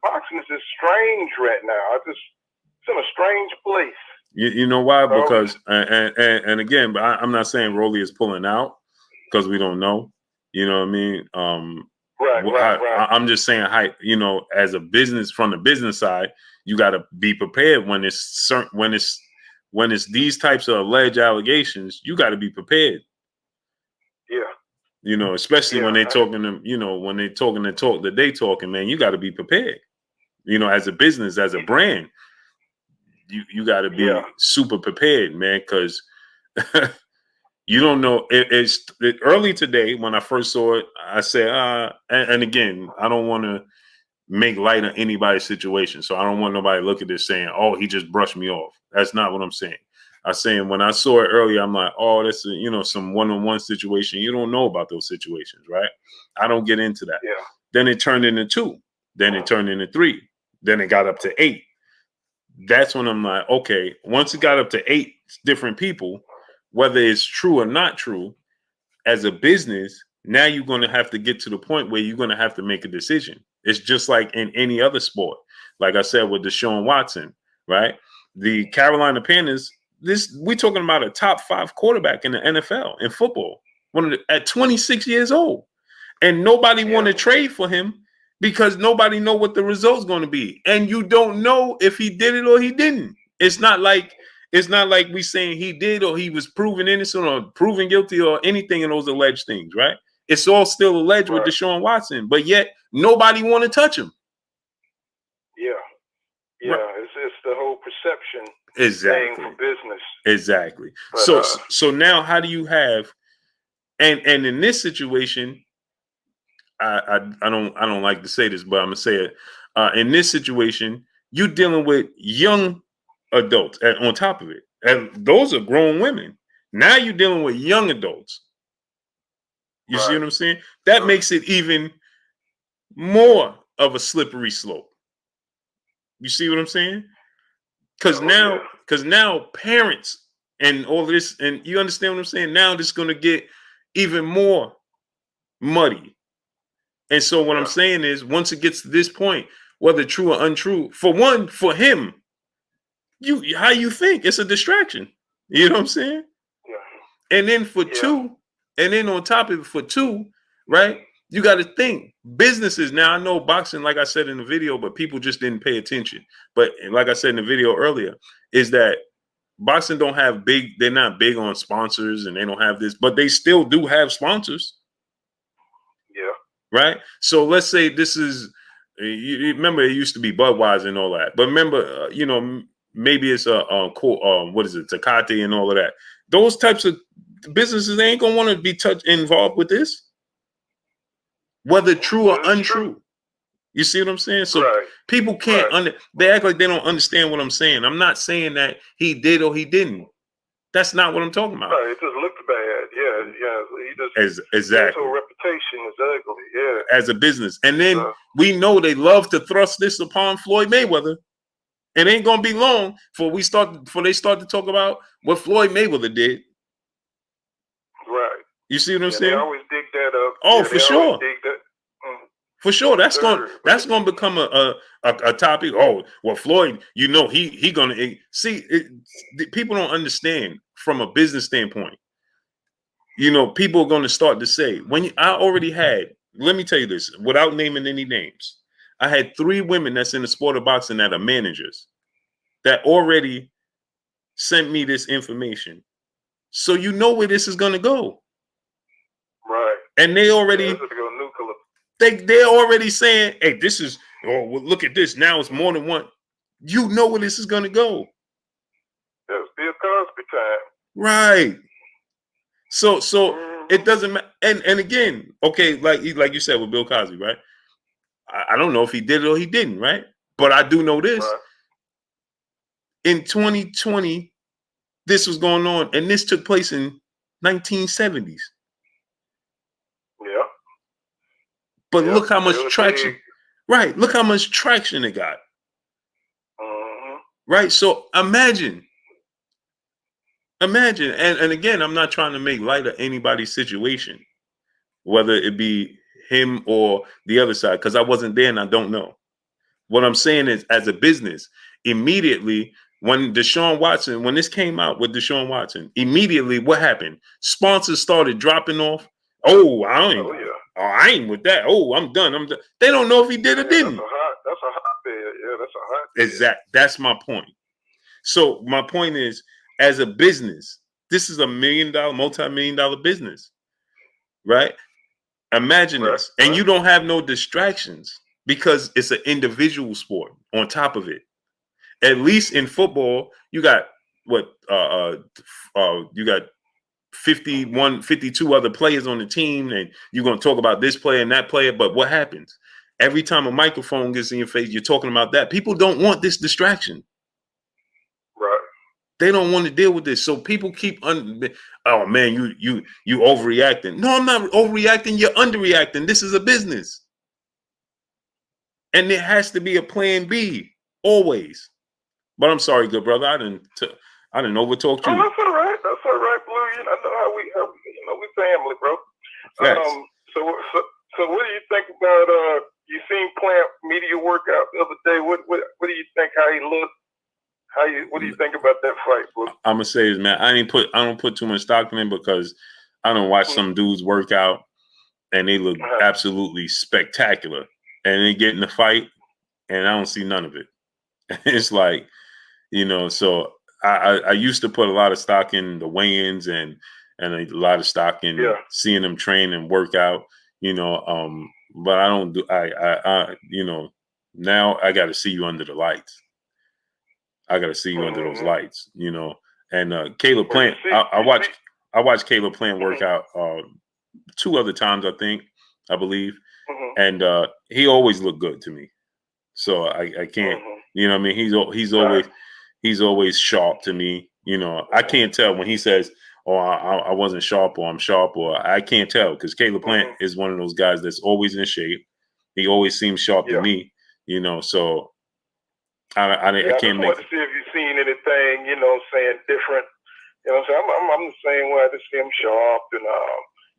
boxing is just strange right now. It's in a strange place. You know why? Because and again, but I'm not saying Rolly is pulling out because we don't know. You know what I mean? Right. I'm just saying, you know, as a business, from the business side, you got to be prepared when it's these types of alleged allegations. You got to be prepared. Yeah. You know, especially when they're talking to, you know, when they're talking the talk that they talking, man, you got to be prepared. You know, as a business, as a brand. You got to be super prepared, man, because you don't know. It's early today when I first saw it. I said, and again, I don't want to make light of anybody's situation, so I don't want nobody to look at this saying, "Oh, he just brushed me off." That's not what I'm saying. I'm saying when I saw it earlier, I'm like, "Oh, that's some one-on-one situation." You don't know about those situations, right? I don't get into that. Yeah. Then it turned into 2. Then it turned into 3. Then it got up to 8. That's when I'm like, okay, once it got up to 8 different people, whether it's true or not true, as a business, now you're going to have to get to the point where you're going to have to make a decision. It's just like in any other sport. Like I said with Deshaun Watson, right? The Carolina Panthers, we're talking about a top 5 quarterback in the NFL in football, at 26 years old. And nobody want to trade for him because nobody know what the result's going to be. And you don't know if he did it or he didn't. It's not like we saying he did or he was proven innocent or proven guilty or anything in those alleged things, right? It's all still alleged with Deshaun Watson, but yet nobody want to touch him. Yeah. Yeah, right. It's the whole perception thing for business. Exactly. But, so now how do you have and in this situation, I don't like to say this, but I'm gonna say it. In this situation, you're dealing with young adults on top of it, and those are grown women. Now you're dealing with young adults. You see what I'm saying? That makes it even more of a slippery slope. You see what I'm saying? Because now parents and all this, and you understand what I'm saying? Now this is going to get even more muddy. And so what I'm saying is, once it gets to this point, whether true or untrue, for him, how you think it's a distraction. You know what I'm saying? Yeah. And then for 2, and then on top of it for 2, right? You got to think businesses. Now I know boxing, like I said in the video, but people just didn't pay attention. But like I said in the video earlier, is that boxing don't have big. They're not big on sponsors, and they don't have this, but they still do have sponsors. Yeah. Right. So let's say this is. You remember it used to be Budweiser and all that, but remember, maybe it's what is it, Tecate and all of that. Those types of businesses, they ain't gonna want to be involved with this, whether true or untrue. You see what I'm saying? So people can't they act like they don't understand what I'm saying. I'm not saying that he did or he didn't. That's not what I'm talking about. It just looked bad. Yeah. He just exactly. his reputation is ugly. Yeah. As a business, and then we know they love to thrust this upon Floyd Mayweather. It ain't gonna be long before they start to talk about what Floyd Mayweather did. Right. You see what I'm saying? They always dig that up. Oh, for sure. For sure, that's gonna become a topic. Oh, well, Floyd, he gonna see. People don't understand from a business standpoint. People are gonna start to say I already had. Let me tell you this, without naming any names, I had 3 women that's in the sport of boxing that are managers that already sent me this information. So you know where this is gonna go, right? And they already. They're already saying, hey, this is, well, look at this. Now it's more than one. You know where this is going to go. It's Bill Cosby time. Right. So it doesn't matter. And again, okay, like you said with Bill Cosby, right? I don't know if he did it or he didn't, right? But I do know this. Right. In 2020, this was going on, and this took place in 1970s. Yeah. But look how much traction. Right. Look how much traction it got. Right. So imagine. And again, I'm not trying to make light of anybody's situation, whether it be him or the other side, because I wasn't there and I don't know. What I'm saying is, as a business, immediately when this came out with Deshaun Watson, immediately what happened? Sponsors started dropping off. Oh, I ain't with that. Oh, I'm done. They don't know if he did or didn't. That's a hot bed. Yeah, that's a hot bed. Exactly. That's my point. So my point is, as a business, this is a multi-million-dollar business, right? Imagine this. And you don't have no distractions because it's an individual sport on top of it. At least in football, you got you got 52 other players on the team, and you're going to talk about this player and that player. But what happens? Every time a microphone gets in your face, you're talking about that. People don't want this distraction. Right. They don't want to deal with this. So people keep, oh man, you overreacting. No, I'm not overreacting. You're underreacting. This is a business. And there has to be a plan B always. But I'm sorry, good brother. I didn't overtalk you. Oh, that's all right. That's all right, Blue. I know how we family, bro. So what do you think about you seen Plant media workout the other day? What do you think? How he looked? What do you think about that fight, Blue? I'm gonna say this, man. I don't put too much stock in it because I don't watch some dudes work out and they look absolutely spectacular, and they get in the fight and I don't see none of it. It's like, so I used to put a lot of stock in the weigh-ins and a lot of stock in seeing them train and work out, but I don't do, now I got to see you under the lights. I got to see you under those lights, and Caleb Plant, I watched Caleb Plant work out 2 other times, I believe. And he always looked good to me. So I can't, I mean, he's always sharp to me. I can't tell when he says, oh, I wasn't sharp or I'm sharp, or I can't tell, because Caleb Plant is one of those guys that's always in shape. He always seems sharp to me, so I can't make. I just want to see if you've seen anything, saying different. I'm the same way. I just see him sharp, and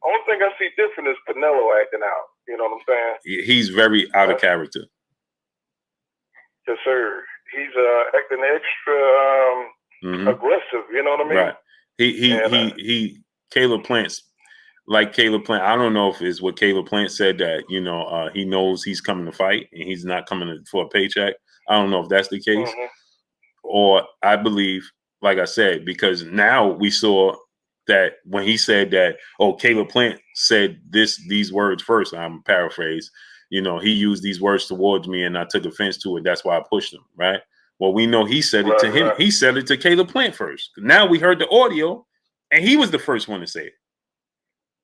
only thing I see different is Canelo acting out. You know what I'm saying? He's very out of character. Yes, sir. He's acting extra aggressive. You know what I mean? Right. Caleb Plant's like Caleb Plant. I don't know if it's what Caleb Plant said that, he knows he's coming to fight and he's not coming for a paycheck. I don't know if that's the case. Mhm. Or I believe, like I said, because now we saw that when he said that, Caleb Plant said these words first, I'm paraphrase, he used these words towards me and I took offense to it. That's why I pushed him, right? Well, we know he said it to him. Right. He said it to Caleb Plant first. Now we heard the audio and he was the first one to say it.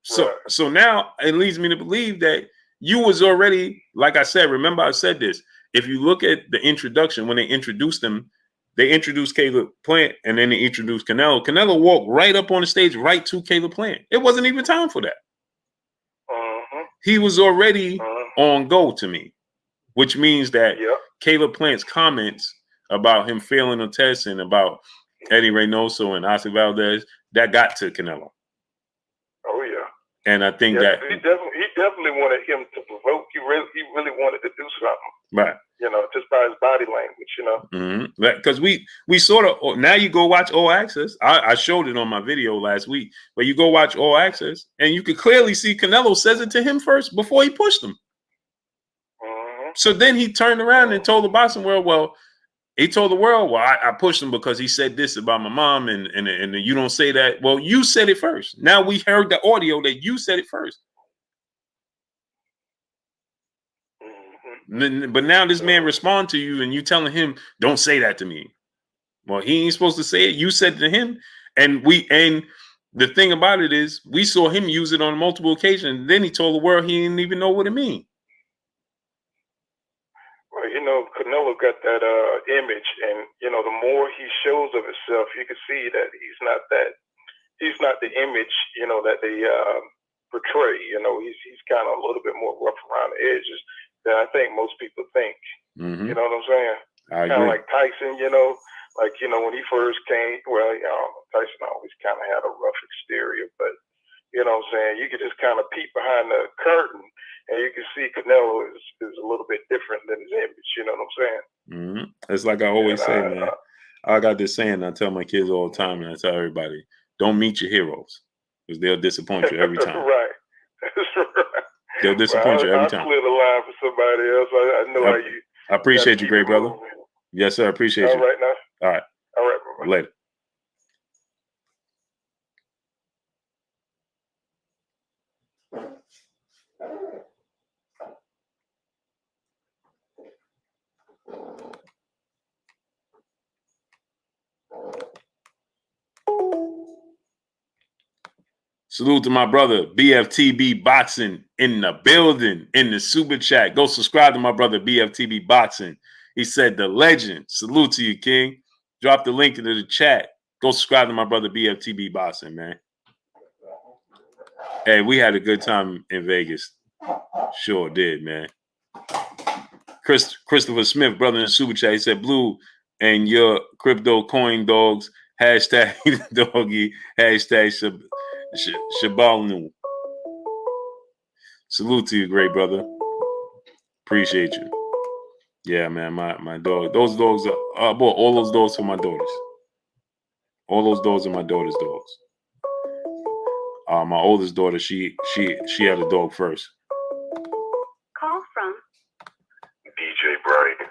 So now it leads me to believe that you was already, like I said, remember I said this. If you look at the introduction, when they introduced him, they introduced Caleb Plant and then they introduced Canelo. Canelo walked right up on the stage, right to Caleb Plant. It wasn't even time for that. Mhm. He was already on go to me, which means that Yep. Caleb Plant's comments about him failing a test and about Eddie Reynoso and Oscar Valdez, that got to Canelo. Oh yeah. And I think Yeah, that he definitely wanted him to provoke. He really wanted to do something. right. Just by his body language. Because we sort of, now you go watch All Access. I showed it on my video last week, but you go watch All Access and you could clearly see Canelo says it to him first before he pushed him. Mhm. So then he turned around and told the boxing world, well, I pushed him because he said this about my mom and you don't say that. Well, you said it first. Now we heard the audio that you said it first. But now this man respond to you and you telling him, don't say that to me. Well, he ain't supposed to say it. You said it to him. And the thing about it is we saw him use it on multiple occasions. Then he told the world he didn't even know what it mean. Well, Canelo got that image, and the more he shows of himself, you can see that he's not the image that they portray. He's kind of a little bit more rough around the edges than I think most people think. Mm-hmm. You know what I'm saying? I Kind agree. of like Tyson. When he first came. Well, Tyson always kind of had a rough exterior, but you know what I'm saying? You could just kind of peek behind the curtain and you can see Canelo is a little bit different than his image. You know what I'm saying? Mm-hmm. It's like I always say, man. I got this saying I tell my kids all the time, and I tell everybody, don't meet your heroes because they'll disappoint you every time. Right. That's right. They'll disappoint you every I'll time. clear the line for somebody else. I know how you. I appreciate you, great brother. Yes, sir. I appreciate you. All right, now. All right. All right, bye-bye. Later. Salute to my brother, BFTB Boxing in the building, in the super chat. Go subscribe to my brother, BFTB Boxing. He said, the legend. Salute to you, King. Drop the link into the chat. Go subscribe to my brother, BFTB Boxing, man. Hey, we had a good time in Vegas. Sure did, man. Christopher Smith, brother in the super chat, he said, Blue and your crypto coin dogs, hashtag doggy, hashtag Shabalnu. Salute to you, great brother. Appreciate you. Yeah, man, my dog. Those dogs are I bought all those dogs for my daughters. All those dogs are my daughter's dogs. My oldest daughter, she had a dog first. Call from DJ Brian.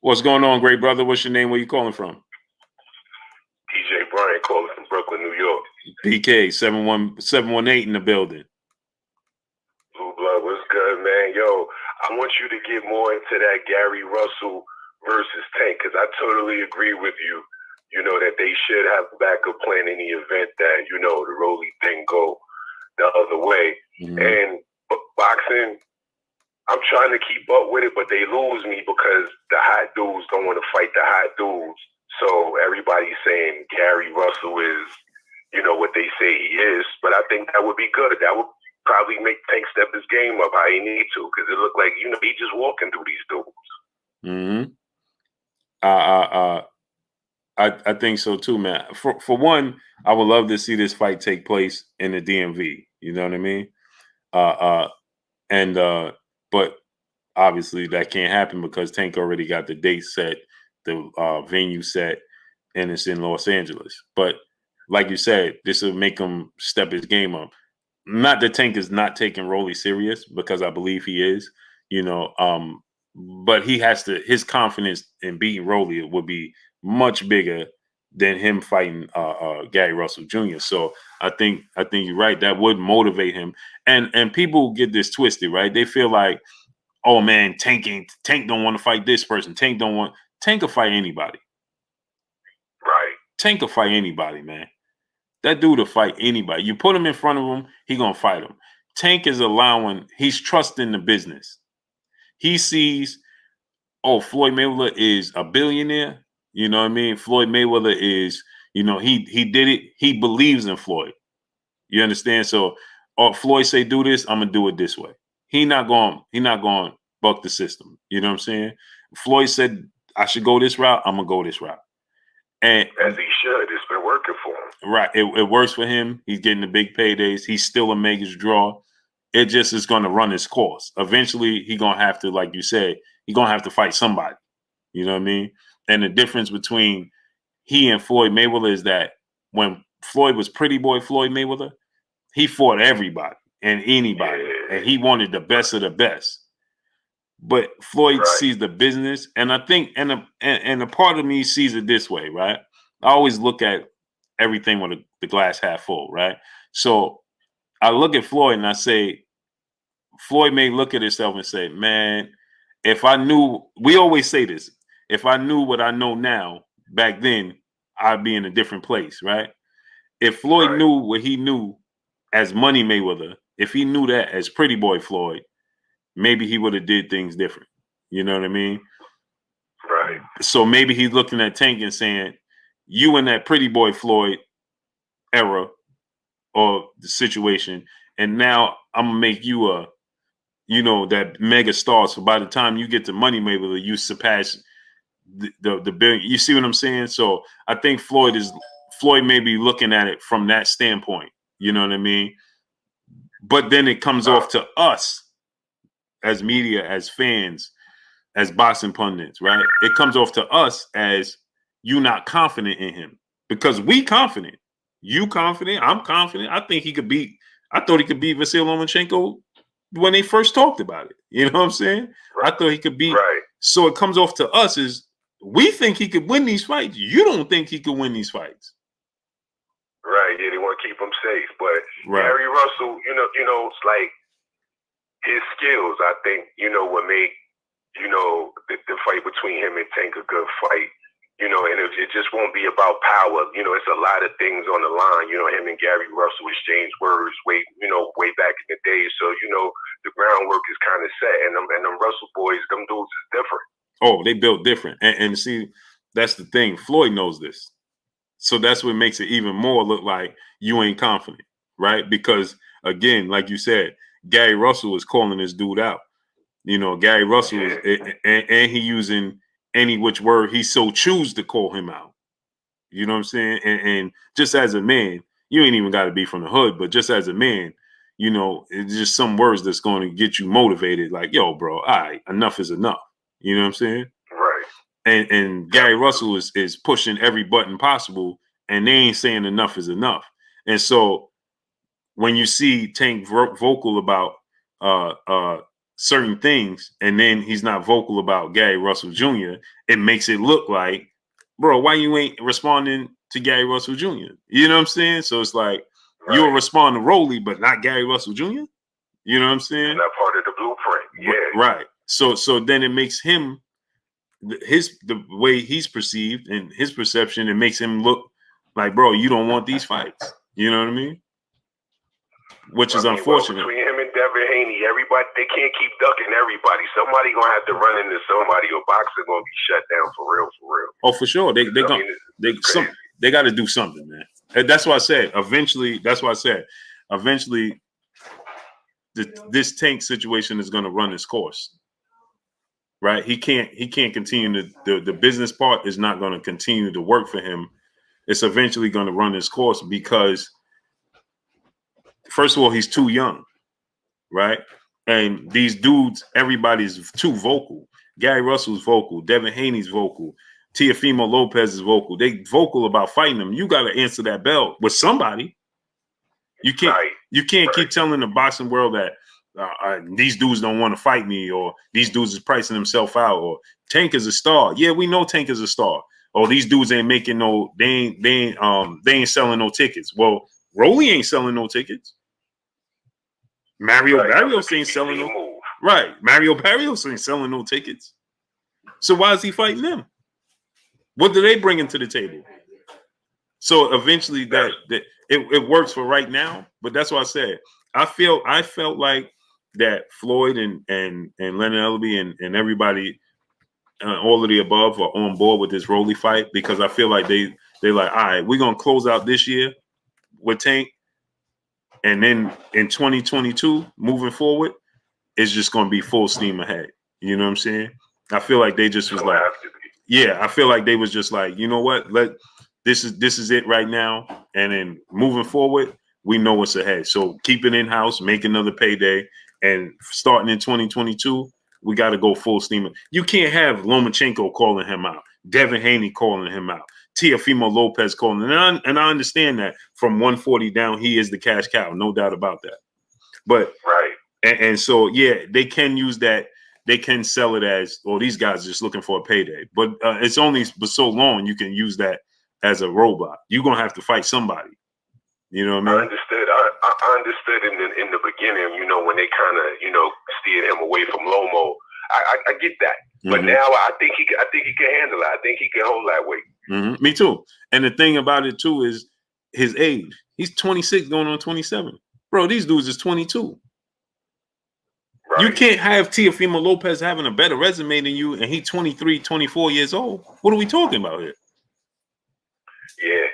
What's going on, great brother? What's your name? Where you calling from? DJ Brian calling from Brooklyn, New York. PK 718 in the building. Blue Blood, what's good, man? Yo, I want you to get more into that Gary Russell versus Tank, because I totally agree with you. That they should have a backup plan in the event that, the Rolly thing go the other way. Mm-hmm. And boxing, I'm trying to keep up with it, but they lose me because the hot dudes don't want to fight the hot dudes. So everybody's saying Gary Russell is, what they say he is. But I think that would be good. That would probably make Tank step his game up how he need to, because it looked like, he just walking through these dudes. Mm-hmm. I think so too, man. For one, I would love to see this fight take place in the DMV. You know what I mean? But obviously that can't happen because Tank already got the date set, the venue set, and it's in Los Angeles. But like you said, this will make him step his game up. Not that Tank is not taking Rolly serious, because I believe he is, but he has to, his confidence in beating Rolly would be much bigger than him fighting Gary Russell Jr. So I think you're right. That would motivate him. And people get this twisted, right? They feel like, oh man, Tank don't want to fight this person. Tank will fight anybody. Right. Tank will fight anybody, man. That dude will fight anybody. You put him in front of him, he gonna fight him. Tank is he's trusting the business. He sees, oh, Floyd Mayweather is a billionaire. You know what I mean? Floyd Mayweather is, he did it. He believes in Floyd. You understand? So, Floyd say do this, I'm gonna do it this way. He not going buck the system. You know what I'm saying? Floyd said I should go this route, I'm gonna go this route. And as he should, it's been working for him. Right. It works for him. He's getting the big paydays. He's still a Mega's draw. It just is going to run its course. Eventually, he's going to have to, like you said, he's going to have to fight somebody. You know what I mean? And the difference between he and Floyd Mayweather is that when Floyd was Pretty Boy Floyd Mayweather, he fought everybody and anybody. Yeah. And he wanted the best of the best. But Floyd sees the business, and I think, and a part of me sees it this way, right? I always look at everything with the glass half full, right? So I look at Floyd and I say, Floyd may look at himself and say, man, if I knew, we always say this, if I knew what I know now back then, I'd be in a different place, right? If Floyd knew what he knew as Money Mayweather, if he knew that as Pretty Boy Floyd, maybe he would have did things different. You know what I mean? Right. So maybe he's looking at Tank and saying, you in that Pretty Boy Floyd era or the situation, and now I'm gonna make you that mega star. So by the time you get to Money Mayweather, you surpass the billion. You see what I'm saying? So I think Floyd may be looking at it from that standpoint. You know what I mean? But then it comes off to us as media, as fans, as boxing pundits, right? It comes off to us as you not confident in him, because we confident. You confident? I'm confident. I thought he could beat Vasily Lomachenko when they first talked about it. You know what I'm saying? Right. I thought he could beat. Right. So it comes off to us as we think he could win these fights. You don't think he could win these fights. Right. Yeah, they want to keep him safe. But Gary Russell, it's like his skills, I think, would make, the fight between him and Tank a good fight. And it just won't be about power. It's a lot of things on the line. Him and Gary Russell exchanged words way back in the day. So, the groundwork is kind of set. And them Russell boys, them dudes is different. Oh, they built different. And see, that's the thing. Floyd knows this. So that's what makes it even more look like you ain't confident, right? Because, again, like you said, Gary Russell is calling this dude out. Gary Russell is, and he using any which word he so choose to call him out. You know what I'm saying? And just as a man, you ain't even got to be from the hood, but just as a man, it's just some words that's going to get you motivated. Like, yo, bro, all right, enough is enough. You know what I'm saying? Right. And Gary Russell is pushing every button possible, and they ain't saying enough is enough. And so when you see Tank vocal about certain things, and then he's not vocal about Gary Russell Jr., it makes it look like, bro, why you ain't responding to Gary Russell Jr.? You know what I'm saying? So it's like, you'll respond to Rolly, but not Gary Russell Jr.? You know what I'm saying? It's not part of the blueprint. Yeah. Right. So then it makes him, the way he's perceived and his perception, it makes him look like, bro, you don't want these fights. You know what I mean? Which is unfortunate. Between him and Devin Haney, everybody, they can't keep ducking everybody. Somebody gonna have to run into somebody, or boxing gonna be shut down for real. Oh, for sure. They got to do something, man. And that's why I said eventually. This Tank situation is going to run its course, right? He can't continue the business part is not going to continue to work for him. It's eventually going to run its course because, first of all, he's too young, right? And these dudes, everybody's too vocal. Gary Russell's vocal. Devin Haney's vocal. Teofimo Lopez is vocal. They vocal about fighting them. You got to answer that bell with somebody. You can't keep telling the boxing world that these dudes don't want to fight me, or these dudes is pricing themselves out, or Tank is a star. Yeah, we know Tank is a star. Or these dudes ain't making they ain't selling no tickets. Well, Rolly ain't selling no tickets. Mario Barrios ain't selling no. Right, Mario Barrios ain't selling no tickets. So why is he fighting them? What do they bring into the table? So eventually it works for right now, but that's what I said. I felt like that Floyd and Leonard Ellerby and everybody, all of the above, are on board with this Rolly fight, because I feel like they're like, all right, we're gonna close out this year with Tank, and then in 2022 moving forward, it's just gonna be full steam ahead. You know what I'm saying? I feel like they just was like, yeah, I feel like they was just like, you know what, this is it right now, and then moving forward, we know what's ahead. So keep it in house, make another payday, and starting in 2022, we got to go full steam. You can't have Lomachenko calling him out, Devin Haney calling him out, Teofimo Lopez calling him. And I understand that from 140 down, he is the cash cow, no doubt about that. But and so yeah, they can use that. They can sell it as, oh, these guys are just looking for a payday. But it's only for so long you can use that as a robot. You're gonna have to fight somebody. You know what I mean? I understood. I understood in the beginning, you know, when they kind of, you know, steered him away from Lomo. I get that. But now I think he can handle it. I think he can hold that weight. Me too. And the thing about it too is his age. He's 26 going on 27. Bro, these dudes is 22. Right. You can't have Teofimo Lopez having a better resume than you, and he's 23, 24 years old. What are we talking about here? Yeah,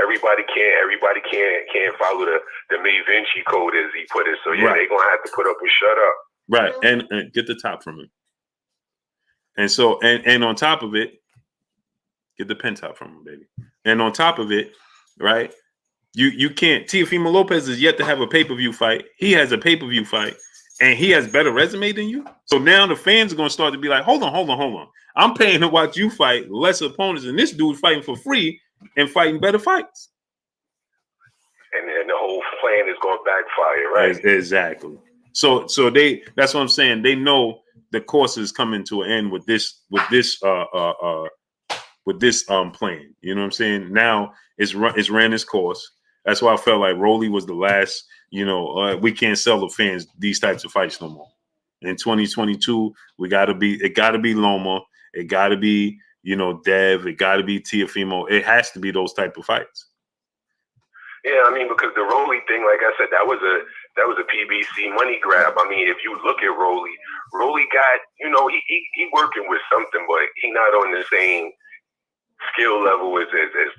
everybody can't follow the May Vinci code, as he put it. So yeah, they're gonna have to put up and shut up. Right, and get the top from him. And so and on top of it, get the pen top from him, baby. And on top of it, right, you can't. Teofimo Lopez is yet to have a pay-per-view fight. He has a pay-per-view fight, and he has better resume than you. So now the fans are gonna start to be like, hold on. I'm paying to watch you fight lesser opponents, and this dude fighting for free and fighting better fights. And the whole plan is going to backfire, right? Exactly. So that's what I'm saying. They know the course is coming to an end with this plan. You know what I'm saying? Now it's ran its course. That's why I felt like Rolly was the last. You know, we can't sell the fans these types of fights no more. In 2022, it got to be Loma. It got to be, you know, Dev. It got to be Teofimo. It has to be those type of fights. Yeah, I mean, because the Rolly thing, like I said, that was a PBC money grab. I mean, if you look at Rolly got, you know, he working with something, but he not on the same skill level as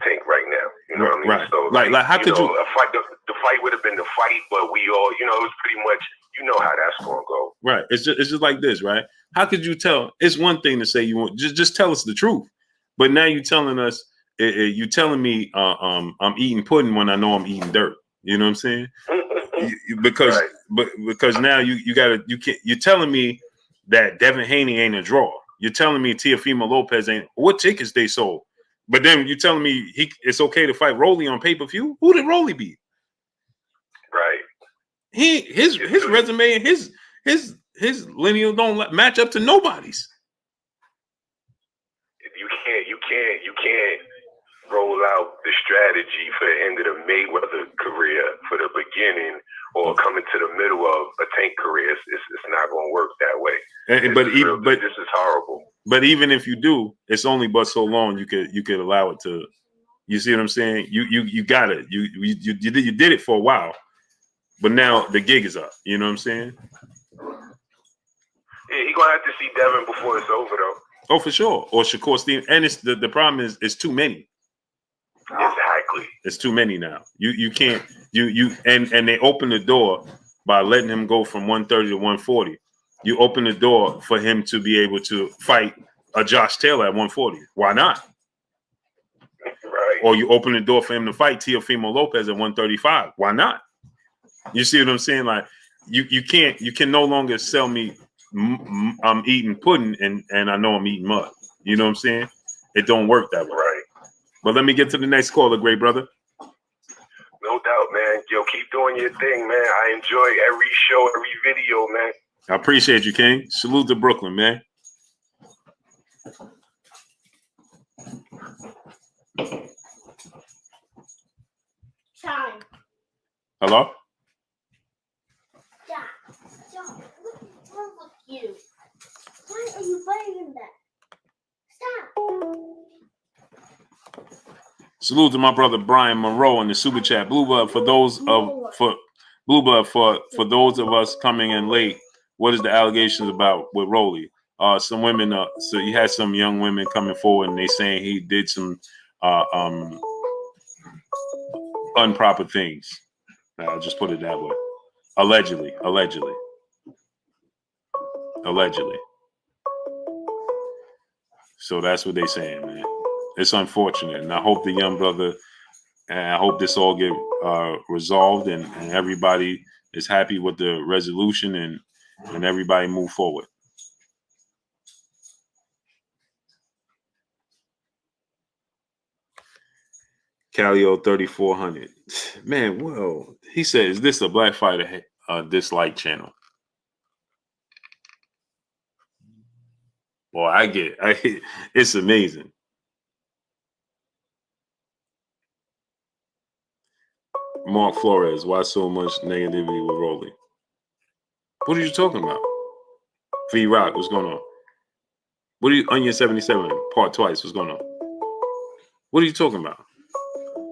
Tank right now. You know what I mean? Right. So like how could you? A fight, the fight would have been the fight, but we all, you know, it was pretty much, you know how that's gonna go. Right. It's just like this, right? How could you tell? It's one thing to say you want just tell us the truth, but now you're telling us. You telling me I'm eating pudding when I know I'm eating dirt. You know what I'm saying? Because now you're telling me that Devin Haney ain't a draw. You're telling me Teofimo Lopez ain't. What tickets they sold? But then you're telling me it's okay to fight Rolly on pay-per-view. Who did Rolly beat? Right. His resume and his lineal don't match up to nobody's. You can't roll out the strategy for the end of the Mayweather career for the beginning or coming to the middle of a Tank career. It's not going to work that way. But this is horrible. But even if you do, it's only but so long you could allow it to. You see what I'm saying? You got it. You did it for a while, but now the gig is up. You know what I'm saying? Yeah, he's gonna have to see Devin before it's over, though. Oh, for sure. Or Shakur Stevenson. And it's the problem is it's too many. Exactly. It's too many now. You can't and they open the door by letting him go from 130 to 140. You open the door for him to be able to fight a Josh Taylor at 140. Why not? Right. Or you open the door for him to fight Teofimo Lopez at 135. Why not? You see what I'm saying? Like you can no longer sell me I'm eating pudding and I know I'm eating mud. You know what I'm saying? it don't work that way. Right. But let me get to the next caller, great brother. No doubt, man. Yo, keep doing your thing, man. I enjoy every show, every video, man. I appreciate you, King. Salute to Brooklyn, man. Chime. Hello? Stop. Stop. What's wrong with you? Why are you biting that? Stop. Salute to my brother Brian Monroe in the super chat. Blue blood for those of us coming in late. What is the allegations about with Rolly? Some women. So you had some young women coming forward, and they saying he did some improper things. I'll just put it that way. Allegedly. So that's what they saying, man. It's unfortunate, and I hope the young brother, and I hope this all get resolved, and everybody is happy with the resolution, and everybody move forward. Calio 3400. Man, well, he said, is this a Black Fighter dislike channel? Boy, I get it's amazing. Mark Flores, why so much negativity with Rolly? What are you talking about? V Rock, what's going on? What are you, Onion 77, part twice, what's going on? What are you talking about?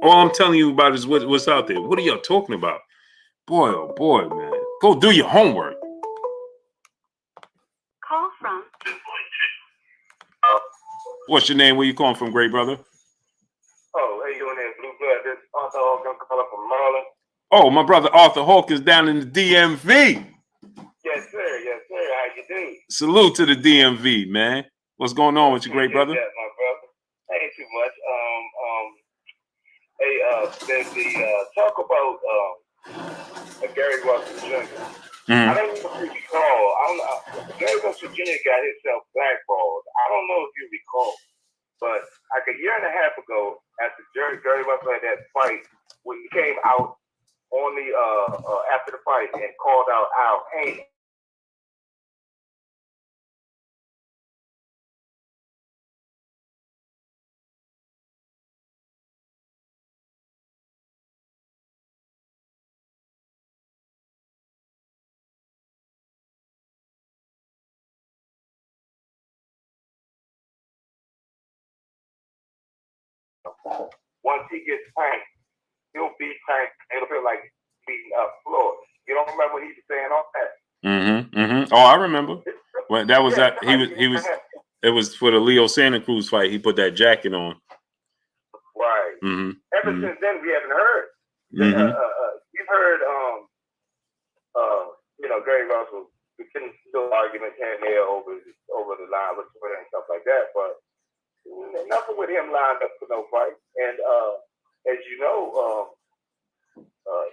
All I'm telling you about is what's out there. What are y'all talking about? Boy, oh boy, man. Go do your homework. Call from. What's your name? Where you calling from, great brother? Oh, how you doing there, Blue Blood? This Arthur Hawk, I'm calling from Maryland. Oh, my brother Arthur Hawk is down in the DMV. Yes, sir. Yes, sir. How you doing? Salute to the DMV, man. What's going on with you, great brother? Yeah, my brother. Ain't too much. Talk about Gary Russell Jr. I don't know if you recall. Gary Russell Jr. got himself blackballed. I don't know if you recall, but like a year and a half ago, after Gary Russell had that fight, when he came out on the after the fight and called out Al Haymon. Once he gets tanked, he'll be tanked. It'll feel like beating up Floyd. You don't remember what he was saying on that? Oh, I remember. Well, that was that he was. It was for the Leo Santa Cruz fight. He put that jacket on. Right. Ever since then, we haven't heard. You've heard, Gary Russell. We couldn't still arguments here and there over the line with Twitter and stuff like that, but nothing with him lined up for no fight. And as you know,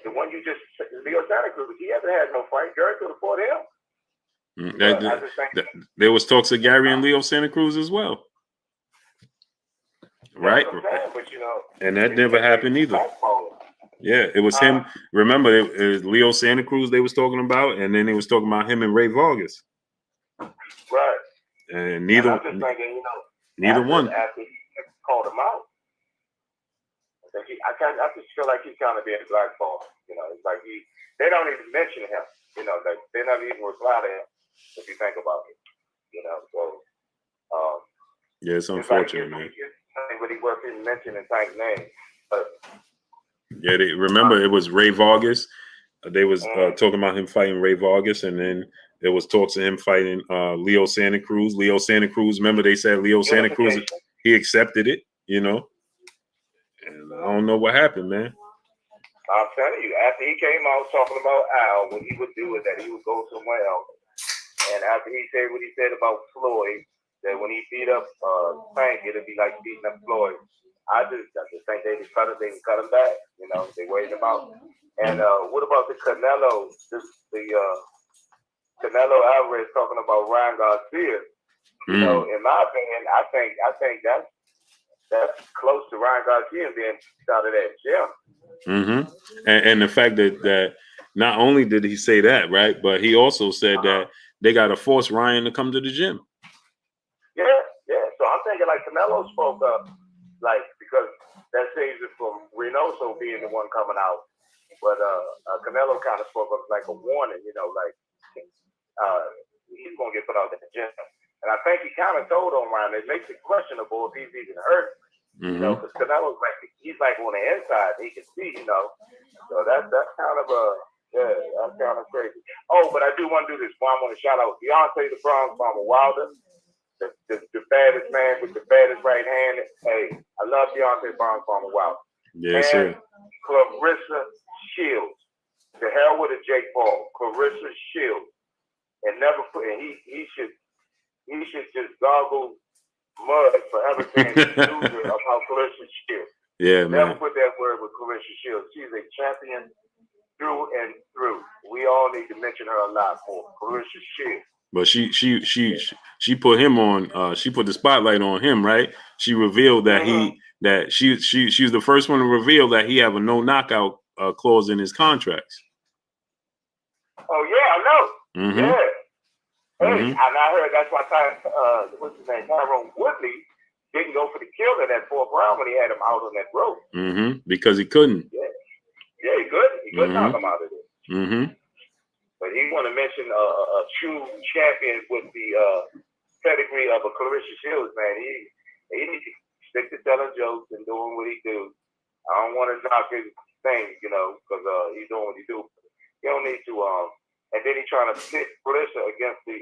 the one you just Leo Santa Cruz, he hasn't had no fight. Gary could have fought him. There was talks of Gary and Leo Santa Cruz as well, right? But, and that never happened either. Yeah, it was him. Remember, it was Leo Santa Cruz they was talking about, and then they was talking about him and Ray Vargas. Right. And neither one. After he called him out, I just feel like he's kind of being blackballed. It's like they don't even mention him. Like they're not even reply to him. If you think about it, so yeah, it's unfortunate, man. Anybody worth even mentioning Tank's name, but yeah, remember it was Ray Vargas. They was talking about him fighting Ray Vargas, and then there was talks of him fighting Leo Santa Cruz. Leo Santa Cruz, remember they said Leo Santa Cruz, he accepted it, and I don't know what happened, man. I'm telling you, after he came out talking about Al, what he would do is that he would go somewhere else. And after he said what he said about Floyd, that when he beat up Tank, it'd be like beating up Floyd. I just think they can cut him back. They weighed him out. And what about the Canelo? The Canelo Alvarez talking about Ryan Garcia. In my opinion, I think that's close to Ryan Garcia being out of that gym. Mm-hmm. And the fact that not only did he say that, right, but he also said that they got to force Ryan to come to the gym. Yeah. So I'm thinking like Canelo spoke up, like because that saves it from Reynoso being the one coming out, but Canelo kind of spoke up like a warning, like he's gonna get put out of the gym, and I think he kind of told on Ryan. It makes it questionable if he's even hurt, because Canelo's he's like on the inside, he can see, so that's kind of that's kind of crazy. Oh, but I do want to do this. I want to shout out Deontay the Bronze Bomber Wilder. The baddest man with the baddest right hand. Hey, I love Deontay Bronze Bomber Wilder. Yes, and sir. Clarissa Shields. The hell with a Jake Paul. Clarissa Shields. And never put. And he should just goggle mud forever saying he's a loser about Clarissa Shields. Yeah, man. Never put that word with Clarissa Shields. She's a champion through and through. We all need to mention her a lot more. Clarissa Shields. But she put him on. She put the spotlight on him, right? She revealed that she was the first one to reveal that he have a no knockout clause in his contracts. Oh yeah, I know. Mm-hmm. Yeah. Hey, and I heard that's why what's his name, Tyrone Woodley didn't go for the kill in that fourth round when he had him out on that rope. Mm-hmm. Because he couldn't. Yeah, he couldn't. He couldn't knock him out of there. Mm-hmm. But he want to mention a true champion with the pedigree of a Clarissa Shields, man. He needs to stick to telling jokes and doing what he do. I don't want to knock his thing, because he's doing what he do. He don't need to. And then he trying to pit Clarissa against the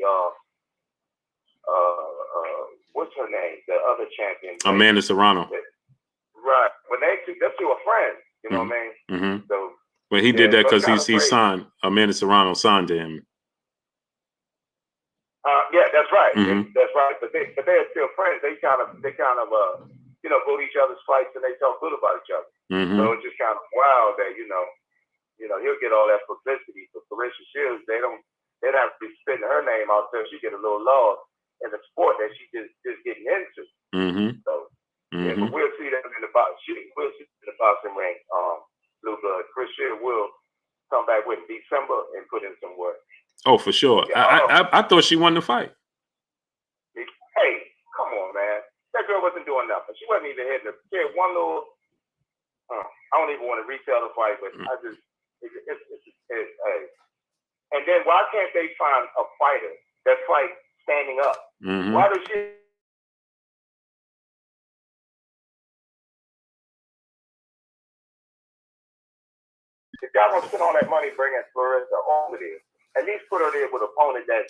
what's her name? The other champion, Amanda Serrano. Right. When they're two are friends. You know what I mean? Mm-hmm. So. But he did that because he signed Amanda Serrano signed to him. Yeah, that's right. Mm-hmm. That's right. But they're still friends. They kind of go to each other's fights and they talk good about each other. Mm-hmm. So it's just kind of wild that he'll get all that publicity. For Clarissa Shields, they'd have to be spitting her name out till she get a little love in the sport that she just getting into. Mm-hmm. So yeah, but we'll see them in the boxing ring. Chris Shield will come back with December and put in some work. Oh, for sure. Yeah, I thought she won the fight. Hey, come on, man. That girl wasn't doing nothing. She wasn't even hitting her. She had one little. I don't even want to retell the fight, but I just hey. And then why can't they find a fighter that fights standing up? Mm-hmm. Why does she? If y'all gonna spend all that money bringing Clarissa over there, at least put her there with an opponent that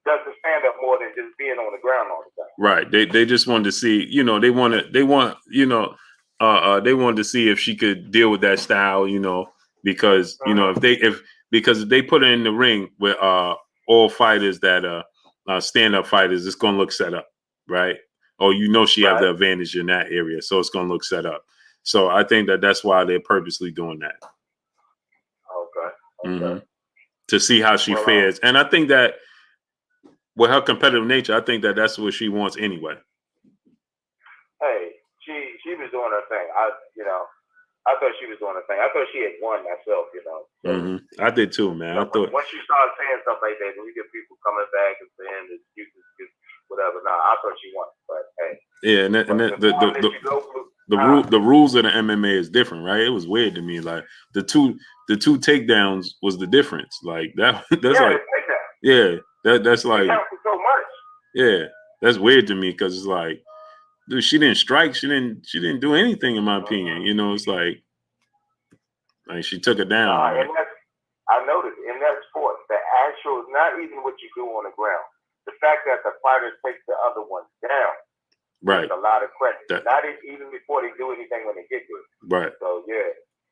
doesn't stand up more than just being on the ground all the time. Right. They just wanted to see, they wanted to see if she could deal with that style, because if they put her in the ring with all fighters that stand up fighters, it's gonna look set up, right? Or she have the advantage in that area, so it's gonna look set up. So I think that's why they're purposely doing that. Okay. Mm-hmm. To see how she fares. And I think that with her competitive nature, I think that's what she wants anyway. Hey, she was doing her thing. I thought she was doing her thing. I thought she had won myself, So, mm-hmm. I did too, man. I thought once you start saying stuff like that, when we get people coming back and saying excuses, whatever. I thought she won, but hey. Yeah, and the rules of the MMA is different, right? It was weird to me. Like the two takedowns was the difference. Like that's that's like so much. Yeah, that's weird to me because it's like, dude, she didn't strike, she didn't do anything in my opinion. It's like she took it down. And I noticed in that sport, the actual not even what you do on the ground. The fact that the fighters take the other one down. Right. A lot of credit. Not even before they do anything when they get to it. Right. So yeah,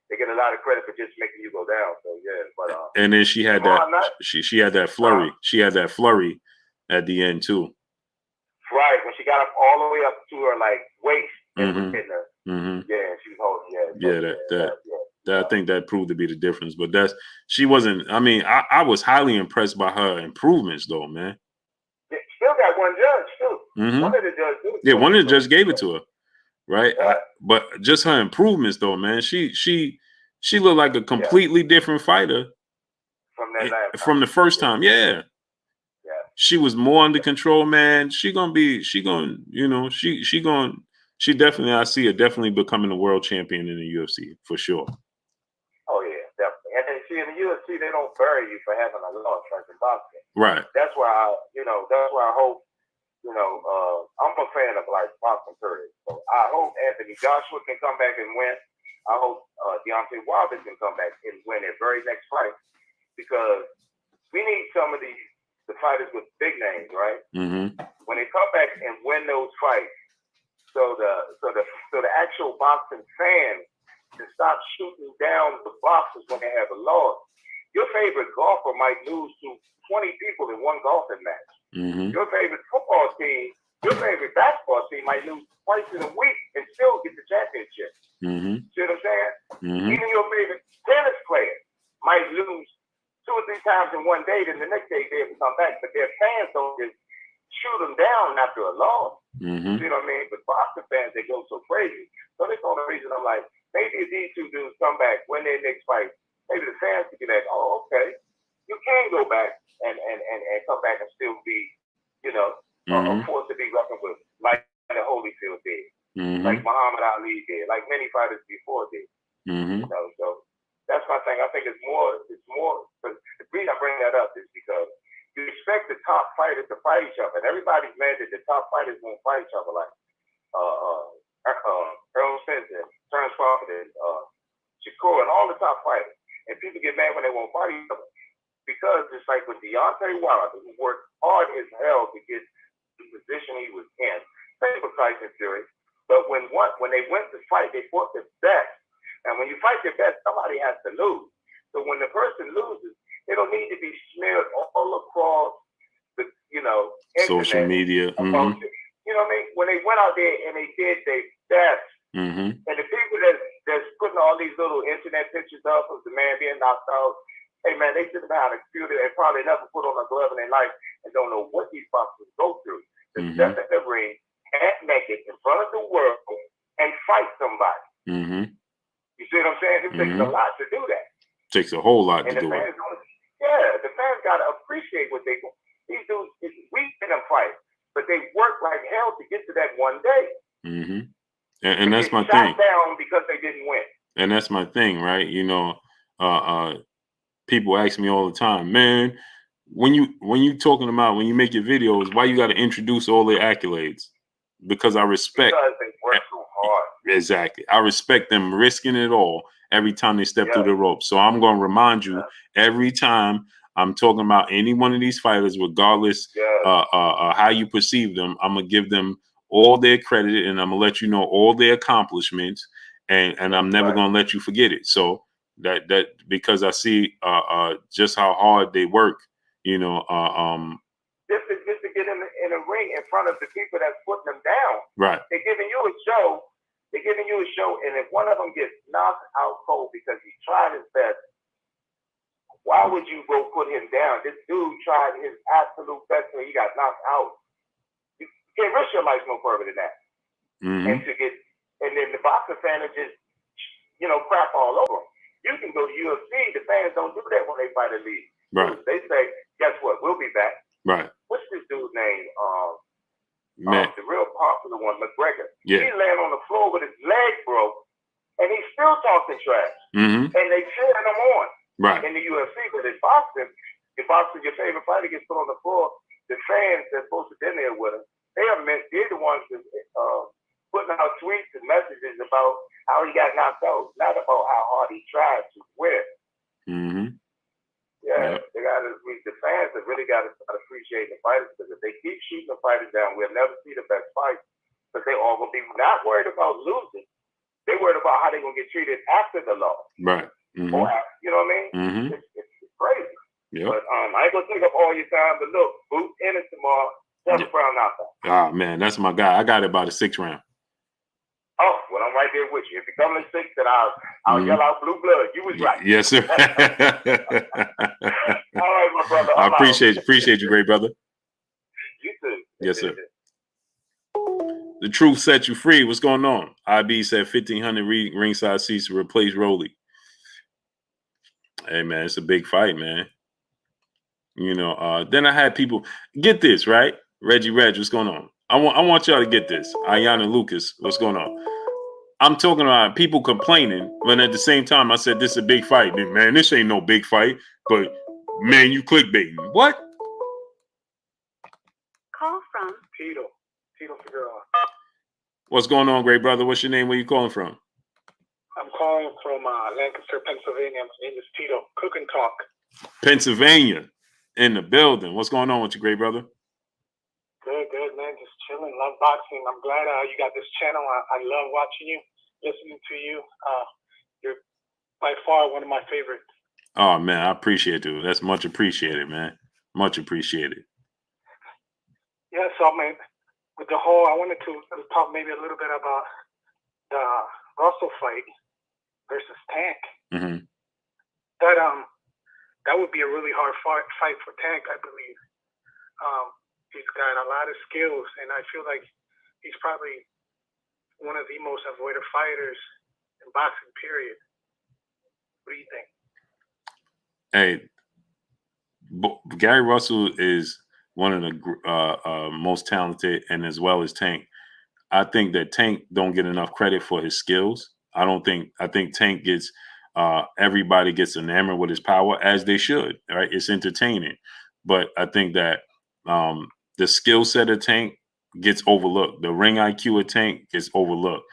they get a lot of credit for just making you go down. So yeah, but and then she had that she had that flurry. She had that flurry at the end too. Right, when she got up all the way up to her like waist and was hitting her. Mm-hmm. Yeah, she was holding. I think that proved to be the difference. But she wasn't. I mean, I was highly impressed by her improvements though, man. Still got one judge too. Mm-hmm. One of the judges. Yeah, one of the judges gave it to her, right? Yeah. But just her improvements, though, man. She looked like a completely different fighter From that last from the first time. Yeah. Yeah. She was more under control, man. She definitely, I see her definitely becoming a world champion in the UFC for sure. Oh yeah, definitely. And then see, in the UFC, they don't bury you for having a loss like in boxing. Right. That's why I hope, I'm a fan of like boxing period. So I hope Anthony Joshua can come back and win. I hope Deontay Wilder can come back and win their very next fight, because we need some of the fighters with big names, right? Mm-hmm. When they come back and win those fights, so the actual boxing fans can stop shooting down the boxers when they have a loss. Your favorite golfer might lose to 20 people in one golfing match. Mm-hmm. Your favorite football team, your favorite basketball team might lose twice in a week and still get the championship. Mm-hmm. See what I'm saying? Mm-hmm. Even your favorite tennis player might lose 2 or 3 times in one day, then the next day they will come back. But their fans don't just shoot them down after a loss. Mm-hmm. You know what I mean? But boxing fans, they go so crazy. So that's the only reason I'm like, maybe if these 2 dudes come back, win their next fight, maybe the fans can be like, oh, okay, you can go back and come back and still be, a force to be reckoned with, like the Holyfield did, like Muhammad Ali did, like many fighters before did. Mm-hmm. So that's my thing. I think it's more. But the reason I bring that up is because you expect the top fighters to fight each other, and everybody's mad that the top fighters won't fight each other, like Earl Spence and Terrence Crawford and Shakur and all the top fighters. And people get mad when they won't fight each other, because it's like with Deontay Wilder, who worked hard as hell to get the position he was in. Same with Tyson Fury. But when they went to fight, they fought their best. And when you fight your best, somebody has to lose. So when the person loses, they don't need to be smeared all across the, social media. Mm-hmm. You know what I mean? When they went out there and they did their best, mm-hmm. and the people that's putting all these little internet pictures up of the man being knocked out, hey man, they sit behind a computer and probably never put on a glove in their life and don't know what these boxers go through. To step in the ring, half naked in front of the world, and fight somebody. Mm-hmm. You see what I'm saying? It takes a lot to do that. Takes a whole lot and to do it. The fans gotta appreciate what they do. These dudes, it's weak in them fight, but they work like hell to get to that one day. Mm-hmm. And that's my thing. thing. Because they didn't win. And that's my thing, right? People ask me all the time, man, when you make your videos, why you got to introduce all their accolades? Because I respect. Because they work so hard. Exactly. I respect them risking it all every time they step through the ropes. So I'm going to remind you every time I'm talking about any one of these fighters, regardless how you perceive them, I'm going to give them all their credit, and I'm going to let you know all their accomplishments, and I'm never going to let you forget it. So that because I see just how hard they work, just to get in a ring in front of the people that's putting them down. Right. They're giving you a show. And if one of them gets knocked out cold because he tried his best, why would you go put him down? This dude tried his absolute best and he got knocked out. You can't risk your life no further than that. Mm-hmm. And then the boxing fan is just, crap all over him. You can go to UFC. The fans don't do that when they fight a league. Right. They say, guess what? We'll be back. Right. What's this dude's name? The real popular one, McGregor. Yeah. He laying on the floor with his leg broke, and he's still talking trash. Mm-hmm. And they cheering him on. Right. In the UFC, but in boxing, your favorite fighter gets put on the floor. The fans that's supposed to be in there with him, they're the ones that putting out tweets and messages about how he got knocked out, not about how hard he tried to win. Mm-hmm. Yeah, the fans have really got to start appreciating the fighters, because if they keep shooting the fighters down, we'll never see the best fight. But they all gonna be not worried about losing. They're worried about how they're gonna get treated after the loss. Right. Mm-hmm. Or after, you know what I mean? Mm-hmm. It's crazy. Yep. But I ain't gonna take up all your time. But look, Boot in it tomorrow. 7th round knockout. Ah man, that's my guy. I got it by the 6th round. Oh, well, I'm right there with you. If you come in 6th, then I'll yell out blue blood. You was right. Yes, sir. All right, my brother. I appreciate you, great brother. You too. Yes, sir. The truth set you free. What's going on? IB said 1,500 ringside seats to replace Rolly. Hey, man, it's a big fight, man. You know, then I had people get this, right? Reggie Reg, what's going on? I want y'all to get this. Ayana Lucas, what's going on? I'm talking about people complaining, but at the same time, I said this is a big fight. Man, this ain't no big fight, but man, you clickbaiting. What? Call from Tito Figueroa. What's going on, great brother? What's your name? Where you calling from? I'm calling from Lancaster, Pennsylvania. My name is Tito. Cook and talk. Pennsylvania, in the building. What's going on with you, great brother? Good, man. Just chilling. Love boxing. I'm glad you got this channel. I love watching you, listening to you. You're by far one of my favorites. Oh, man, I appreciate it. That's much appreciated, man. Much appreciated. Yeah, so I mean, with the whole, I wanted to talk maybe a little bit about the Russell fight versus Tank. Mm-hmm. That would be a really hard fight for Tank, I believe. He's got a lot of skills, and I feel like he's probably one of the most avoided fighters in boxing, period. What do you think? Hey, Gary Russell is one of the most talented, and as well as Tank. I think that Tank don't get enough credit for his skills. I think Tank gets everybody gets enamored with his power, as they should. Right? It's entertaining, but I think that the skill set of Tank gets overlooked. The ring IQ of Tank gets overlooked.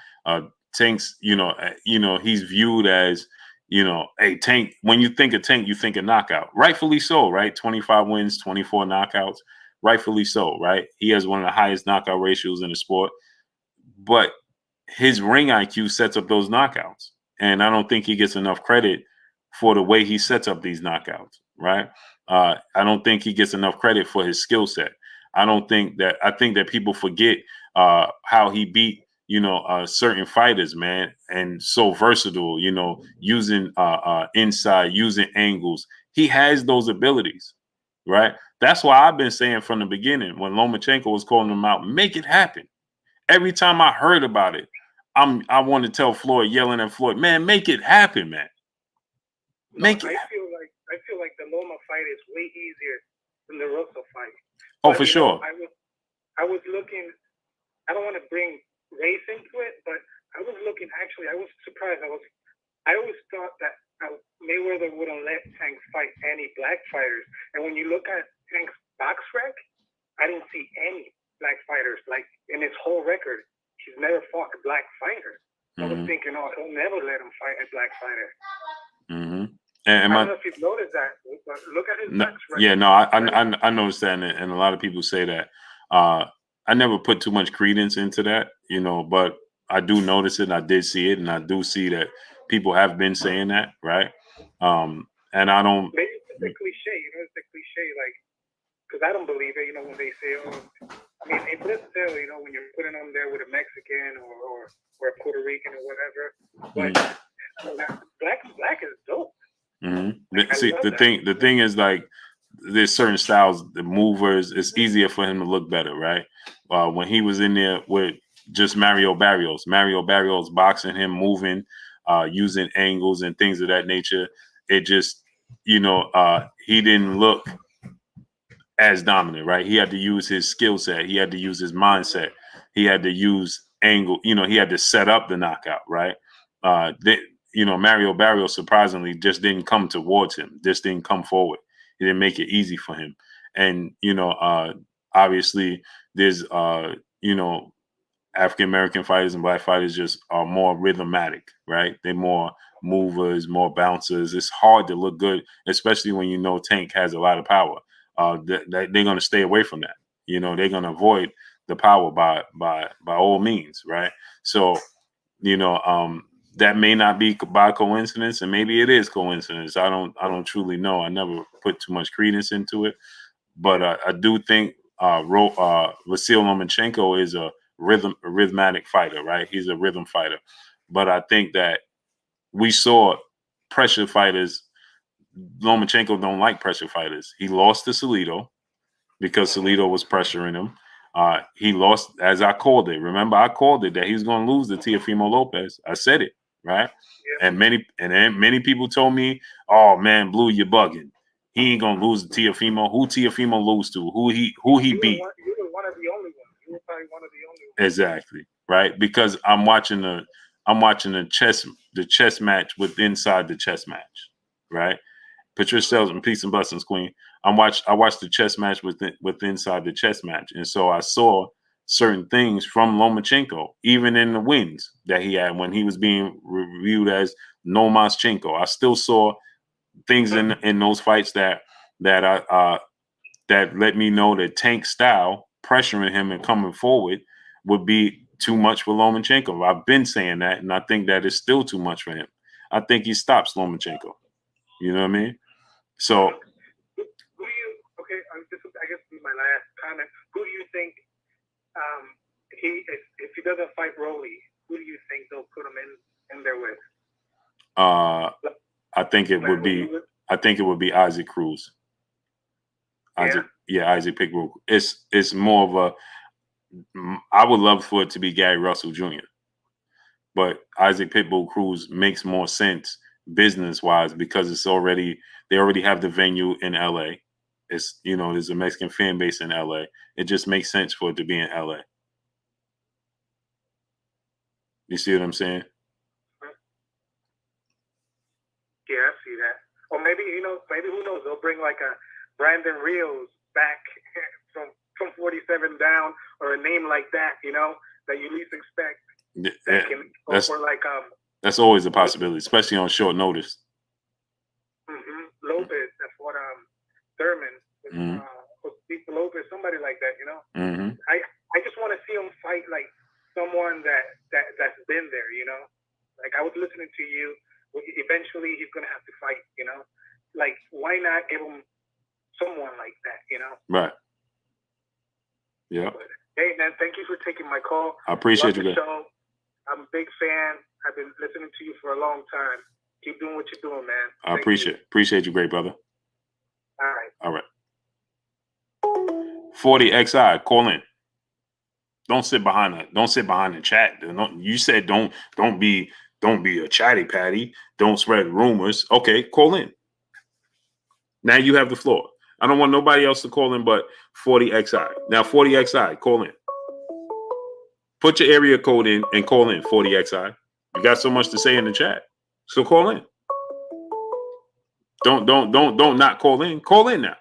Tank's, he's viewed as, hey, Tank. When you think of Tank, you think of knockout. Rightfully so, right? 25 wins, 24 knockouts. Rightfully so, right? He has one of the highest knockout ratios in the sport. But his ring IQ sets up those knockouts. And I don't think he gets enough credit for the way he sets up these knockouts, right? I don't think he gets enough credit for his skill set. I think that people forget how he beat, certain fighters, man, and so versatile, using inside, using angles. He has those abilities, right? That's why I've been saying from the beginning when Lomachenko was calling him out, make it happen. Every time I heard about it, I want to tell Floyd, yelling at Floyd, man, make it happen, man. Make it happen. I feel like the Loma fight is way easier than the Russell fight. Oh, for sure. I was looking. I don't want to bring race into it, but I was looking. Actually, I was surprised. I always thought that Mayweather wouldn't let Tank fight any black fighters, and when you look at Tank's box rec, I didn't see any black fighters. Like in his whole record, he's never fought a black fighter. I was thinking, oh, he'll never let him fight a black fighter. Mm-hmm. I don't know if you've noticed that, but look at his box record. Yeah, no, I noticed that, and a lot of people say that. I never put too much credence into that, but I do notice it, and I did see it, and I do see that people have been saying that, right? And I don't. Maybe it's a cliche, it's a cliche, like, because I don't believe it, when they say, I mean, in Brazil, when you're putting them there with a Mexican or a Puerto Rican or whatever, but black is dope. Mm-hmm. See, the thing is, like, there's certain styles, the movers, it's easier for him to look better, right? When he was in there with just Mario Barrios boxing him, moving, using angles and things of that nature, it just, he didn't look as dominant, right? He had to use his skill set. He had to use his mindset. He had to use angle. He had to set up the knockout, right? Mario Barrios surprisingly just didn't come towards him. Just didn't come forward. He didn't make it easy for him. And, obviously there's, African-American fighters and black fighters just are more rhythmatic, right? They're more movers, more bouncers. It's hard to look good, especially when Tank has a lot of power. They're going to stay away from that. They're going to avoid the power by all means, right? So, that may not be by coincidence, and maybe it is coincidence. I don't truly know. I never put too much credence into it, but I do think Vasyl Lomachenko is a rhythmatic fighter, right? He's a rhythm fighter, but I think that we saw pressure fighters. Lomachenko don't like pressure fighters. He lost to Salido because Salido was pressuring him. He lost, as I called it. Remember, I called it that he was going to lose to Teofimo Lopez. I said it, right? Yeah. And many people told me, "Oh man, Blue, you're bugging. He ain't gonna lose to Teofimo. Who Teofimo lose to? Who he You were beat?" one of the only ones. You were probably one of the only ones. Exactly, right? Because I'm watching the chess match with inside the chess match, right? Patricia Sells, peace and blessings, Queen. I watched the chess match with inside the chess match, and so I saw certain things from Lomachenko, even in the wins that he had when he was being reviewed as Nomaschenko. I still saw things in those fights that let me know that Tank style pressuring him and coming forward would be too much for Lomachenko. I've been saying that, and I think that is still too much for him. I think he stops Lomachenko. You know what I mean? So. Who do you? Okay, this I guess be my last comment. Who do you think? If he doesn't fight Rolly, who do you think they'll put him in there with? I think it would be Isaac Cruz. Isaac Pitbull. It's more of a. I would love for it to be Gary Russell Jr., but Isaac Pitbull Cruz makes more sense business wise because they already have the venue in LA. It's there's a Mexican fan base in LA. It just makes sense for it to be in LA. You see what I'm saying? Yeah, I see that. Or maybe maybe who knows? They'll bring like a Brandon Rios back from 47 down, or a name like that. That you least expect. That's always a possibility, especially on short notice. Lopez, that's what Thurman, Lopez, somebody like that. I just want to see him fight like someone that's been there. Like I was listening to you. Eventually, he's gonna have to fight. Like why not give him someone like that? Right. Yeah. But, hey man, thank you for taking my call. I appreciate Love you. the show. I'm a big fan. I've been listening to you for a long time. Keep doing what you're doing, man. I appreciate you, great brother. All right. 40XI, call in. Don't sit behind the chat. You said don't be a chatty patty. Don't spread rumors. Okay, call in. Now you have the floor. I don't want nobody else to call in but 40XI. Now 40XI, call in. Put your area code in and call in 40XI. You got so much to say in the chat, so call in. Don't not call in. Call in now.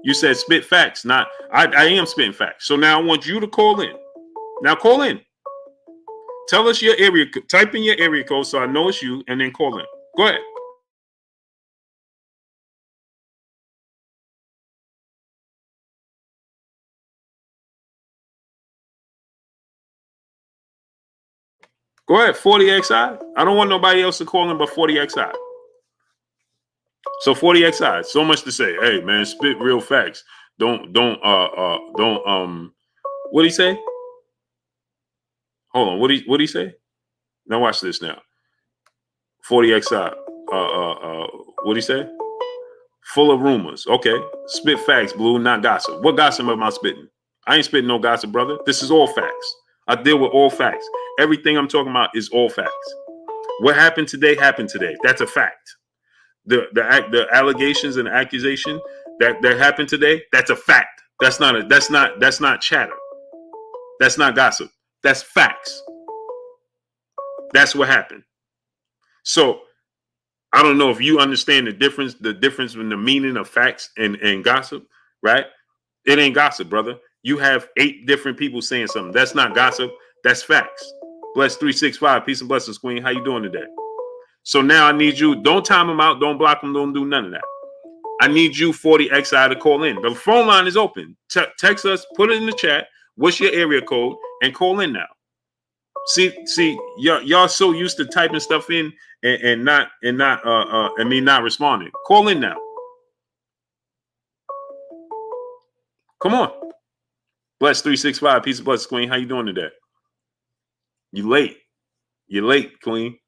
You said spit facts. Not I am spitting facts. So now I want you to call in. Now call in. Tell us your area. Type in your area code so I know it's you, and then call in. Go ahead. Go ahead, 40XI. I don't want nobody else to call in but 40XI. So 40XI, so much to say. Hey man, spit real facts. Don't what'd he say? Hold on, what'd he say? Now watch this now. 40XI. What'd he say? Full of rumors. Okay. Spit facts, Blue, not gossip. What gossip am I spitting? I ain't spitting no gossip, brother. This is all facts. I deal with all facts. Everything I'm talking about is all facts. What happened today happened today. That's a fact. The allegations and accusation that happened today, that's a fact. That's not chatter. That's not gossip. That's facts. That's what happened. So I don't know if you understand the difference in the meaning of facts and gossip, right? It ain't gossip, brother. You have 8 different people saying something. That's not gossip. That's facts. Bless 365. Peace and blessings, Queen. How you doing today? So now I need you. Don't time them out. Don't block them. Don't do none of that. I need you, 40XI, to call in. The phone line is open. Text us. Put it in the chat. What's your area code? And call in now. See, y'all so used to typing stuff in and me not responding. Call in now. Come on. Bless 365. Peace of blessings, Queen. How you doing today? You late. You're late, Queen.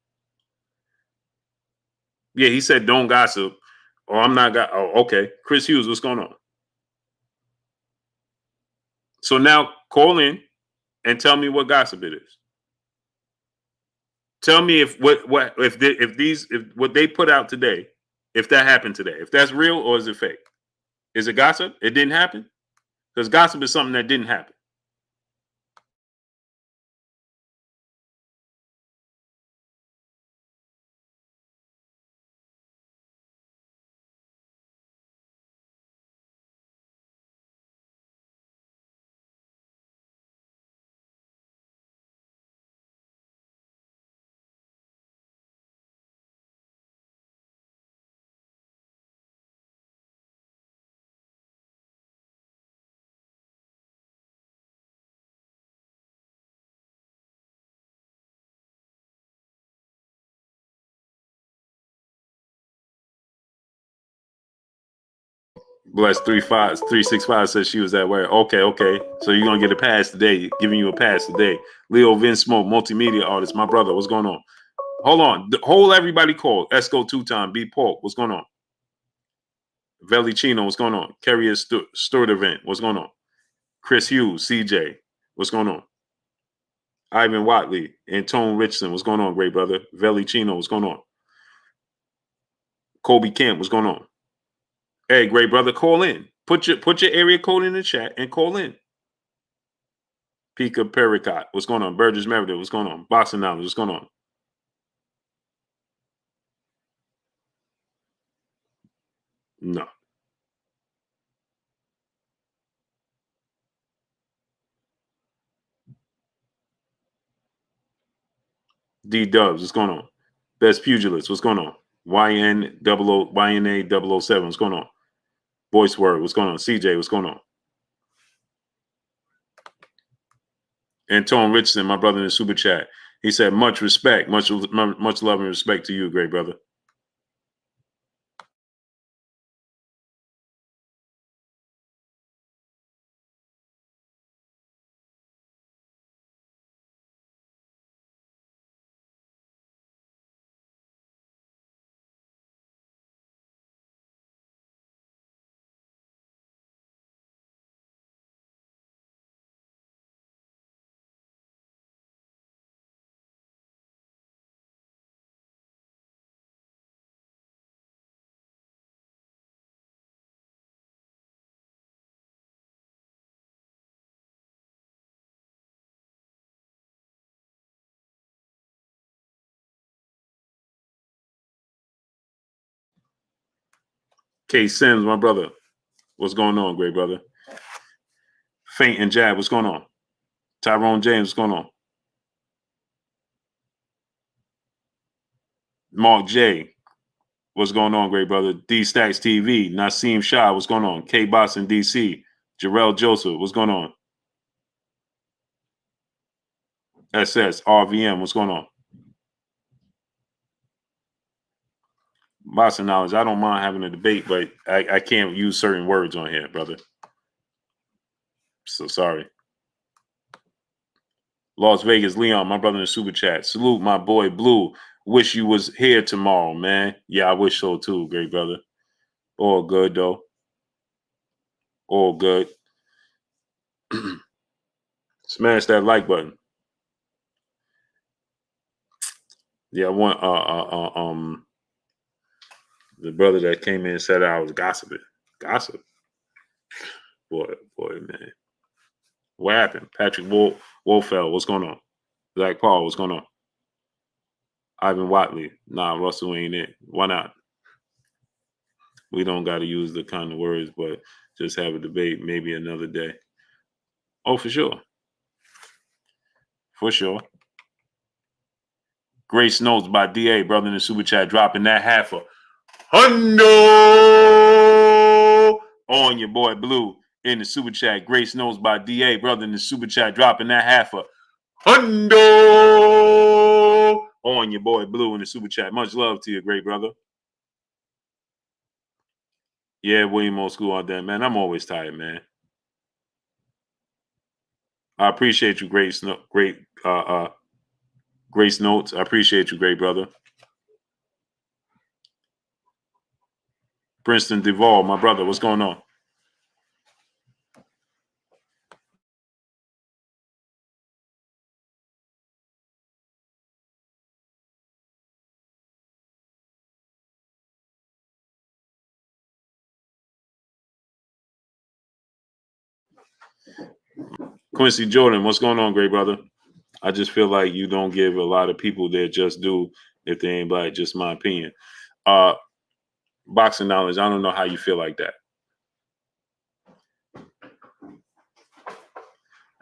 Yeah, he said don't gossip. Oh, I'm not. Oh, okay. Chris Hughes, what's going on? So now call in and tell me what gossip it is. Tell me if what they put out today, if that happened today, if that's real or is it fake? Is it gossip? It didn't happen? Because gossip is something that didn't happen. Bless 365 says she was at work. Okay. So you're gonna get a pass today. Giving you a pass today. Leo Vince Smoke, multimedia artist. My brother, what's going on? Hold on. Hold everybody call. Esco 2-time. B Pork, what's going on? Veli Chino, what's going on? Carrier Stewart event, what's going on? Chris Hughes, CJ, what's going on? Ivan Watley, Antone Richardson, what's going on, great brother? Veli Chino, what's going on? Kobe Kemp, what's going on? Hey, great brother, call in. Put your area code in the chat and call in. Pika Pericott, what's going on? Burgess Meredith, what's going on? Boxing Knowledge, what's going on? No. D Dubs, what's going on? Best Pugilist, what's going on? YNA 007, what's going on? Voice Word, what's going on? CJ, what's going on? Antone Richardson, my brother in the super chat. He said, much respect, much love and respect to you, great brother. K Sims, my brother. What's going on, great brother? Faint and Jab, what's going on? Tyrone James, what's going on? Mark J, what's going on, great brother? D Stacks TV, Naseem Shah, what's going on? K Boss in DC, Jarrell Joseph, what's going on? SS, RVM, what's going on? Boxing Knowledge, I don't mind having a debate, but I can't use certain words on here, brother. So sorry. Las Vegas, Leon, my brother in the super chat. Salute my boy Blue. Wish you was here tomorrow, man. Yeah, I wish so too, great brother. All good though. All good. Smash that like button. Yeah, I want the brother that came in and said I was gossiping. Gossip. Boy, man. What happened? Patrick Wolfeld, what's going on? Zach Paul, what's going on? Ivan Watley. Nah, Russell ain't it. Why not? We don't got to use the kind of words, but just have a debate maybe another day. Oh, for sure. For sure. Grace Notes by DA, brother in the super chat, dropping that half a hundo on your boy Blue in the super chat. Grace Notes by DA, brother in the super chat, dropping that half a hundo on your boy Blue in the super chat. Much love to you, great brother. Yeah, William Old School on that, man. I'm always tired, man. I appreciate you, Grace Notes. I appreciate you, great brother. Princeton Duvall, my brother, what's going on? Quincy Jordan, what's going on, great brother? I just feel like you don't give a lot of people their just due if they ain't black. Just my opinion. Boxing knowledge, I don't know how you feel like that.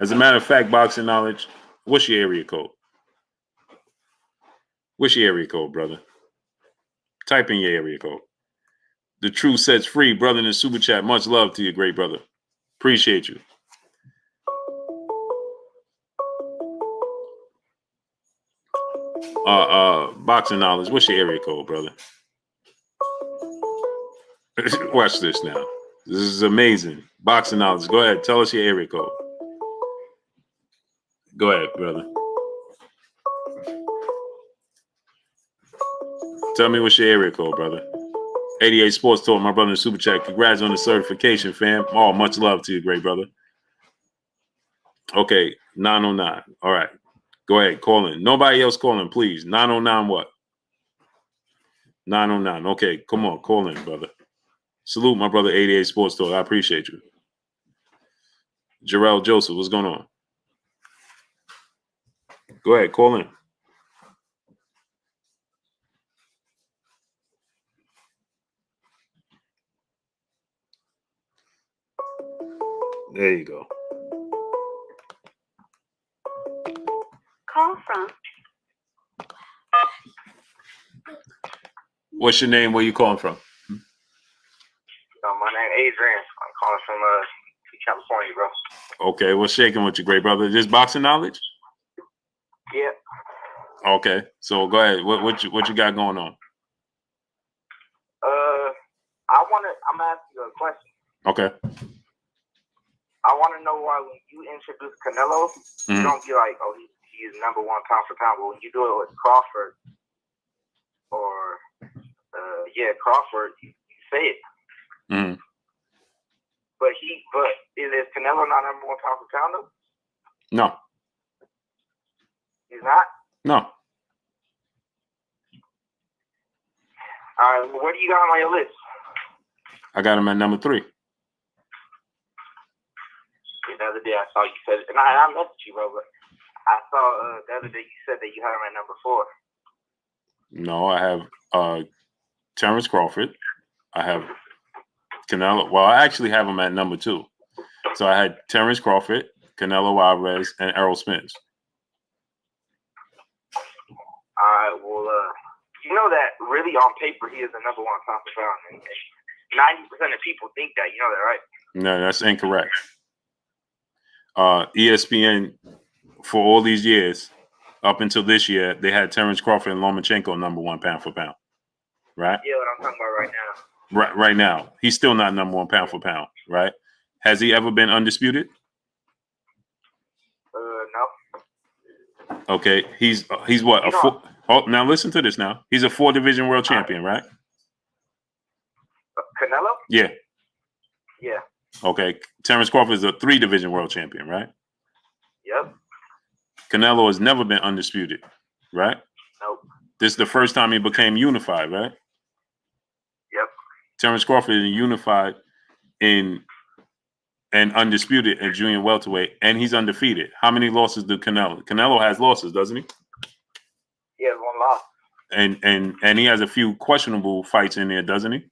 As a matter of fact, boxing knowledge, what's your area code? What's your area code, brother? Type in your area code. The truth sets free, brother, in the super chat. Much love to you, great brother. Appreciate you. Boxing knowledge, what's your area code, brother? Watch this now. This is amazing. Boxing knowledge. Go ahead. Tell us your area code. Go ahead, brother. Tell me what's your area code, brother. 88 Sports Talk, my brother in the super chat. Congrats on the certification, fam. Oh, much love to you, great brother. Okay, 909. All right. Go ahead. Call in. Nobody else calling, please. 909 what? 909. Okay, come on. Call in, brother. Salute my brother 88 Sports Talk. I appreciate you. Jarrell Joseph, what's going on? Go ahead, call in. There you go. Call from What's your name? Where you calling from? My name Adrian. I'm calling from California, bro. Okay, what's shaking with you, great brother? This boxing knowledge? Yeah. Okay, so go ahead. What you got going on? I'm gonna ask you a question. Okay. I want to know why when you introduce Canelo, you don't be like, oh, he's number one pound for pound. But when you do it with Crawford, or Crawford, you say it. Mm-hmm. But is Canelo not number one pound for pound though? No. He's not? No. All right, well, where do you got him on your list? I got him at number 3. The other day I saw you said it, and I messaged you, bro, but I saw the other day you said that you had him at number 4. No, I have Terrence Crawford. I have Canelo. Well, I actually have him at number 2. So I had Terrence Crawford, Canelo Alvarez, and Errol Spence. All right, well, you know that really on paper he is the number one pound for pound, and 90% of people think that. You know that, right? No, that's incorrect. ESPN, for all these years, up until this year, they had Terrence Crawford and Lomachenko number 1 pound for pound. Right? Yeah, what I'm talking about right now. Right now. He's still not number 1 pound for pound, right? Has he ever been undisputed? No. Okay. He's what? Now listen to this now. He's a 4-division world champion, right? Canelo? Yeah. Yeah. Okay. Terrence Crawford is a 3-division world champion, right? Yep. Canelo has never been undisputed, right? Nope. This is the first time he became unified, right? Yep. Terrence Crawford is unified and undisputed in junior welterweight, and he's undefeated. How many losses do Canelo? Canelo has losses, doesn't he? He has 1 loss. And he has a few questionable fights in there, doesn't he?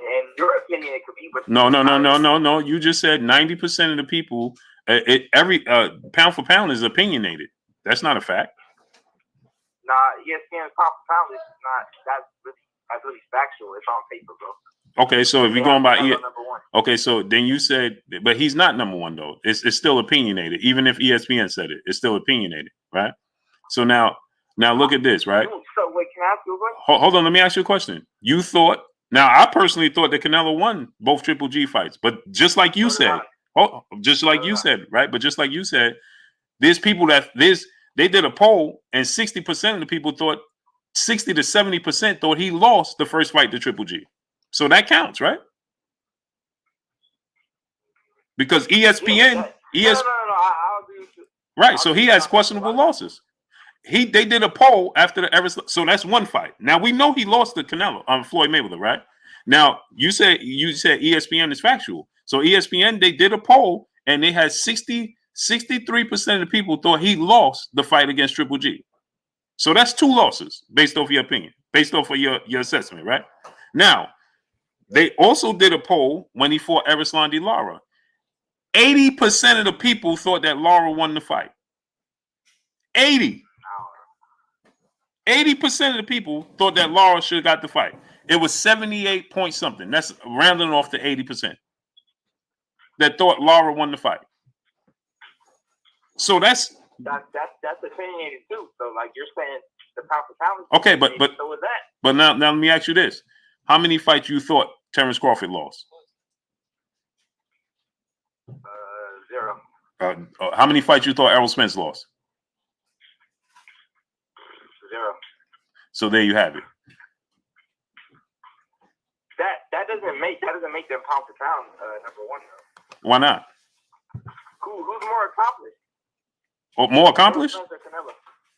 In your opinion, it could be. But No. You just said 90% of the people, every pound for pound is opinionated. That's not a fact. Nah, ESPN pound for pound is not. That's really factual. It's on paper, bro. Okay, so if you're going by number 1. Okay, so then you said, but he's not number 1 though. It's still opinionated, even if ESPN said it. It's still opinionated, right? So now look at this, right? So wait, can I ask you a question? Hold on, let me ask you a question. You thought. Now, I personally thought that Canelo won both Triple G fights, but just like you said, right? But just like you said, there's people they did a poll, and 60% of the people thought, 60 to 70% thought he lost the first fight to Triple G. So that counts, right? Because ESPN, No, I'll agree with you. Right? So he has questionable losses. They did a poll after the ever, so that's 1 fight. Now we know he lost to Canelo, Floyd Mayweather, right? Now you said ESPN is factual. So So ESPN, they did a poll, and they had 63% of the people thought he lost the fight against Triple G. So that's 2 losses based off your opinion, based off of your assessment, right? Now, they also did a poll when he fought Erislan De Lara. 80% of the people thought that Lara won the fight. 80% of the people thought that Lara should have got the fight. It was 78 point something. That's rounding off to 80% that thought Lara won the fight. So that's opinionated too. So like you're saying, the pound for pound. Okay, but so was that. But now let me ask you this: how many fights you thought Terrence Crawford lost? 0. How many fights you thought Errol Spence lost? 0. So there you have it. That doesn't make them pound for pound number 1 though. Why not? Who's more accomplished? Oh, more accomplished? Errol Spence or Canelo?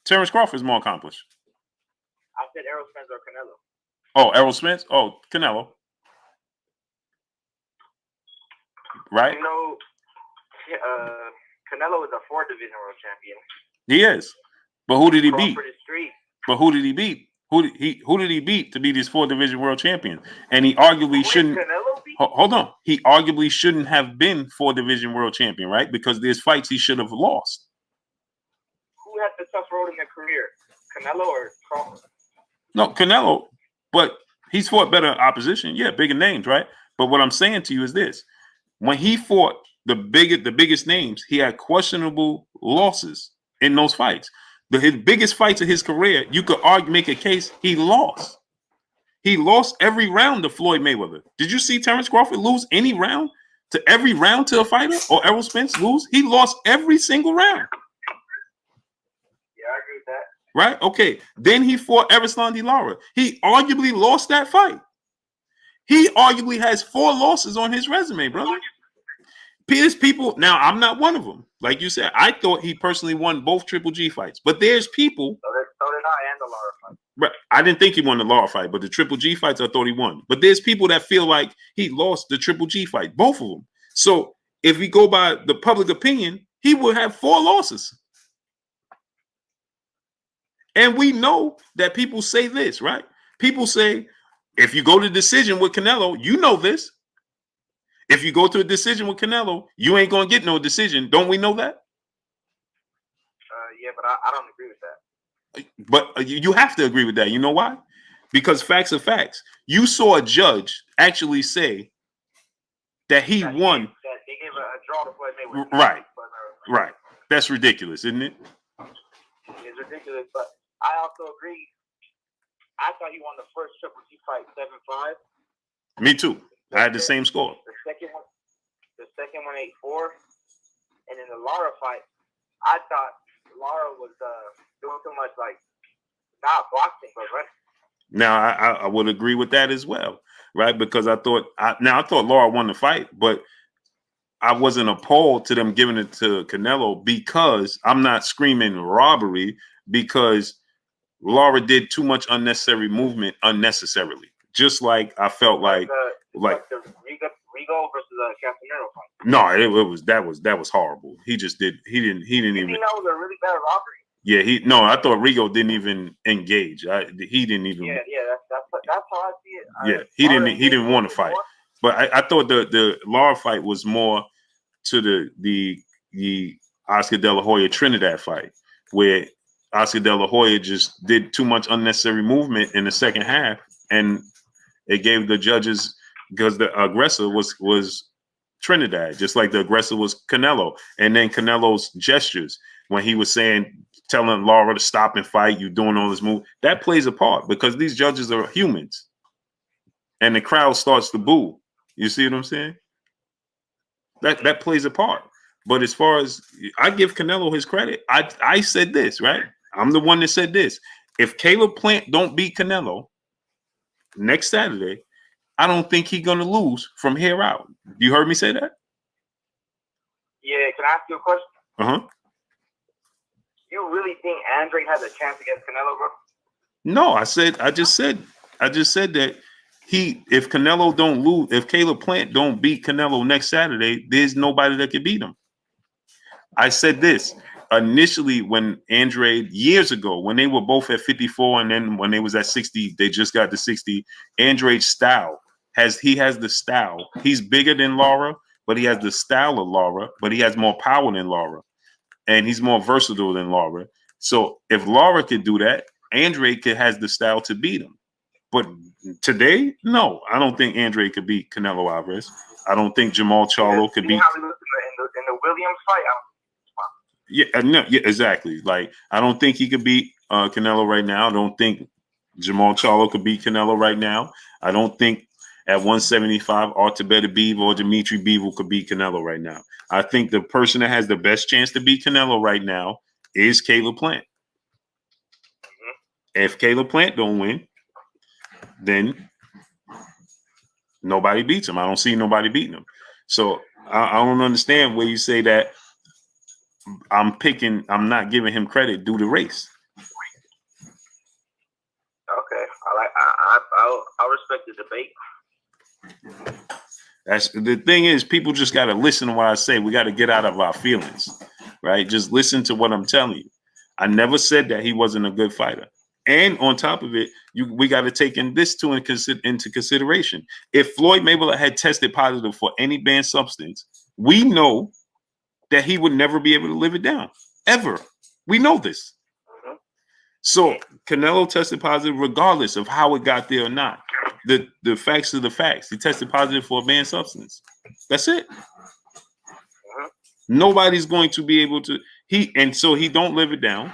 Terrence Crawford's more accomplished. I said Errol Spence or Canelo. Oh, Errol Spence? Oh, Canelo. Right? You know, Canelo is a 4-division world champion. He is. But who did he beat? Crawford is 3. But who did he beat? Who did he beat to be this 4-division world champion? And he arguably shouldn't. Hold on. He arguably shouldn't have been 4-division world champion, right? Because there's fights he should have lost. Who had the tough road in their career? Canelo or Crawford? No, Canelo. But he's fought better opposition. Yeah, bigger names, right? But what I'm saying to you is this: when he fought the biggest names, he had questionable losses in those fights. His biggest fights of his career, you could make a case he lost. He lost every round to Floyd Mayweather. Did you see Terrence Crawford lose any round to a fighter, or Errol Spence lose? He lost every single round. Yeah, I agree with that. Right? Okay. Then he fought Erislan De Lara. He arguably lost that fight. He arguably has 4 losses on his resume, brother. There's people, now I'm not one of them. Like you said, I thought he personally won both Triple G fights. But there's people. So did I, and the Lara fight. Right. I didn't think he won the Lara fight, but the Triple G fights I thought he won. But there's people that feel like he lost the Triple G fight, both of them. So if we go by the public opinion, he would have 4 losses. And we know that people say this, right? People say, if you go to decision with Canelo, you know this. If you go to a decision with Canelo, you ain't going to get no decision. Don't we know that? Yeah, but I don't agree with that. But you have to agree with that. You know why? Because facts are facts. You saw a judge actually say that he won. They gave a draw to Floyd Mayweather. Right. Right. That's ridiculous, isn't it? It's ridiculous, but I also agree. I thought he won the first Triple G fight 7-5. Me too. I had the same score. The second one 8-4, and in the Lara fight, I thought Lara was doing too much, like not boxing, but right. Now I would agree with that as well, right? Because I thought Lara won the fight, but I wasn't appalled to them giving it to Canelo because I'm not screaming robbery because Lara did too much unnecessary movement unnecessarily. Just like I felt like the Rigo versus Casemiro fight. No, that was horrible. He didn't even. You know, it was a really bad robbery. Yeah, I thought Rigo didn't even engage. He didn't even. Yeah, that's how I see it. He didn't want to fight. But I thought the Lara fight was more to the Oscar De La Hoya Trinidad fight, where Oscar De La Hoya just did too much unnecessary movement in the second half, and it gave the judges, because the aggressor was Trinidad, just like the aggressor was Canelo. And then Canelo's gestures when he was telling Lara to stop and fight, you doing all this move, that plays a part because these judges are humans. And the crowd starts to boo. You see what I'm saying? That plays a part. But as far as I give Canelo his credit, I said this, right? I'm the one that said this. If Caleb Plant don't beat Canelo next Saturday, I don't think he's going to lose from here out. You heard me say that? Yeah, can I ask you a question? Uh-huh. You really think Andre has a chance against Canelo, bro? No, I just said that if Canelo don't lose, if Caleb Plant don't beat Canelo next Saturday, there's nobody that can beat him. I said this initially when Andrade, years ago, when they were both at 54, and then when they was at 60, they just got to 60. Andrade's style has the style. He's bigger than Lara, but he has the style of Lara, but he has more power than Lara, and he's more versatile than Lara. So if Lara could do that, Andrade has the style to beat him. But today, no, I don't think Andrade could beat Canelo Alvarez. I don't think Jamal Charlo could beat. In the Williams fight, No, exactly. Like, I don't think he could beat Canelo right now. I don't think Jamal Charlo could beat Canelo right now. I don't think at 175, Artebet Beav or Dimitri Bivol could beat Canelo right now. I think the person that has the best chance to beat Canelo right now is Caleb Plant. If Caleb Plant don't win, then nobody beats him. I don't see nobody beating him. So I don't understand where you say that I'm not giving him credit due to race. Okay, I respect the debate. That's the thing is, people just got to listen to what I say. We got to get out of our feelings, right? Just listen to what I'm telling you. I never said that he wasn't a good fighter. And on top of it, we got to take into consideration. If Floyd Mayweather had tested positive for any banned substance, we know that he would never be able to live it down, ever. We know this. So Canelo tested positive regardless of how it got there or not. The facts are the facts. He tested positive for a banned substance. That's it. Nobody's going to be able to. So he don't live it down.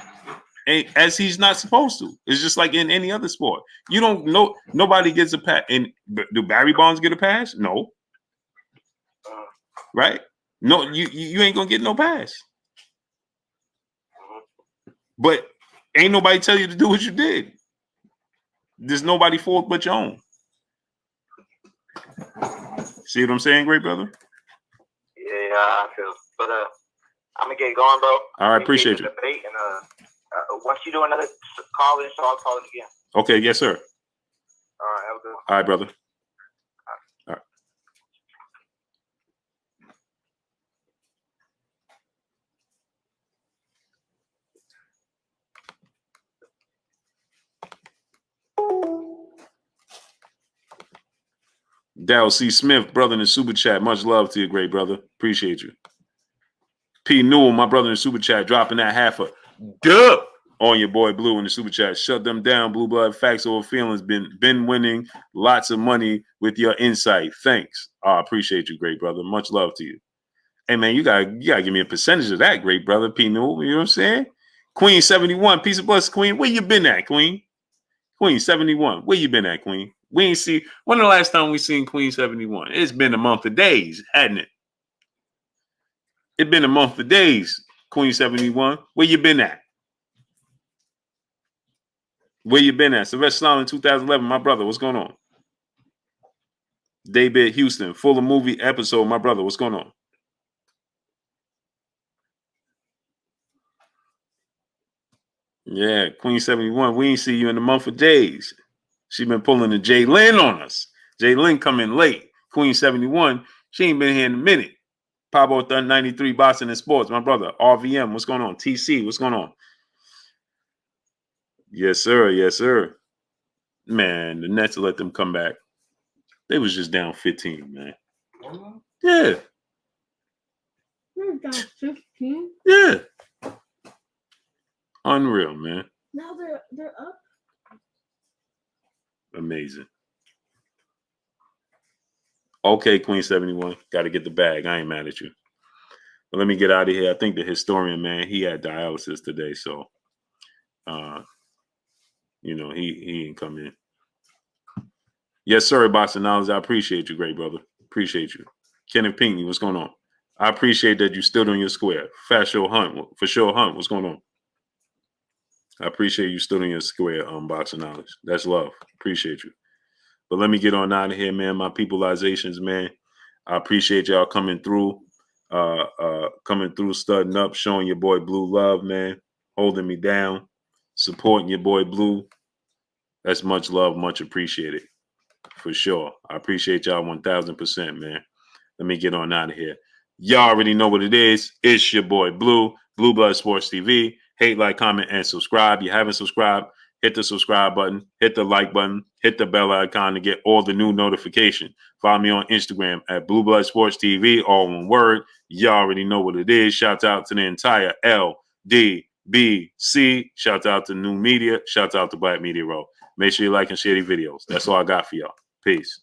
As he's not supposed to. It's just like in any other sport. You don't know. Nobody gets a pass. And do Barry Bonds get a pass? No. Right? No, you ain't gonna get no pass. But ain't nobody tell you to do what you did. There's nobody fault but your own. See what I'm saying, great brother? Yeah, I feel. But I'm gonna get going, bro. All right, appreciate you. Debate and once you do another call in, so I'll call it again. Okay, yes, sir. All right, have a good one. All right, brother. All right. Darryl C. Smith, brother in the super chat. Much love to you, great brother. Appreciate you. P. Newell, my brother in the super chat, dropping that half a dub on your boy Blue in the super chat. Shut them down, Blue Blood. Facts over feelings. Been winning lots of money with your insight. Thanks. I appreciate you, great brother. Much love to you. Hey man, you gotta give me a percentage of that, great brother. P. Newell, you know what I'm saying? Queen 71, peace of bless, Queen. Where you been at, Queen? Queen 71, where you been at, Queen? We ain't see. When the last time we seen Queen 71? It's been a month of days, hadn't it? It's been a month of days, Queen 71. Where you been at? Where you been at? Sylvester Stallone in 2011, my brother. What's going on? David Houston, full of movie episode, my brother. What's going on? Yeah, Queen 71. We ain't see you in a month of days. She been pulling the Jay Lynn on us. Jay Lynn coming late. Queen 71. She ain't been here in a minute. Pablo 93 Boston and Sports. My brother. RVM. What's going on? TC. What's going on? Yes, sir. Yes, sir. Man, the Nets let them come back. They was just down 15, man. Yeah. You're down 15. Yeah. Unreal, man. Now they're up. Amazing. Okay, Queen 71. Got to get the bag. I ain't mad at you. But let me get out of here. I think the historian, man, he had dialysis today. So, he ain't come in. Yes, sir, Boxing Knowledge. I appreciate you, great brother. Appreciate you. Kenneth Pinckney, what's going on? I appreciate that you stood on your square. For sure, Hunt. What's going on? I appreciate you stood on your square, Boxing Knowledge. That's love. Appreciate you. But let me get on out of here, man. My peopleizations, man. I appreciate y'all coming through, studding up, showing your boy Blue love, man. Holding me down, supporting your boy Blue. That's much love, much appreciated. For sure. I appreciate y'all 1000%, man. Let me get on out of here. Y'all already know what it is. It's your boy Blue Blood Sports TV. Hate, like, comment, and subscribe. You haven't subscribed, hit the subscribe button, hit the like button, hit the bell icon to get all the new notifications. Follow me on Instagram at Blue Blood Sports TV, all one word. Y'all already know what it is. Shout out to the entire LDBC. Shout out to New Media. Shout out to Black Media Row. Make sure you like and share these videos. That's all I got for y'all. Peace.